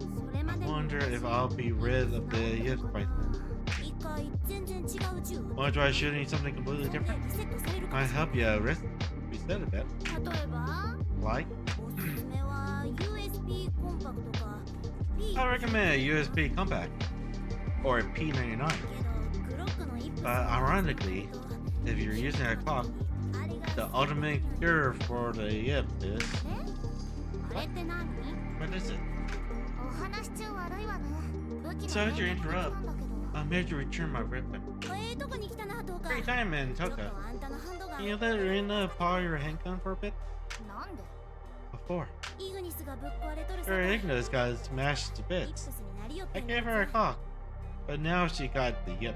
それま I でに wonder if I'll be rid of the yips by then. 一回全然違う銃 Wanna try shooting something completely で different? リセットされるかも Might しれない help you reset a bit. 例えば Like? おすすめは USB コンパクトか P I recommend a USB compact. Or a P99. けどグロックのイップス Ironically, if you're using a clock, あれが the ultimate cure for the yip is... あれって何？ What is it? お話中悪いわね。武器 Sorry の to 連絡 interrupt. なんだけど I'm here to return my weapon. とこに来たなどうか Free time in ちょっと Toka. あんたのハンドガン Can you let Rina borrow your handgun for a bit? なんで Before. イグニスがぶっ壊れとる Her Ignis got smashed to イップ bits. スになりよって I んだ gave her a clock. But now she got the yip.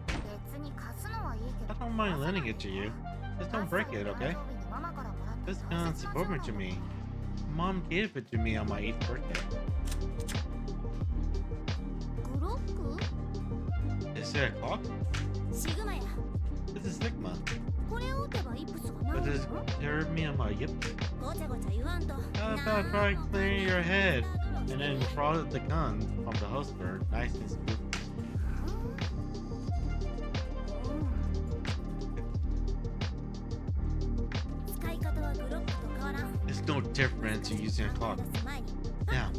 別に貸すのはいいけ I ど don't mind lending it to you. Just don't break it, okay? 誕生日にママからもらった This 大 gun's 切な銃 important to なんだ me. Mom gave it to me on my 8th birthday. グロック Is it a clock? シグマや It's a Sigma. これを撃てばイップスが But 治る does の it hurt me on my yip? ごちゃごちゃ言わんと How about try clearing your head and then draw the gun from the holster nice and smooth? 使い方はグロックと変わらん It's no different to using a clock. 出す前に Now,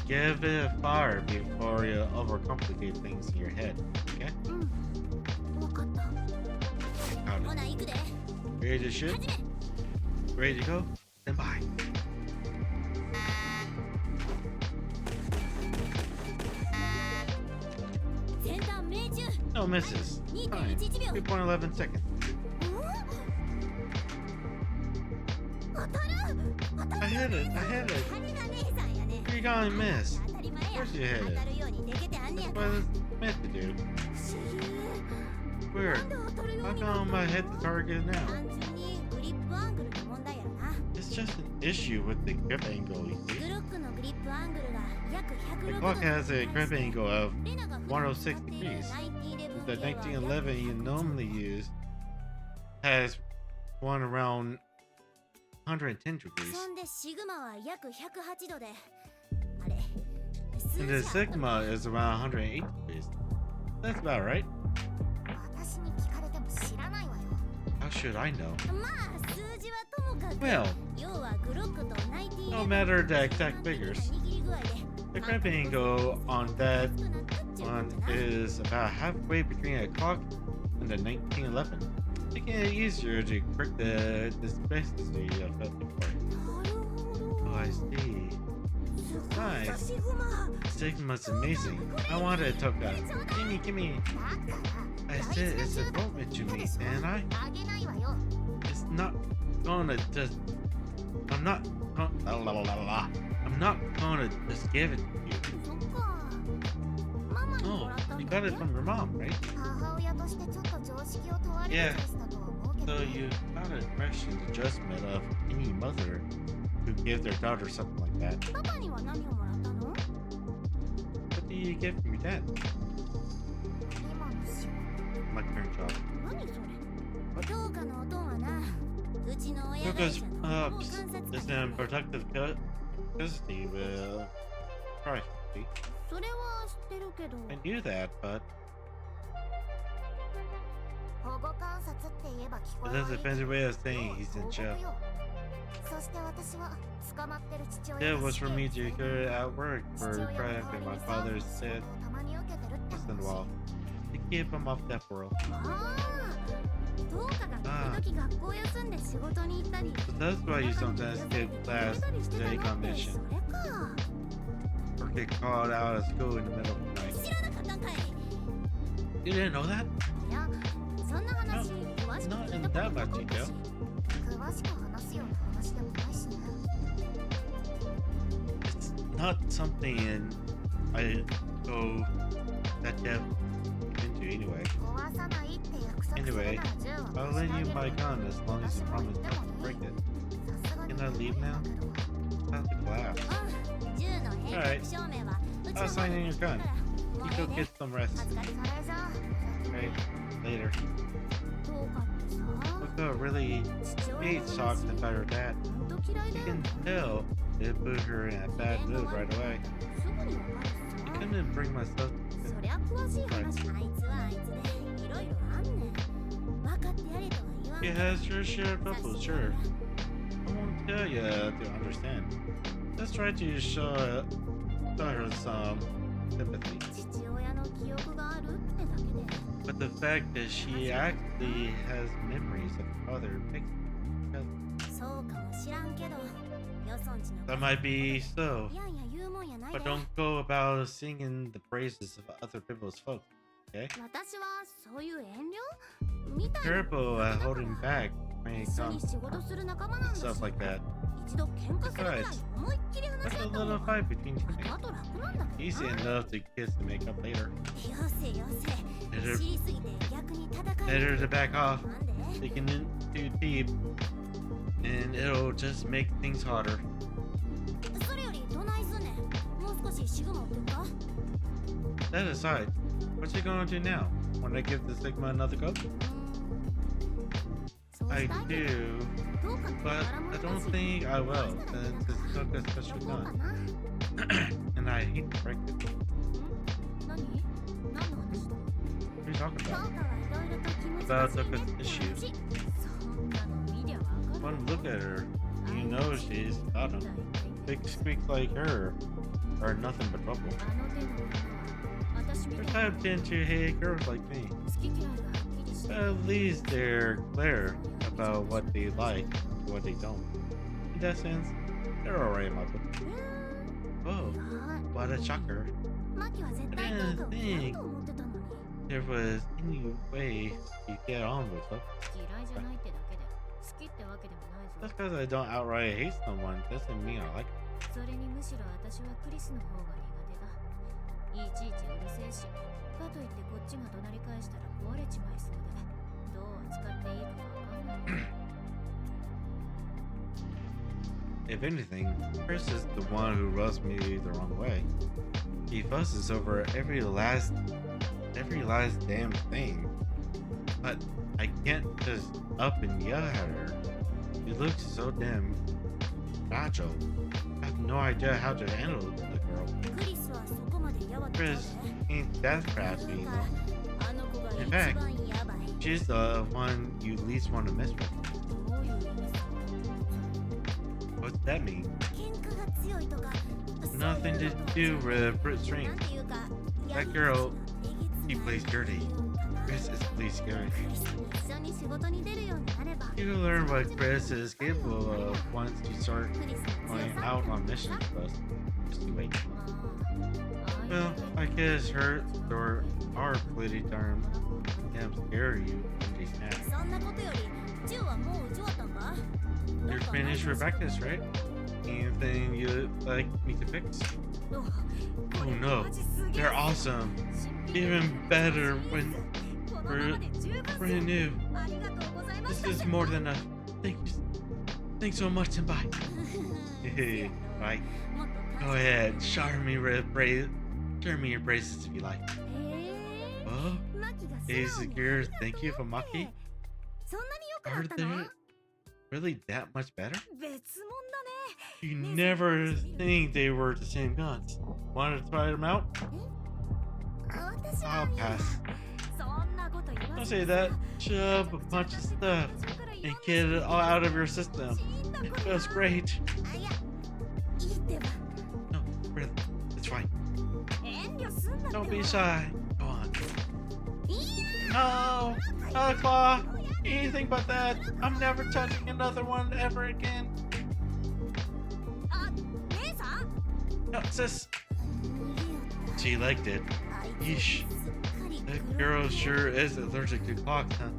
give it a fire before you overcomplicate things in your head, okay? うん分かった Got ほ it. な行くで Ready to shoot? 始め Ready to go? Then bye. 先端命中 No misses. Fine. 2.11秒 2.11 seconds. 当たる当たる I hit it. I hit it. あれが姉さんやね You gonna miss. 当たり前や Of course you hit it. 当たるようにできてあんねや That's か what ら it's meant to do. 不思議 Weird. なんで当たるよう How になった come の I hit the target now? 単純にグリップアングルの問題やろな It's just an issue with the grip angle, you グ see. ロックのグリップアングルが約 The 106 clock has a grip angle of レナが普段106使っている degrees. 1911 The 系は 1911 you normally use has one around 110 degrees. そんでシグマは約108度であれ And the Sigma is around 108 degrees. That's about right. 私に聞かれても知らないわよ How should I know? まあ数字はともかく Well, 要はグロックと1911 no matter the exact figures, 握り具合で the grip angle on that one is about halfway between a clock and the 1911, making it easier to correct the discrepancy of that before. なるほど Oh, I see. すごいぞ Nice. シグマ Sigma's amazing. I wanted to talk that. Gimme. だから I said it's a moment to me, andあげないわよ it's not gonna just. I'm not. I'm not gonna just give it to you. そっかママにも Oh, らったん you だ got ね it from your mom, right? 母親としてちょっと常識を問われる Yeah. ケースだとは思うけど So you got a question adjustment of any mother who gives their daughter something like that. パパには何をもらったの What do you get from your dad? 今の仕事 My current job. 何それ教科のおとんはなうちの親会 Because 社の保護 Pups 観察 is 官 in productive custody with privacy. それは知ってるけど I knew that, but But that's a fancy way of saying he's in jail. It was for me to carry out work for crime and my father said once in a while to keep him off that world. So that's why you sometimes skip class to take on mission. Or get called out of school in the middle of the night. You didn't know that? No, not in that much detail. It's not something I go that depth into anyway. Anyway, I'll lend you my gun as long as you promise not to break it. Can I leave now? About the class. Alright, I'll sign in your gun. You go get some rest. Okay, later. Coco really hate shocked about her dad. You can tell it put her in a bad mood right away. I couldn't bring myself to She has her share of troubles, sure. I won't tell you to understand. Let's try to show her some sympathy. But the fact that she actually has memories of her father makes that might be so. But don't go about singing the praises of other people's folks, okay? Careful holding back when it comes to stuff like that. Besides, that's a little fight between teammates. Easy enough to kiss and make up later. Better to back off. Taking in too deep, and it'll just make things harder. That aside, what's he gonna do now? When I give the Sigma another go? I do, but I don't think I will, since it's took a special gun. And I hate to break it. What are you talking about? About Toka's issues. One look at her, you know she's got them. Big squeaks like her are nothing but trouble. Her type tend to hate girls like me. At least they're clear about what they like and what they don't. In that sense, they're alright in my book. Oh, what a shocker. I didn't think there was any way you get on with them. Just because I don't outright hate someone doesn't mean I like them. それにむしろ私はクリスの方が苦手だ。いちいちうるせえし、かといってこっちが怒鳴り返したら壊れちまいそうで、どう扱っていいかわかんない。If anything, Chris is the one who rubs me the wrong way. He fusses over every last damn thing. But I can't just up and yell at her. She looks so damn fragile. I have no idea how to handle the girl. Chris ain't that fragile, you know. In fact, she's the one you least want to mess with. What's that mean? Nothing to do with Brit strength. That girl, she plays dirty. Chris is really scary. You can learn what Chris is capable of once you start going out on missions with us. Just you wait. Well, I guess her or are pretty damn scary you when they snap. You're finished for practice, right? Anything you'd like me to fix? Oh no, they're awesome. Even better when we're brand new. This is more than a thanks so much, and bye. Hey, right. Go ahead, show me your braces if you like. Oh, is secure. Thank you for Maki. Are they really that much better? You never think they were the same guns. Want to try them out? I'll pass. Don't say that. Shove a bunch of stuff and get it all out of your system. It feels great. あいやいいってば No, really, it's fine. 遠慮すんなってば Don't be shy. Go on. いや No, not a claw. Anything but that. I'm never touching another one ever again. あ姉さん No, sis. 無理よ She liked it. あい Yeesh. つすっかり That girl sure is allergic to clocks, huh?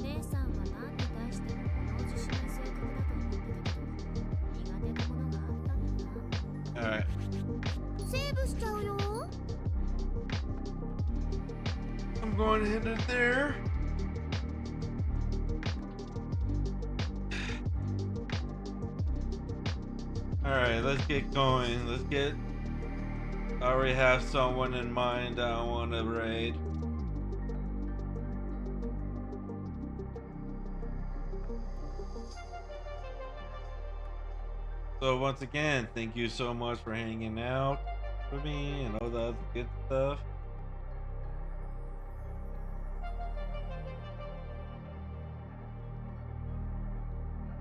姉さんは何に対しても物おじしない性格だと思ってたけど苦手なものがあったんだな Alright. セーブしちゃうよ I'm going to hit it there. Alright, let's get going. Let's get. I already have someone in mind that I want to raid. So, once again, thank you so much for hanging out with me and all the other good stuff.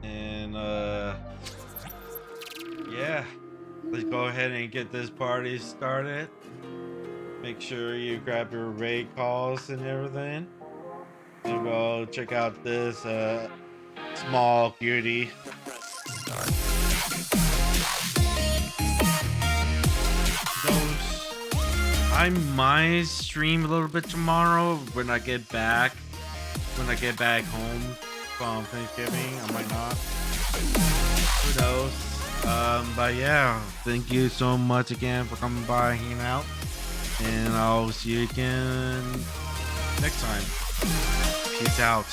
And yeah, let's go ahead and get this party started. Make sure you grab your raid calls and everything, and go check out this small cutie. I might stream a little bit tomorrow when I get back. When I get back home from Thanksgiving, I might not. Who knows? But yeah, thank you so much again for coming by, hanging out, and I'll see you again next time. Peace out.